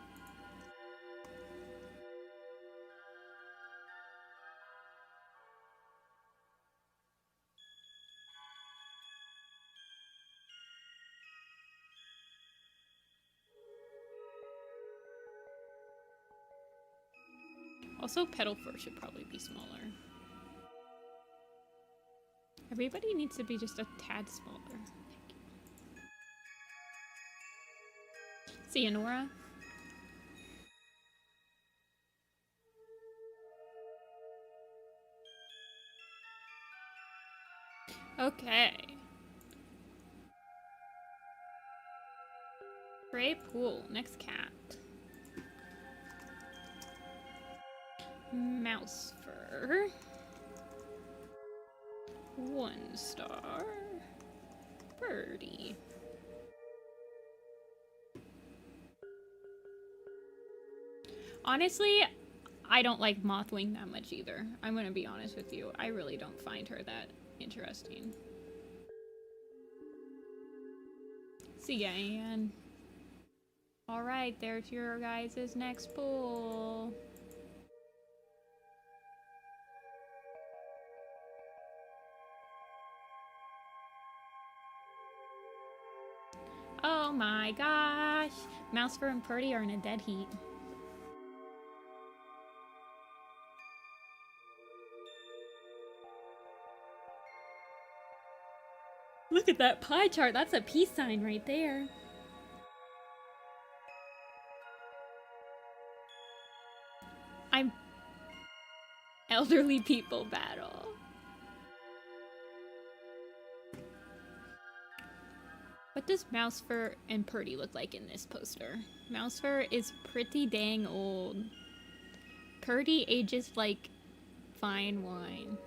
Also, Petal Fur should probably be smaller. Everybody needs to be just a tad smaller. Thank you. See ya, Nora. Okay. Gray Pool, next cat. Mousefur. 1-star. Birdie. Honestly, I don't like Mothwing that much either. I'm gonna be honest with you. I really don't find her that interesting. See ya, Anne. Alright, there's your guys' next pool. Oh my gosh! Mousefur and Purdy are in a dead heat. Look at that pie chart. That's a peace sign right there. I'm elderly people battle. What does Mousefur and Purdy look like in this poster? Mousefur is pretty dang old. Purdy ages like fine wine.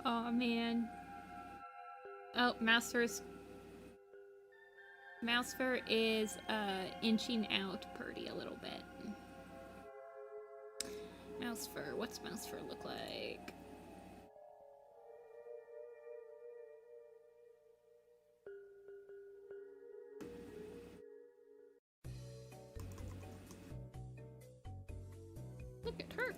Oh man. Oh, Mousefur is inching out Purdy a little bit. Mousefur, what's Mousefur look like? Look at her.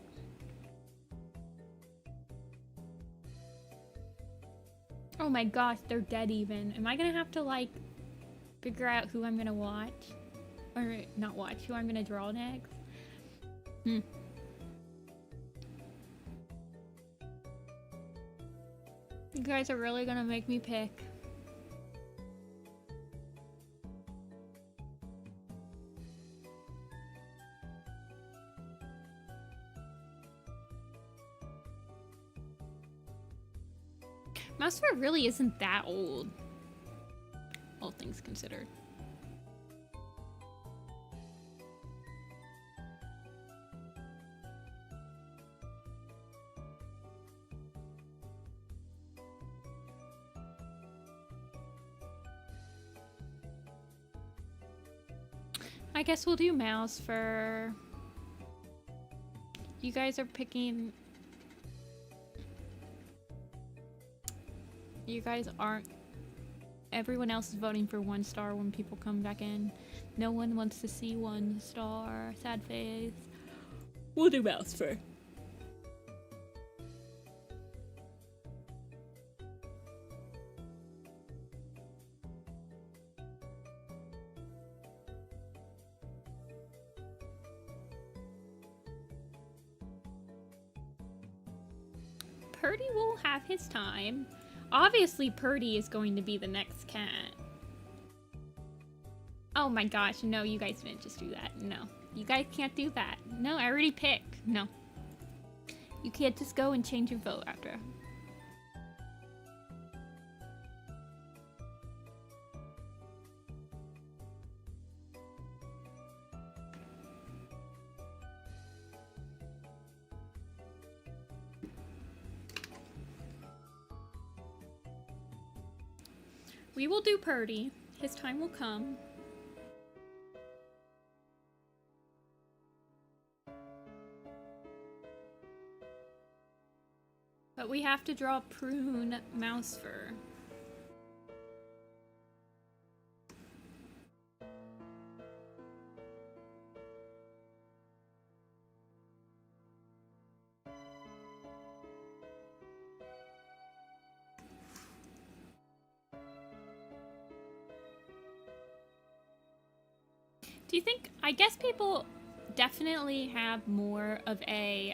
Oh my gosh, they're dead even. Am I gonna have to like figure out who I'm gonna watch? Or not watch, who I'm gonna draw next? You guys are really gonna make me pick. Mousefur really isn't that old, all things considered. I guess we'll do Mousefur. You guys are picking... You guys aren't... Everyone else is voting for 1 star when people come back in. No one wants to see 1 star. Sad face. We'll do Mousefur. Purdy will have his time. Obviously, Purdy is going to be the next cat. Oh my gosh, no, you guys didn't just do that. No, you guys can't do that. No, I already picked. No. You can't just go and change your vote after. We will do Purdy. His time will come. But we have to draw Prune Mousefur. Do you think, I guess people definitely have more of a,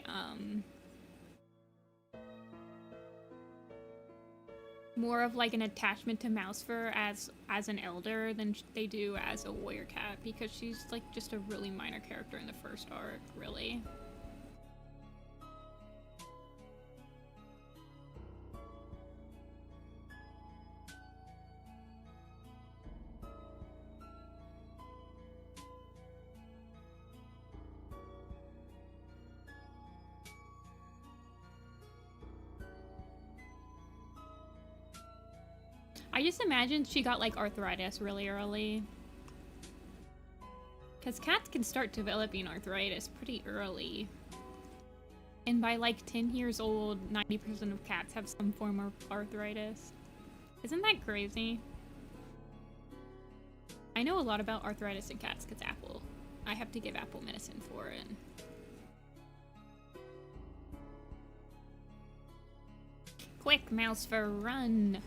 more of like an attachment to Mousefur as an elder than they do as a warrior cat, because she's like just a really minor character in the first arc, really. I just imagine she got like arthritis really early. Because cats can start developing arthritis pretty early. And by like 10 years old, 90% of cats have some form of arthritis. Isn't that crazy? I know a lot about arthritis in cats because Apple. I have to give Apple medicine for it. Quick, Mousefur, run!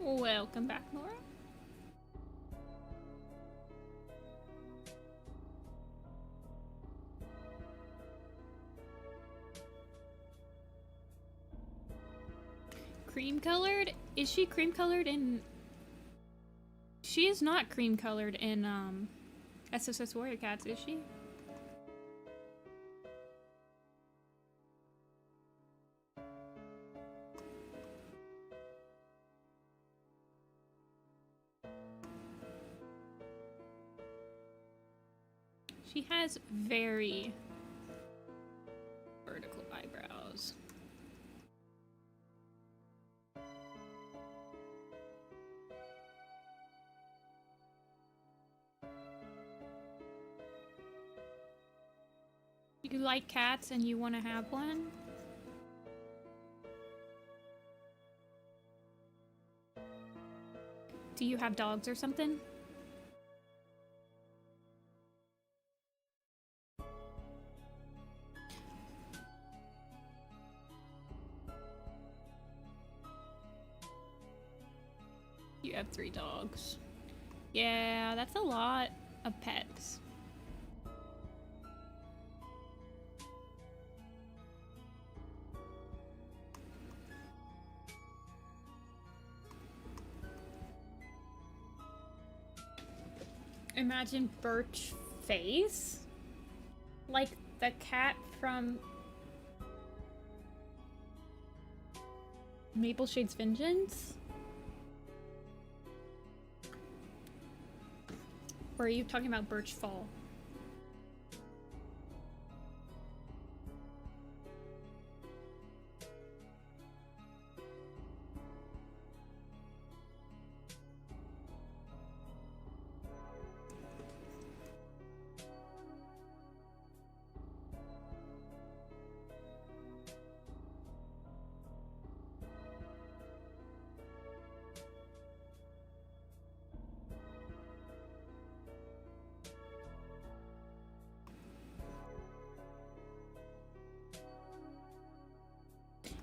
Welcome back, Nora. Cream colored? Is she cream colored in... She is not cream colored in SSS Warrior Cats, is she? She has very vertical eyebrows. You like cats and you want to have one? Do you have dogs or something? You have 3 dogs. Yeah, that's a lot of pets. Imagine Birch face? Like the cat from Maple Shade's Vengeance? Or are you talking about Birch Fall?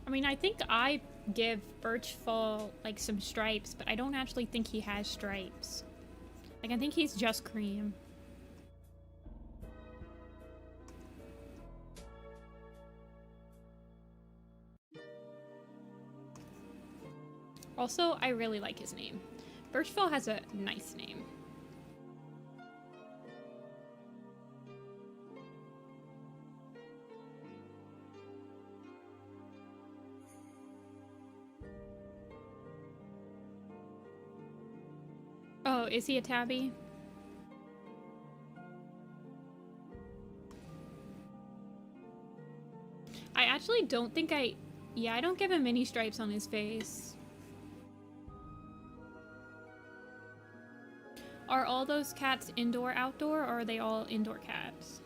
I mean, I think I give Birchfall, like, some stripes, but I don't actually think he has stripes. Like, I think he's just cream. Also, I really like his name. Birchfall has a nice name. Oh, is he a tabby? I actually don't think yeah, I don't give him any stripes on his face. Are all those cats indoor, outdoor, or are they all indoor cats?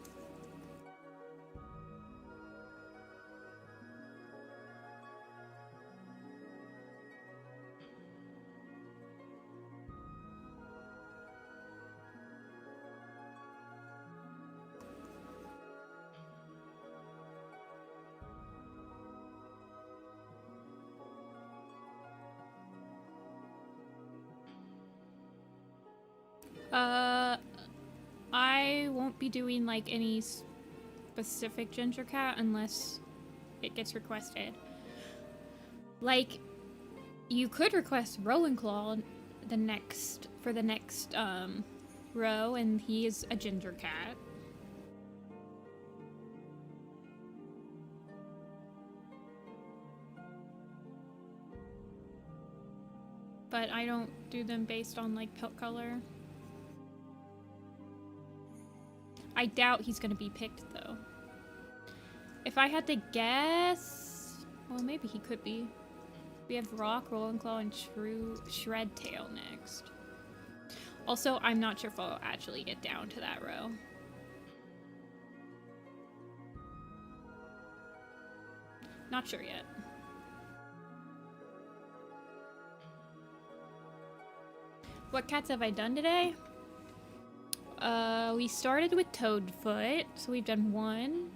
I won't be doing like any specific ginger cat unless it gets requested. Like, you could request Rowan Claw for the next row, and he is a ginger cat. But I don't do them based on like pelt color. I doubt he's gonna be picked though. If I had to guess, well, maybe he could be. We have Rock, Rolling Claw, and Shred Tail next. Also, I'm not sure if I'll actually get down to that row. Not sure yet. What cats have I done today? We started with Toadfoot, so we've done 1.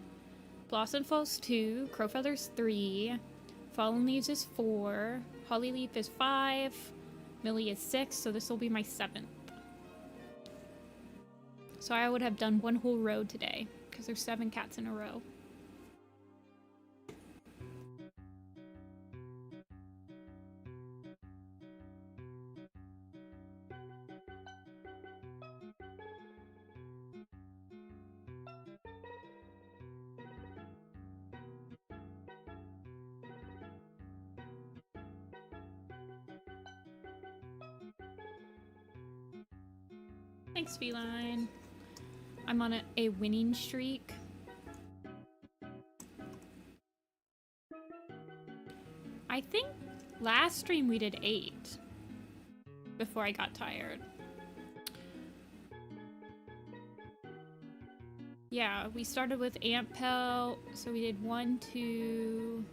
Blossomfall's 2, Crowfeather's 3, Fallen Leaves is 4, Hollyleaf is 5, Millie is 6, so this will be my 7th. So I would have done 1 whole row today, because there's 7 cats in a row. Thanks, Feline. I'm on a winning streak. I think last stream we did 8 before I got tired. Yeah, we started with Ant Pelt, so we did 1, 2,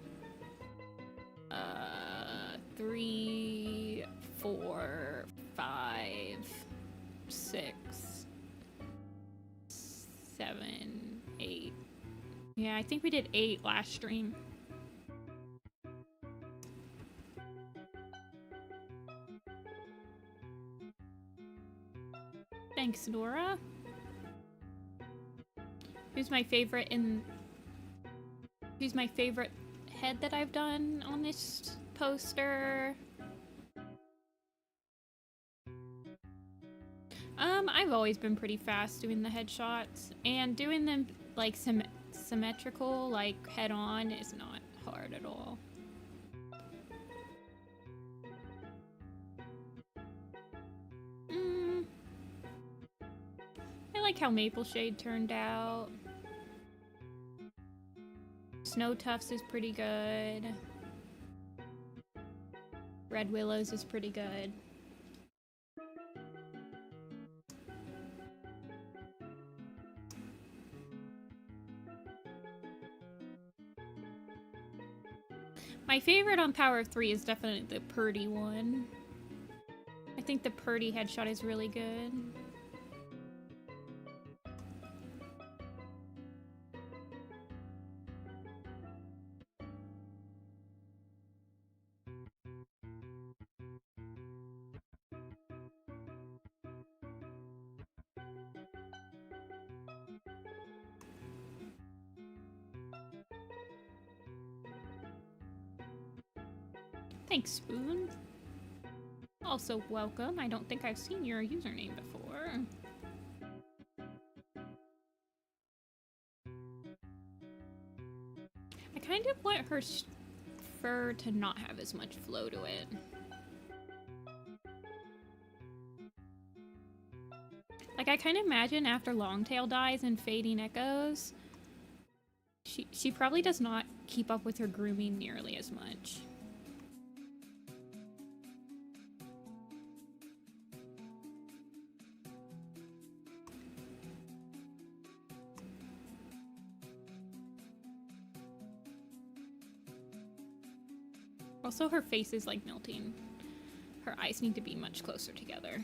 3, 4, 5, 6, 7, 8. Yeah, I think we did 8 last stream. Thanks, Nora. Who's my favorite head that I've done on this poster? I've always been pretty fast doing the headshots, and doing them like symmetrical, like head on, is not hard at all. I like how Maple Shade turned out. Snow Tufts is pretty good. Red Willows is pretty good. My favorite on Power of 3 is definitely the Purdy one. I think the Purdy headshot is really good. Thanks, Spoon. Also, welcome. I don't think I've seen your username before. I kind of want her fur to not have as much flow to it. Like, I kind of imagine after Longtail dies in Fading Echoes, she probably does not keep up with her grooming nearly as much. Also, her face is like melting. Her eyes need to be much closer together.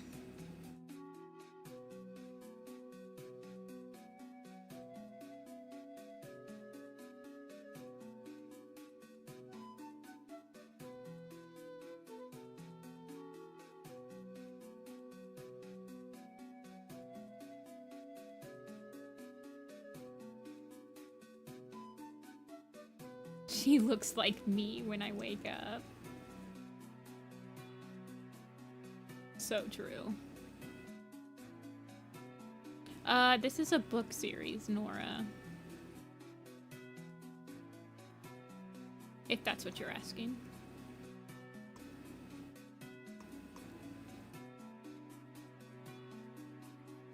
She looks like me when I wake up. So true. This is a book series, Nora. If that's what you're asking.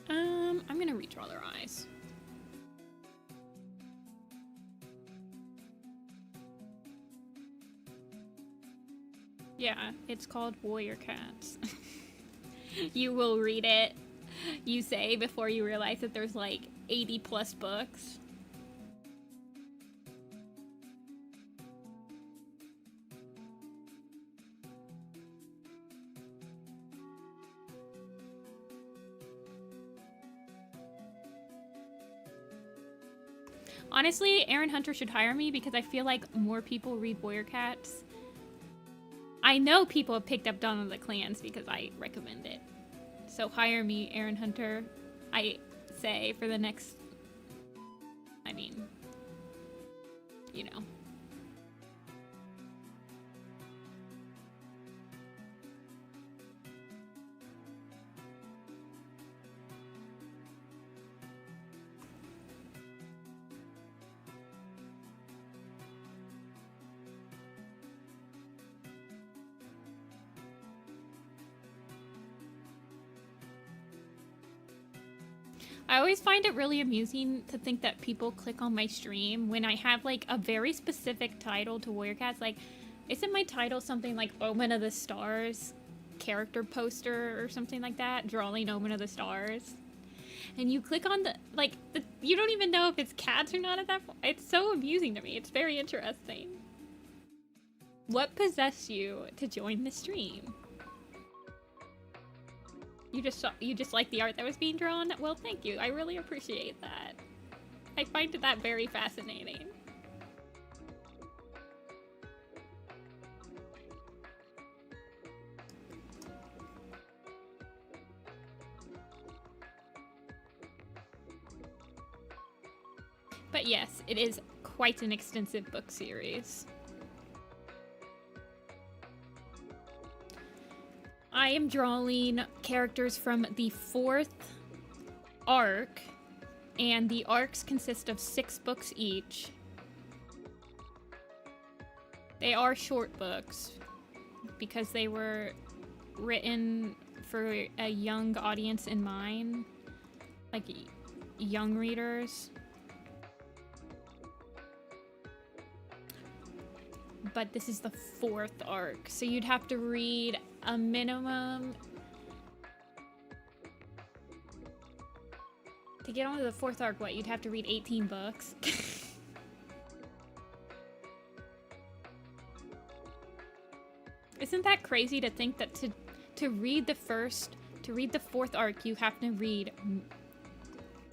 I'm gonna redraw their eyes. Yeah, it's called Warrior Cats. You will read it, you say, before you realize that there's like 80 plus books. Honestly, Aaron Hunter should hire me because I feel like more people read Warrior Cats. I know people have picked up Dawn of the Clans because I recommend it. So hire me, Aaron Hunter, I say, for the next... I mean... You know. I always find it really amusing to think that people click on my stream when I have like a very specific title to Warrior Cats. Like, isn't my title something like Omen of the Stars character poster or something like that? Drawing Omen of the Stars. And you click on the, like, you don't even know if it's cats or not at that point. It's so amusing to me. It's very interesting. What possessed you to join the stream? You just like the art that was being drawn? Well, thank you. I really appreciate that. I find that very fascinating. But yes, it is quite an extensive book series. I am drawing characters from the 4th arc, and the arcs consist of 6 books each. They are short books because they were written for a young audience in mind, like young readers. But this is the 4th arc, so you'd have to read a minimum to get onto the 4th arc. What, you'd have to read 18 books? Isn't that crazy to think that to read the 4th arc, you have to read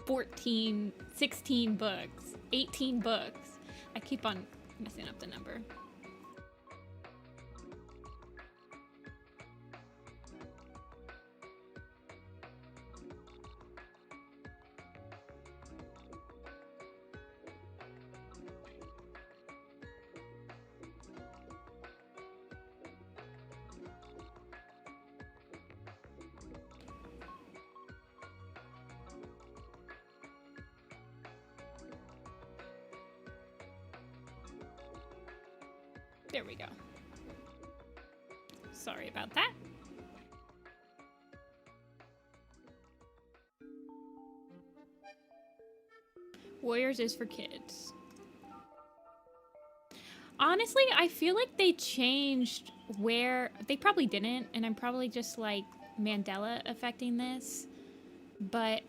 14, 16 books, 18 books. I keep on messing up the number. There we go. Sorry about that. Warriors is for kids. Honestly, I feel like they changed where... They probably didn't, and I'm probably just like Mandela affecting this. But...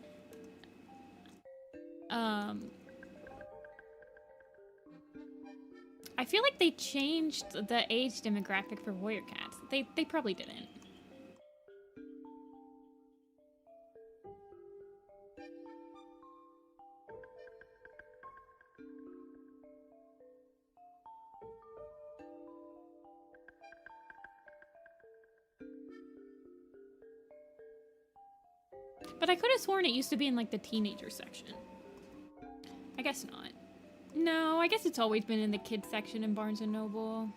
I feel like they changed the age demographic for warrior cats. They probably didn't. But I could have sworn it used to be in like the teenager section. I guess not. No, I guess it's always been in the kids section in Barnes & Noble.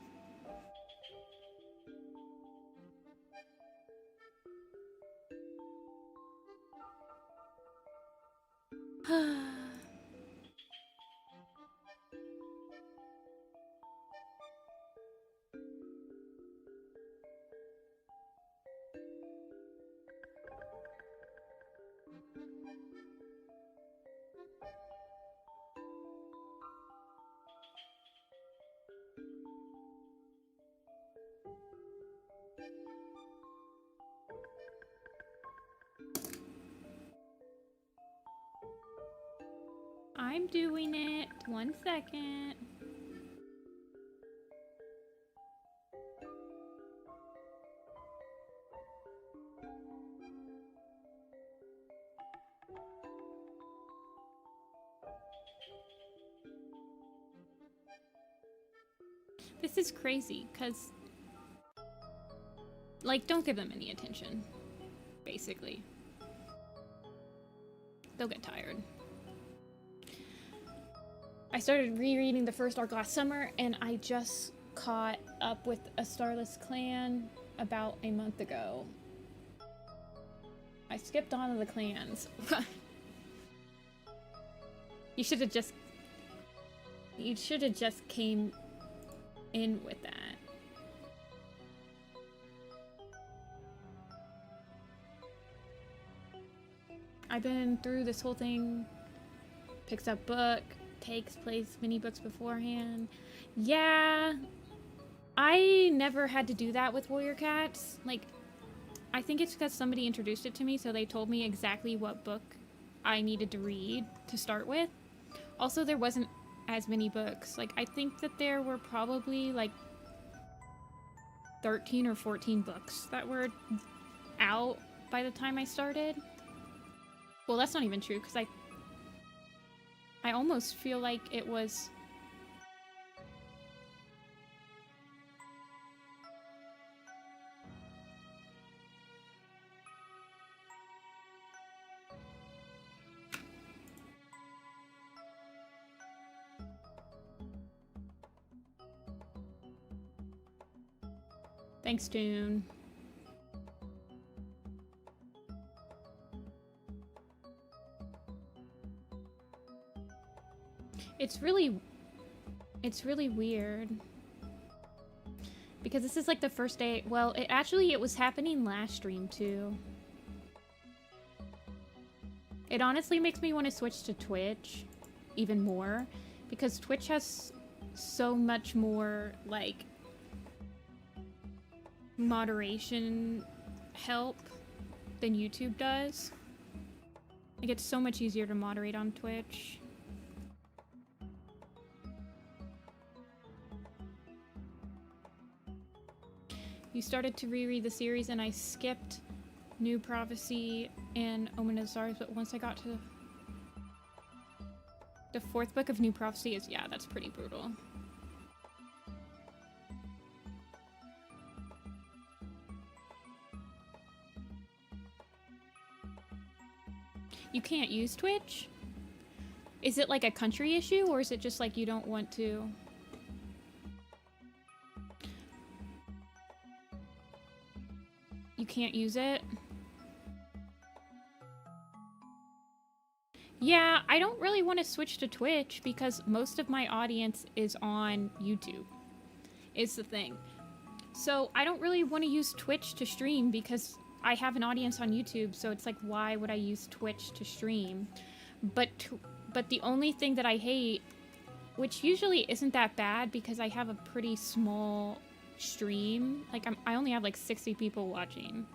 I'm doing it. 1 second. This is crazy, because... Like, don't give them any attention. Basically. They'll get tired. I started rereading the 1st arc last summer, and I just caught up with A Starless Clan about a month ago. I skipped on to the clans. You should have just came in with that. I've been through this whole thing. Picks up book. Plays mini books beforehand. Yeah, I never had to do that with warrior cats. Like, I think it's because somebody introduced it to me, so they told me exactly what book I needed to read to start with. Also, there wasn't as many books. Like, I think that there were probably like 13 or 14 books that were out by the time I started. Well, that's not even true, because I almost feel like it was... Thanks, Toon. It's really weird. Because this is like the first day, well, it was happening last stream too. It honestly makes me want to switch to Twitch even more, because Twitch has so much more, like, moderation help than YouTube does. Like, it's so much easier to moderate on Twitch. You started to reread the series and I skipped New Prophecy and Omen of the Stars, but once I got to the 4th book of New Prophecy yeah, that's pretty brutal. You can't use Twitch? Is it like a country issue, or is it just like you don't want to? You can't use it? Yeah, I don't really want to switch to Twitch because most of my audience is on YouTube, is the thing. So I don't really want to use Twitch to stream because I have an audience on YouTube, so it's like, why would I use Twitch to stream? But the only thing that I hate, which usually isn't that bad because I have a pretty small stream, like I only have like 60 people watching.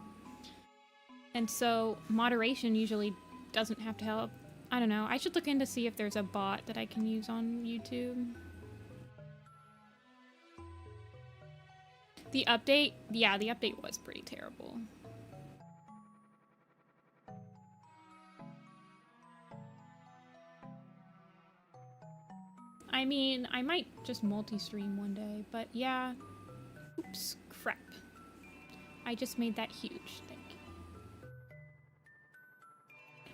And so moderation usually doesn't have to help. I don't know. I should look into see if there's a bot that I can use on YouTube. The update? Yeah, the update was pretty terrible. I mean, I might just multi-stream one day, but yeah. Oops, crap. I just made that huge. Thank you.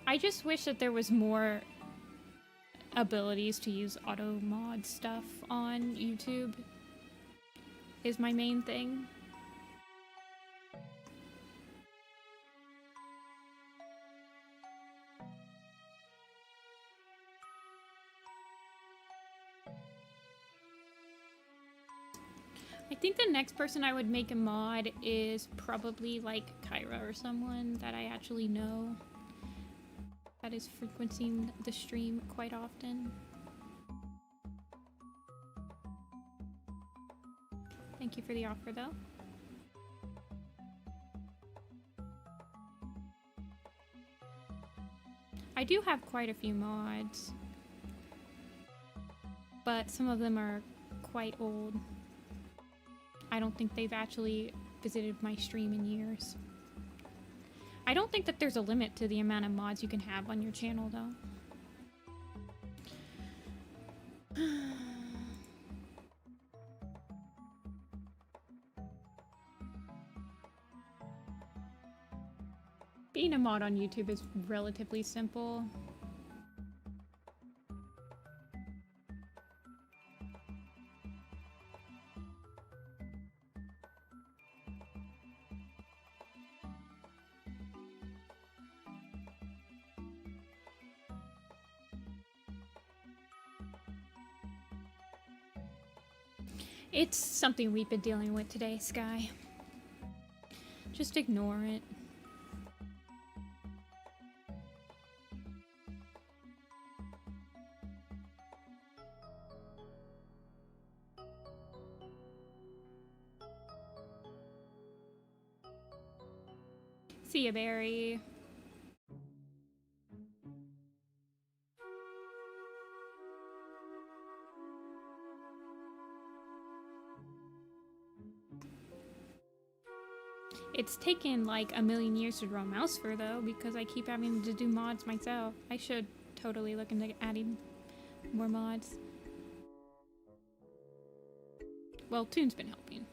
I just wish that there was more abilities to use auto mod stuff on YouTube, is my main thing. I think the next person I would make a mod is probably like Kyra or someone that I actually know that is frequenting the stream quite often. Thank you for the offer though. I do have quite a few mods, but some of them are quite old. I don't think they've actually visited my stream in years. I don't think that there's a limit to the amount of mods you can have on your channel, though. Being a mod on YouTube is relatively simple. It's something we've been dealing with today, Sky. Just ignore it. See ya, Barry. It's taken like a million years to draw Mousefur though, because I keep having to do mods myself. I should totally look into adding more mods. Well, Toon's been helping.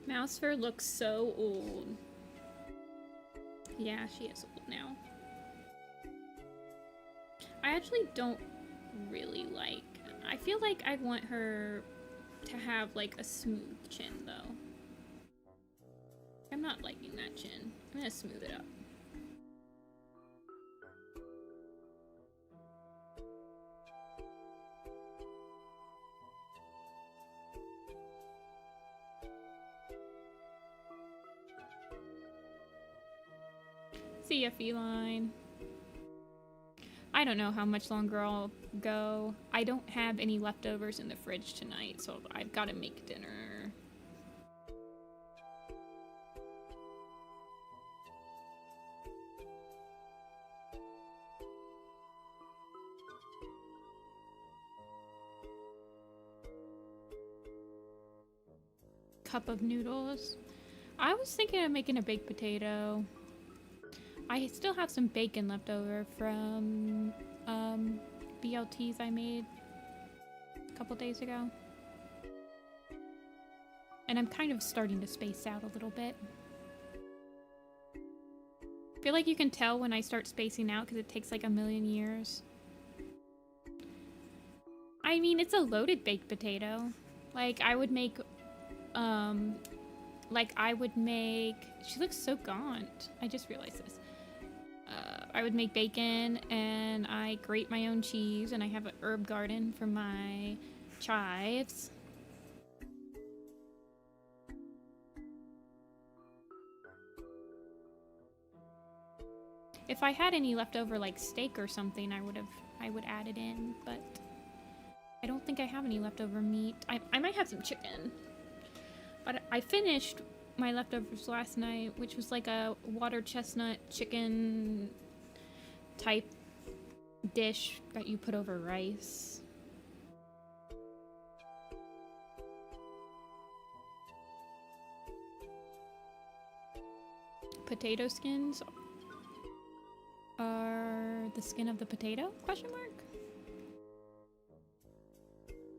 Mousefur looks so old. Yeah, she is old now. I actually don't really like... I feel like I want her to have, like, a smooth chin, though. I'm not liking that chin. I'm gonna smooth it up. See ya, feline. I don't know how much longer I'll go. I don't have any leftovers in the fridge tonight, so I've got to make dinner. Cup of noodles. I was thinking of making a baked potato. I still have some bacon left over from BLTs I made a couple days ago. And I'm kind of starting to space out a little bit. I feel like you can tell when I start spacing out because it takes like a million years. I mean, it's a loaded baked potato. Like, I would make, she looks so gaunt. I just realized this. I would make bacon, and I grate my own cheese, and I have an herb garden for my chives. If I had any leftover, like steak or something, I would add it in, but I don't think I have any leftover meat. I might have some chicken, but I finished my leftovers last night, which was like a water chestnut chicken type dish that you put over rice. Potato skins are the skin of the potato? Question mark?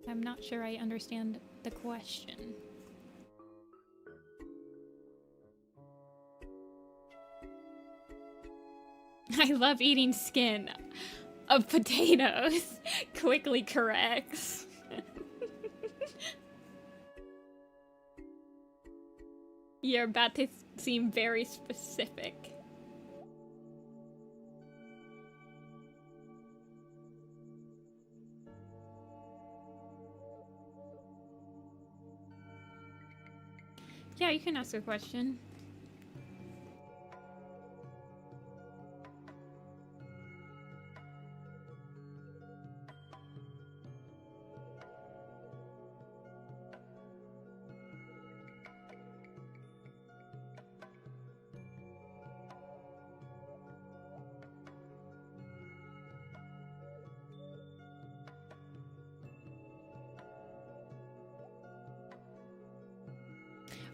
I'm not sure I understand the question. I love eating skin of potatoes. Quickly corrects. You're about to seem very specific. Yeah, you can ask a question.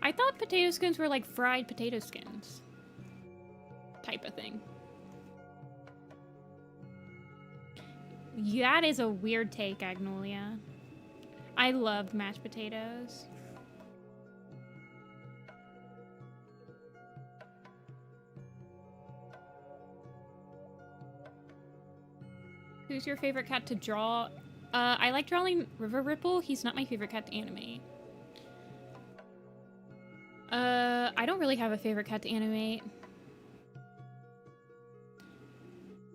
I thought potato skins were like fried potato skins. Type of thing. That is a weird take, Agnolia. I loved mashed potatoes. Who's your favorite cat to draw? I like drawing River Ripple. He's not my favorite cat to animate. I don't really have a favorite cat to animate.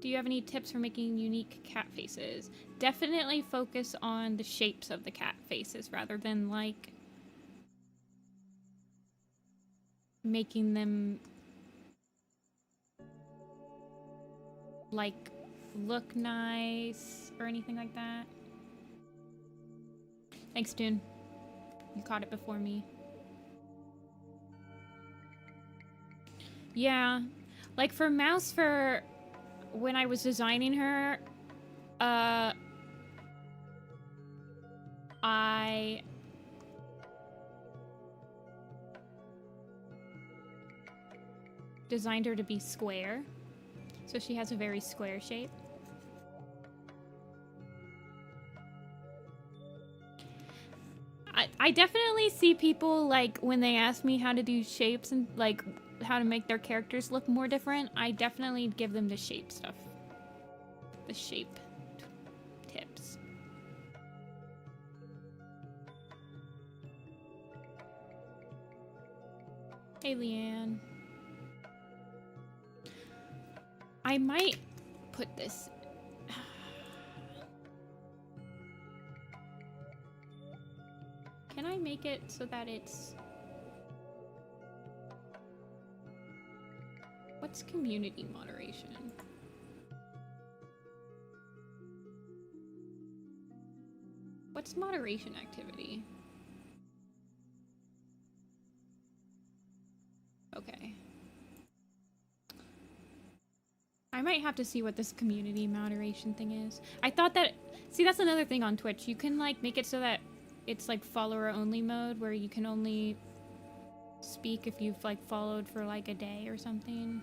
Do you have any tips for making unique cat faces? Definitely focus on the shapes of the cat faces rather than, like, making them, like, look nice or anything like that. Thanks, Dune. You caught it before me. Yeah, like for Mousefur, when I was designing her, I designed her to be square, so she has a very square shape. I definitely see people, like, when they ask me how to do shapes and, like, how to make their characters look more different, I definitely give them the shape stuff. The shape tips. Hey, Leanne. I might put this... Can I make it so that it's... What's community moderation? What's moderation activity? Okay. I might have to see what this community moderation thing is. I thought that... See, that's another thing on Twitch. You can, like, make it so that it's, like, follower-only mode, where you can only speak if you've, like, followed for, like, a day or something.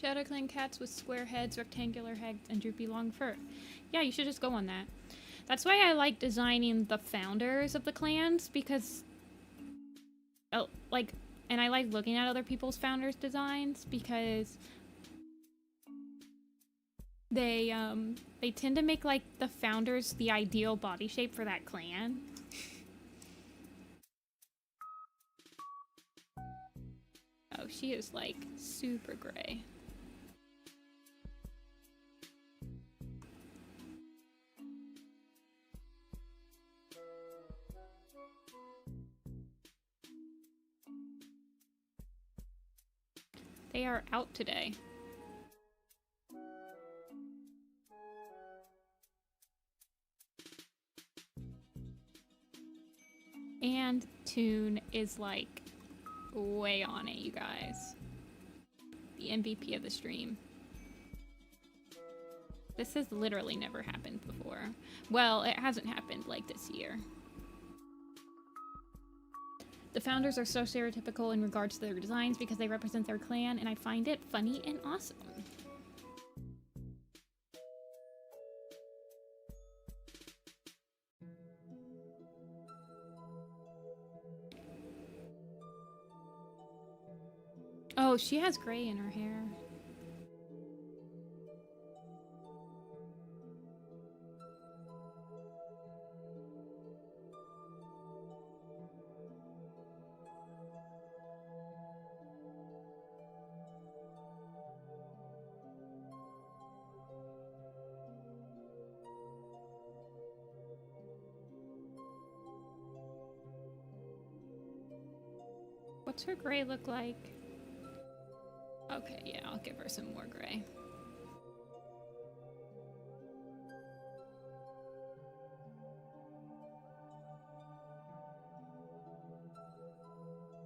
Shadow Clan cats with square heads, rectangular heads, and droopy long fur. Yeah, you should just go on that. That's why I like designing the founders of the clans, because... Oh, like... And I like looking at other people's founders' designs, because... They tend to make, like, the founders the ideal body shape for that clan. Oh, she is, like, super gray. They are out today. And Toon is like way on it, you guys. The MVP of the stream. This has literally never happened before. Well, it hasn't happened like this year. The founders are so stereotypical in regards to their designs because they represent their clan, and I find it funny and awesome. Oh, she has gray in her hair. What's her gray look like? Okay, yeah, I'll give her some more gray.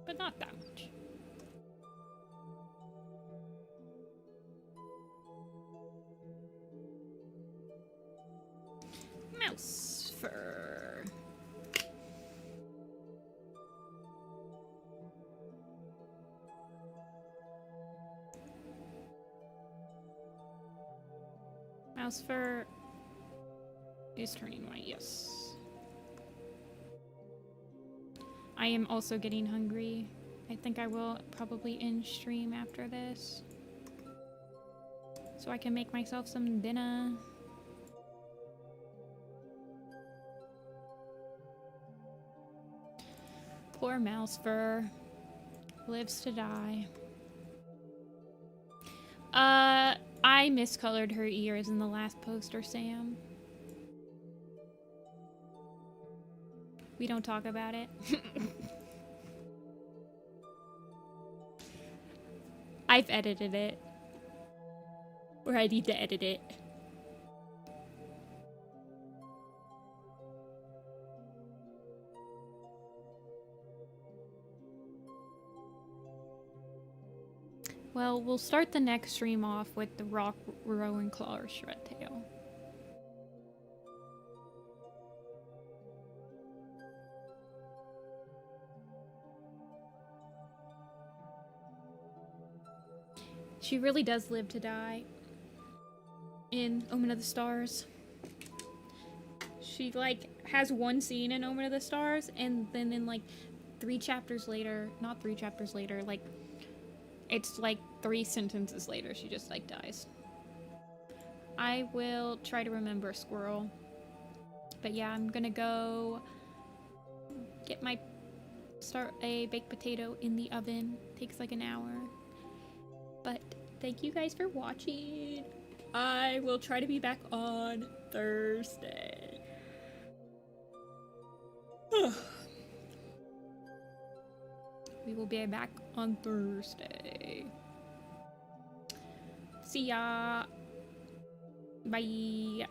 But not that much. Mousefur. Mousefur is turning white, yes. I am also getting hungry. I think I will probably end stream after this, so I can make myself some dinner. Poor Mousefur. Lives to die. I miscolored her ears in the last poster, Sam. We don't talk about it. I've edited it. Or I need to edit it. Well, we'll start the next stream off with the Rock, Row, and Claw or Shred Tail. She really does live to die in Omen of the Stars. She, like, has one scene in Omen of the Stars, and then in, like, 3 chapters later, not 3 chapters later, like, it's, like, 3 sentences later, she just, like, dies. I will try to remember Squirrel. But yeah, I'm gonna go start a baked potato in the oven. Takes like an hour. But thank you guys for watching. I will try to be back on Thursday. We will be back on Thursday. See ya. Bye.